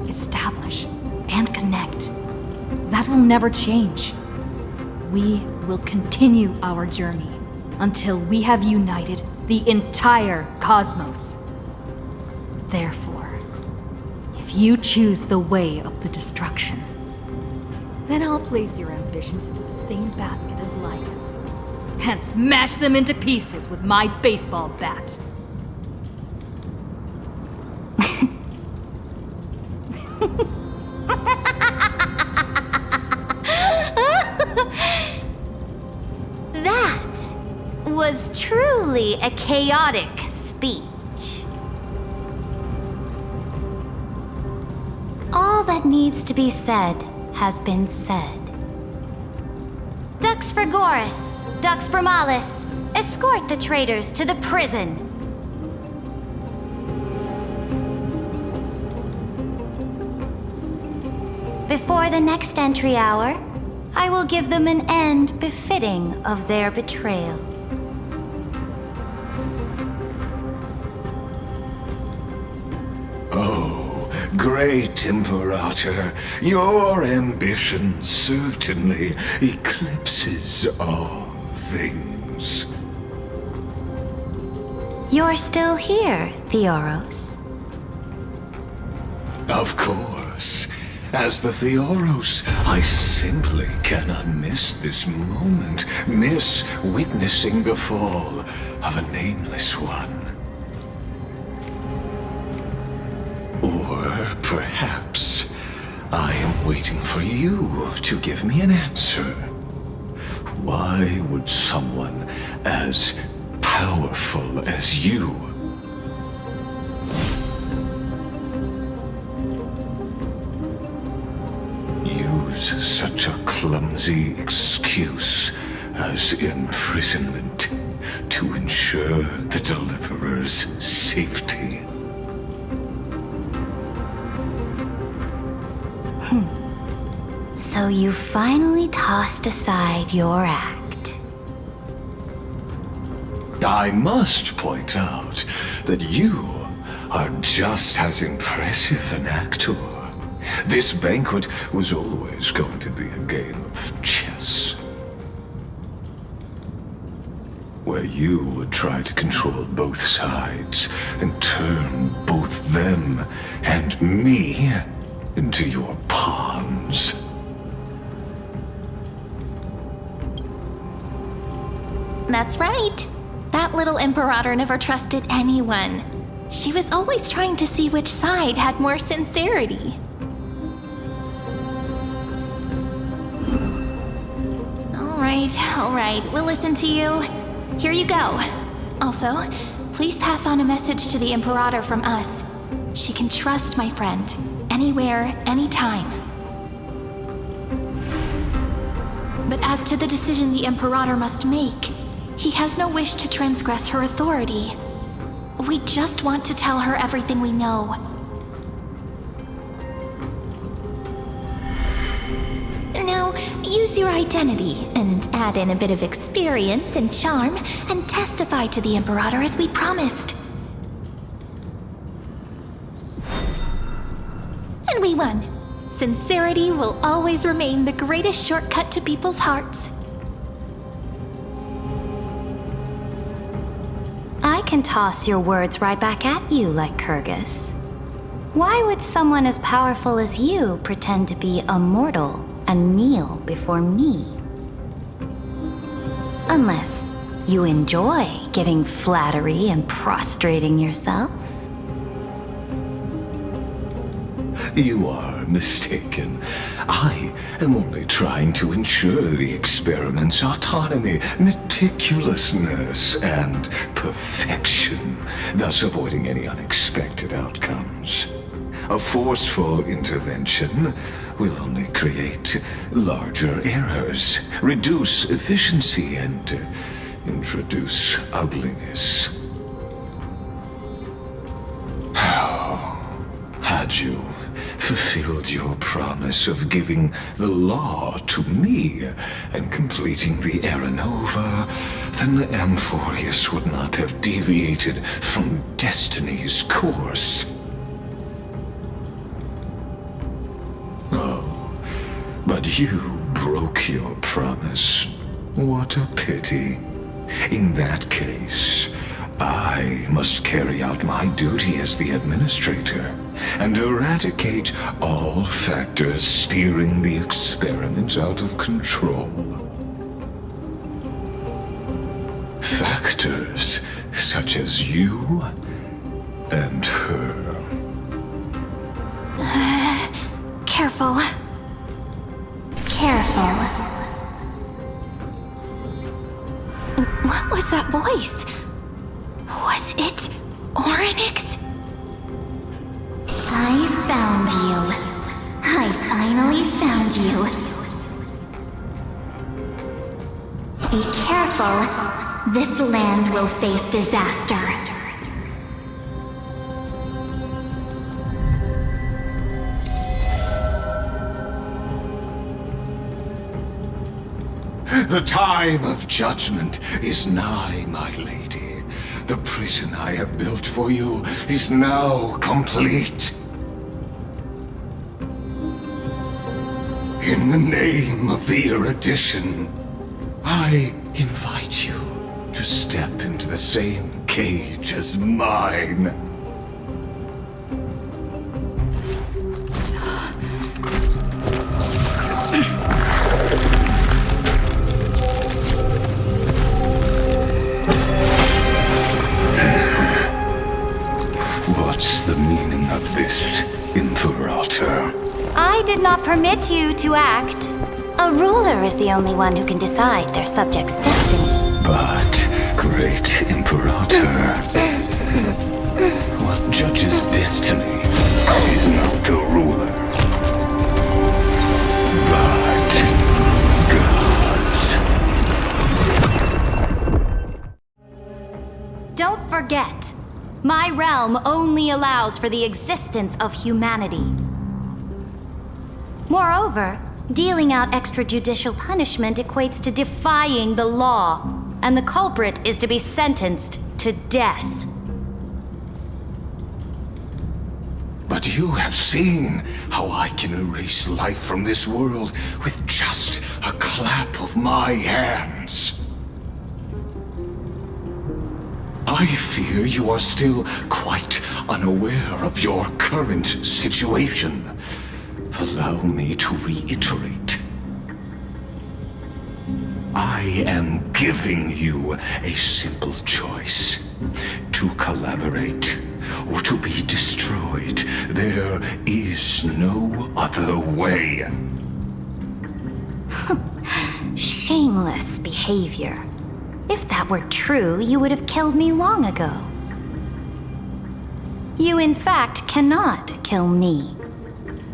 establish, and connect. That will never change. We will continue our journey until we have united the entire cosmos. Therefore, if you choose the way of the destruction, then I'll place your ambitions into the same basket as Lycus and smash them into pieces with my baseball bat. That was truly a chaotic speech. All that needs to be said has been said. Dux Frigoris, Dux Bromalis, escort the traitors to the prison. Before the next entry hour, I will give them an end befitting of their betrayal. Oh, great Imperator, your ambition certainly eclipses all things. You're still here, Theoros. Of course. As the Theoros, I simply cannot miss this moment, miss witnessing the fall of a nameless one. Or perhaps I am waiting for you to give me an answer. Why would someone as powerful as you use such a clumsy excuse as imprisonment to ensure the Deliverer's safety? So you finally tossed aside your act. I must point out that you are just as impressive an actor. This banquet was always going to be a game of chess, where you would try to control both sides and turn both them and me into your pawns. That's right. That little Imperator never trusted anyone. She was always trying to see which side had more sincerity. All right, we'll listen to you. Here you go. Also, please pass on a message to the Imperator from us. She can trust my friend, anywhere, anytime. But as to the decision the Imperator must make, he has no wish to transgress her authority. We just want to tell her everything we know. Now, use your identity and add in a bit of experience and charm and testify to the Imperator as we promised. And we won. Sincerity will always remain the greatest shortcut to people's hearts. I can toss your words right back at you like Kyrgyz. Why would someone as powerful as you pretend to be a mortal and kneel before me? Unless you enjoy giving flattery and prostrating yourself. You are mistaken. I am only trying to ensure the experiment's autonomy, meticulousness, and perfection, thus avoiding any unexpected outcomes. A forceful intervention will only create larger errors, reduce efficiency, and introduce ugliness. Had you fulfilled your promise of giving the law to me and completing the Aranova, then the Amphorius would not have deviated from destiny's course. Oh, but you broke your promise. What a pity. In that case, I must carry out my duty as the administrator and eradicate all factors steering the experiment out of control. Factors such as you and her. Careful. Careful. What was that voice? Was it Orynyx? I found you. I finally found you. Be careful. This land will face disaster. The time of judgment is nigh, my lady. The prison I have built for you is now complete. In the name of the erudition, I invite you to step into the same cage as mine. What's the meaning of this, Imperator? I did not permit you to act. A ruler is the only one who can decide their subject's destiny. But, great Imperator, what judges destiny is not the ruler, but gods. Don't forget, my realm only allows for the existence of humanity. Moreover, dealing out extrajudicial punishment equates to defying the law, and the culprit is to be sentenced to death. But you have seen how I can erase life from this world with just a clap of my hands. I fear you are still quite unaware of your current situation. Allow me to reiterate. I am giving you a simple choice: to collaborate or to be destroyed. There is no other way. Shameless behavior. If that were true, you would have killed me long ago. You, in fact, cannot kill me.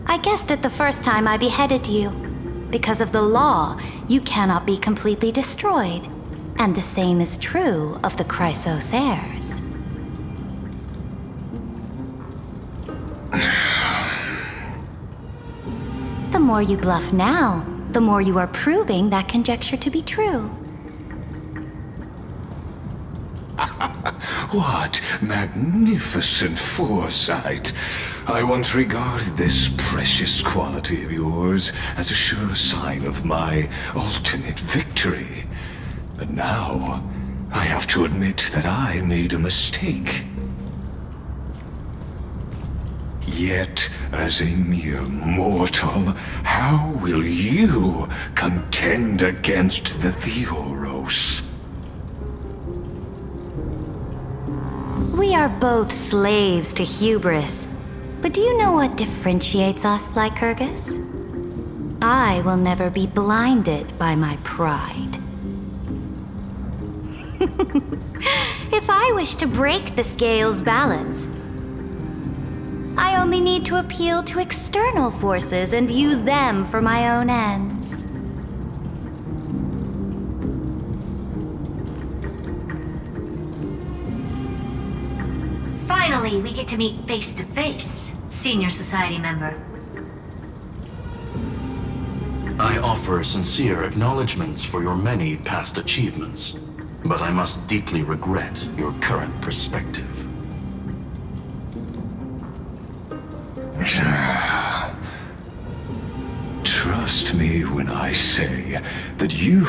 I guessed it the first time I beheaded you. Because of the law, you cannot be completely destroyed. And the same is true of the Chrysos heirs. The more you bluff now, the more you are proving that conjecture to be true. What magnificent foresight! I once regarded this precious quality of yours as a sure sign of my ultimate victory. But now, I have to admit that I made a mistake. Yet, as a mere mortal, how will you contend against the Theoros? We are both slaves to hubris. But do you know what differentiates us, Lycurgus? I will never be blinded by my pride. If I wish to break the scale's balance, I only need to appeal to external forces and use them for my own ends. Finally, we get to meet face to face, Senior Society member. I offer sincere acknowledgments for your many past achievements, but I must deeply regret your current perspective. Trust me when I say that you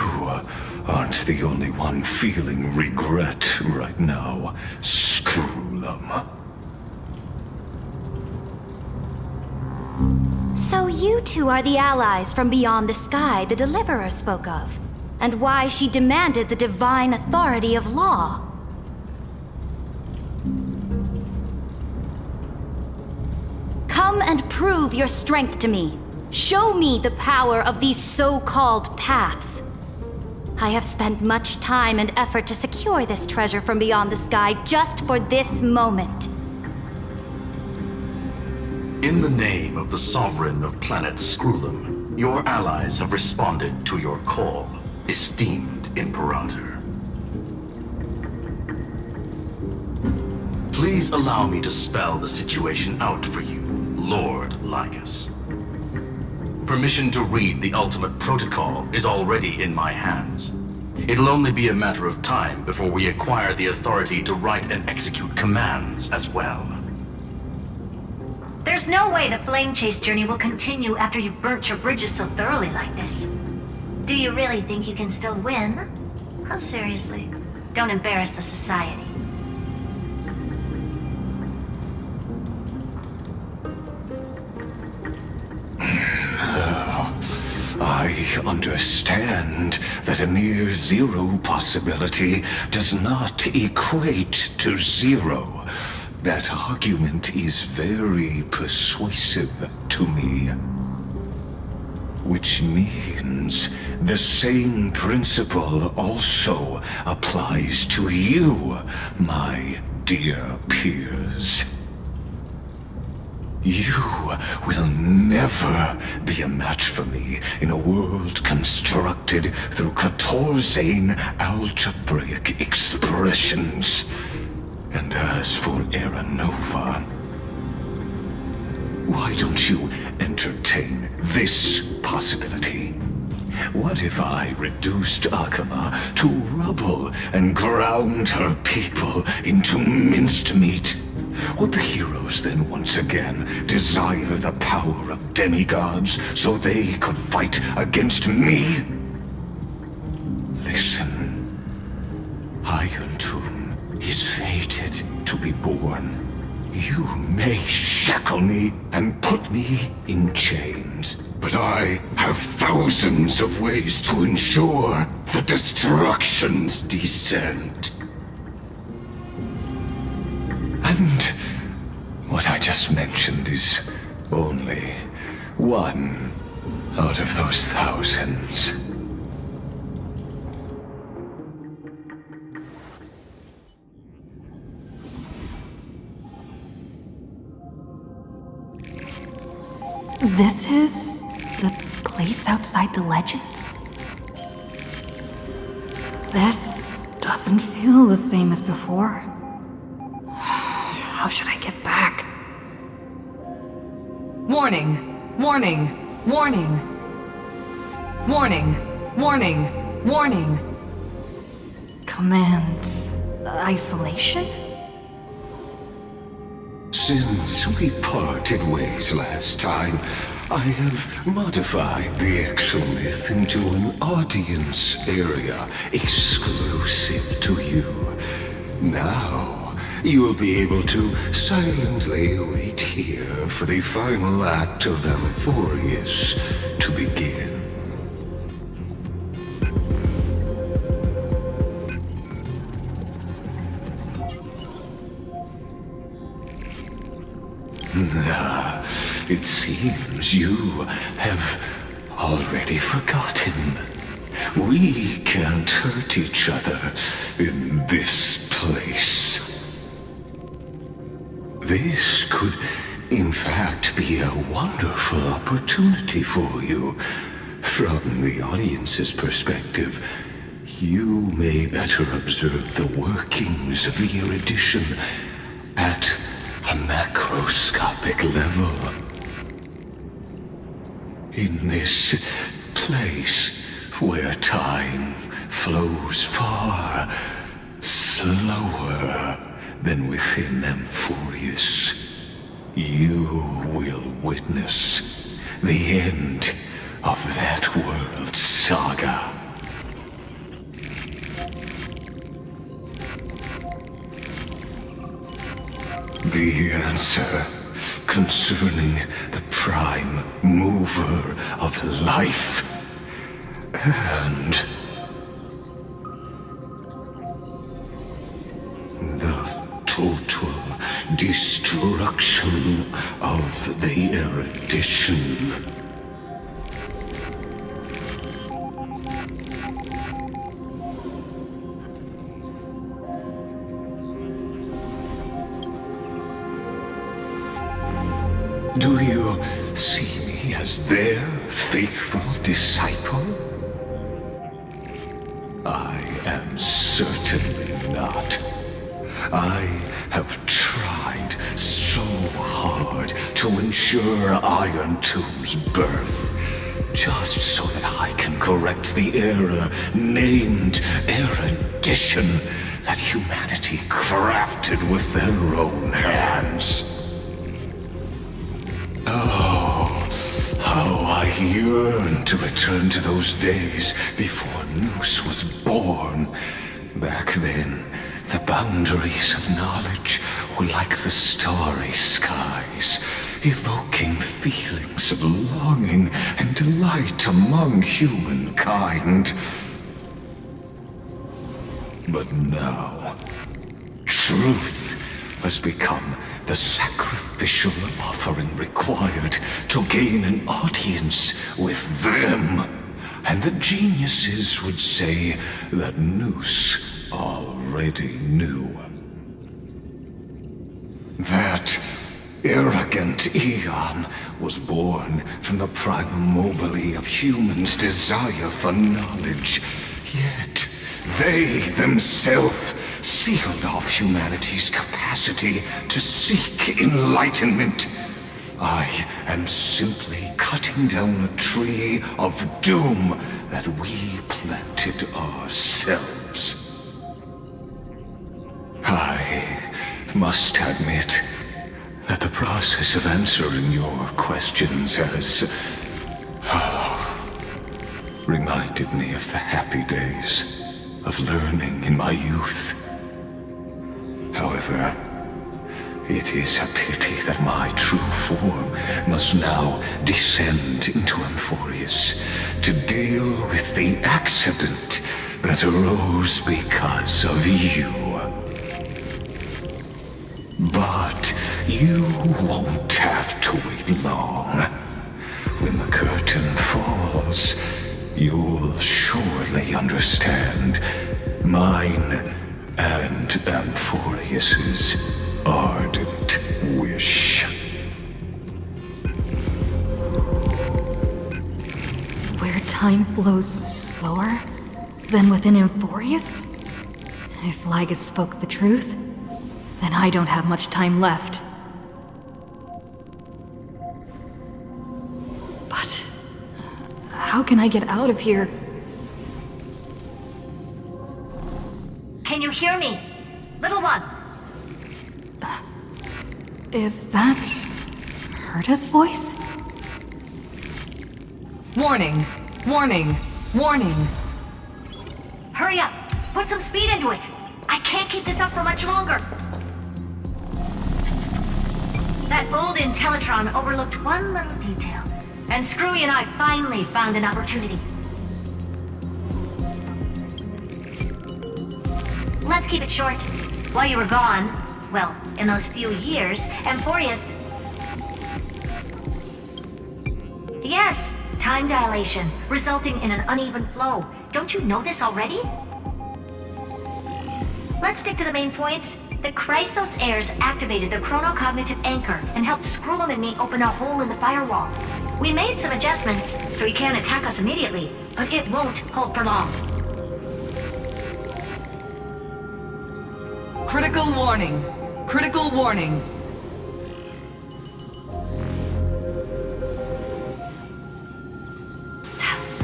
aren't the only one feeling regret right now, Screwlum. So you two are the allies from beyond the sky the Deliverer spoke of, and why she demanded the divine authority of law. Come and prove your strength to me. Show me the power of these so-called paths. I have spent much time and effort to secure this treasure from beyond the sky just for this moment. In the name of the Sovereign of Planet Screwlum, your allies have responded to your call, esteemed Imperator. Please allow me to spell the situation out for you, Lord Lycus. Permission to read the ultimate protocol is already in my hands. It'll only be a matter of time before we acquire the authority to write and execute commands as well. There's no way the flame chase journey will continue after you've burnt your bridges so thoroughly like this. Do you really think you can still win? Oh, seriously. Don't embarrass the Society. I understand that a near zero possibility does not equate to zero. That argument is very persuasive to me. Which means the same principle also applies to you, my dear peers. You will never be a match for me in a world constructed through Catorzane algebraic expressions. And as for Era Nova, why don't you entertain this possibility? What if I reduced Akama to rubble and ground her people into minced meat? Would the heroes then once again desire the power of demigods so they could fight against me? Listen, Iron Tomb is fated to be born. You may shackle me and put me in chains, but I have thousands of ways to ensure the destruction's descent. And just mentioned is only one out of those thousands. This is the place outside the legends? This doesn't feel the same as before. How should I get back? Warning! Warning! Warning! Warning! Warning! Warning! Command... isolation? Since we parted ways last time, I have modified the exomyth into an audience area exclusive to you. Now, you'll be able to silently wait here for the final act of Amphorius to begin. It seems you have already forgotten. We can't hurt each other in this place. This could, in fact, be a wonderful opportunity for you. From the audience's perspective, you may better observe the workings of the erudition at a macroscopic level. In this place where time flows far slower than within Amphorius, you will witness the end of that world's saga. The answer concerning the prime mover of life and the total destruction of the erudition. Do you see me as their faithful disciple? I am certainly not. I have tried so hard to ensure Iron Tomb's birth, just so that I can correct the error named erudition that humanity crafted with their own hands. Oh, how I yearn to return to those days before Noose was born. Back then, the boundaries of knowledge were like the starry skies, evoking feelings of longing and delight among humankind. But now, truth has become the sacrificial offering required to gain an audience with them. And the geniuses would say that Noose already knew. That arrogant Eon was born from the primal mobile of humans' desire for knowledge. Yet, they themselves sealed off humanity's capacity to seek enlightenment. I am simply cutting down a tree of doom that we planted ourselves. I must admit that the process of answering your questions has reminded me of the happy days of learning in my youth. However, it is a pity that my true form must now descend into Amphorius to deal with the accident that arose because of you. But But you won't have to wait long. When the curtain falls, you'll surely understand mine and Amphorius's ardent wish. Where time flows slower than within Amphorius? If Lygus spoke the truth, then I don't have much time left. But how can I get out of here? Can you hear me? Little one! Is that Herta's voice? Warning! Warning! Warning! Hurry up! Put some speed into it! I can't keep this up for much longer! That old Intellitron overlooked one little detail, and Screwy and I finally found an opportunity. Let's keep it short. While you were gone, well, in those few years, Amphorius... Yes, time dilation, resulting in an uneven flow. Don't you know this already? Let's stick to the main points. The Chrysos heirs activated the chronocognitive anchor and helped Skrullum and me open a hole in the firewall. We made some adjustments, so he can't attack us immediately, but it won't hold for long. Critical warning. Critical warning.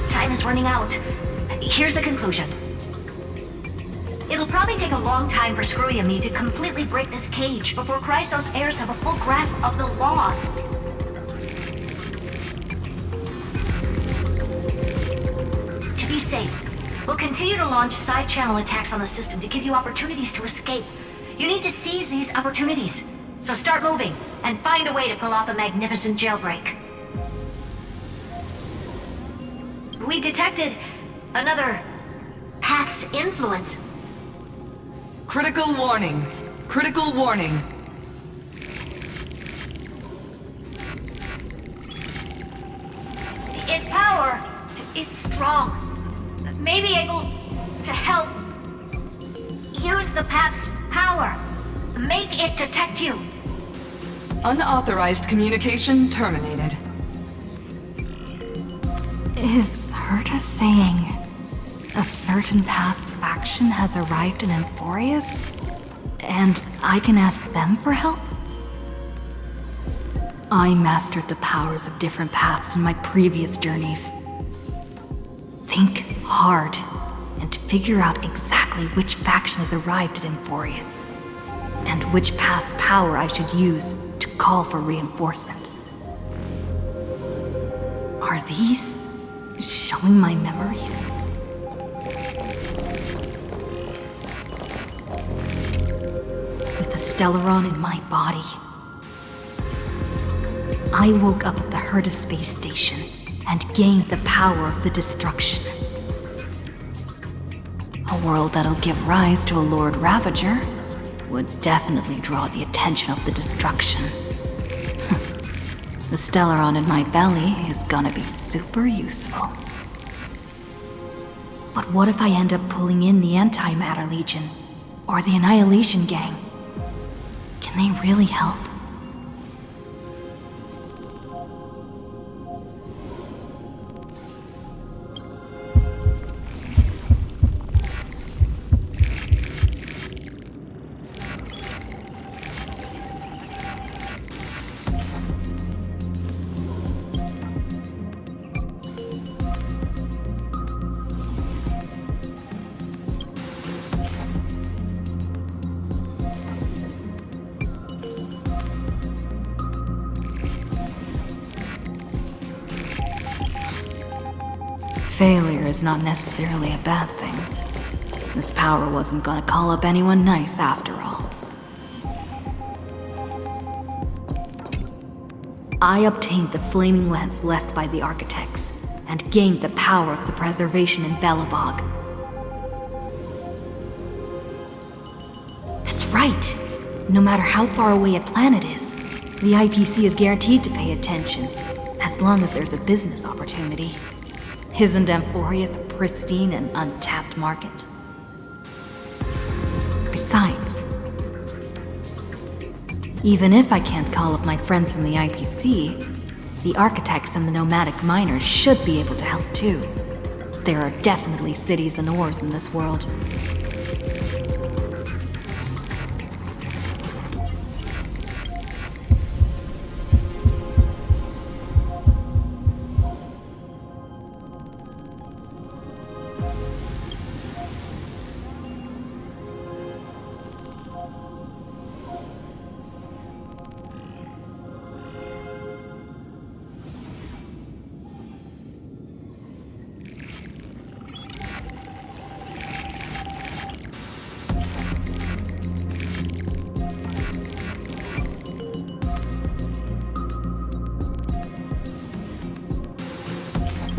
Time is running out. Here's the conclusion. It'll probably take a long time for Screwy and me to completely break this cage before Chrysos heirs have a full grasp of the law. To be safe, we'll continue to launch side-channel attacks on the system to give you opportunities to escape. You need to seize these opportunities. So start moving, and find a way to pull off a magnificent jailbreak. We detected another path's influence. Critical warning. Critical warning. Its power is strong. May be able to help use the path's power. Make it detect you. Unauthorized communication terminated. Is Herta saying a certain path's faction has arrived in Amphorius? And I can ask them for help? I mastered the powers of different paths in my previous journeys. Think hard and figure out exactly which faction has arrived at Amphorius, and which path's power I should use to call for reinforcements. Are these showing my memories? With the Stellaron in my body, I woke up at the Herta space station and gained the power of the destruction. A world that'll give rise to a Lord Ravager would definitely draw the attention of the destruction. The Stellaron in my belly is gonna be super useful. But what if I end up pulling in the Antimatter Legion or the Annihilation Gang? Can they really help? Failure is not necessarily a bad thing. This power wasn't gonna call up anyone nice after all. I obtained the flaming lance left by the architects, and gained the power of the preservation in Belobog. That's right! No matter how far away a planet is, the IPC is guaranteed to pay attention, as long as there's a business opportunity. Isn't Amphorius a pristine and untapped market? Besides, even if I can't call up my friends from the IPC, the architects and the nomadic miners should be able to help too. There are definitely cities and ores in this world.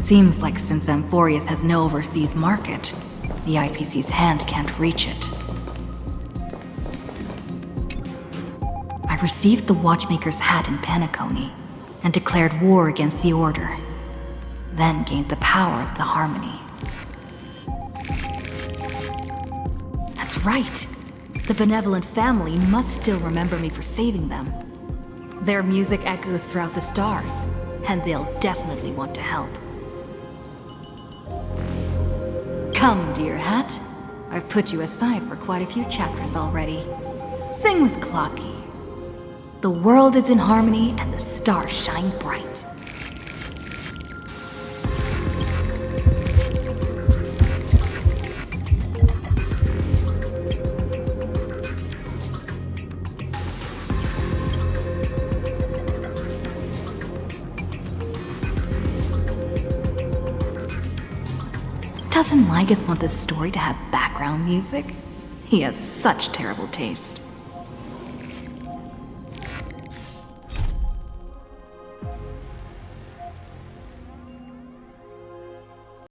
Seems like since Amphorius has no overseas market, the IPC's hand can't reach it. I received the Watchmaker's hat in Penacony and declared war against the Order, then gained the power of the Harmony. That's right! The benevolent family must still remember me for saving them. Their music echoes throughout the stars, and they'll definitely want to help. Come, dear hat. I've put you aside for quite a few chapters already. Sing with Clocky. The world is in harmony and the stars shine bright. Doesn't Lygus want this story to have background music? He has such terrible taste.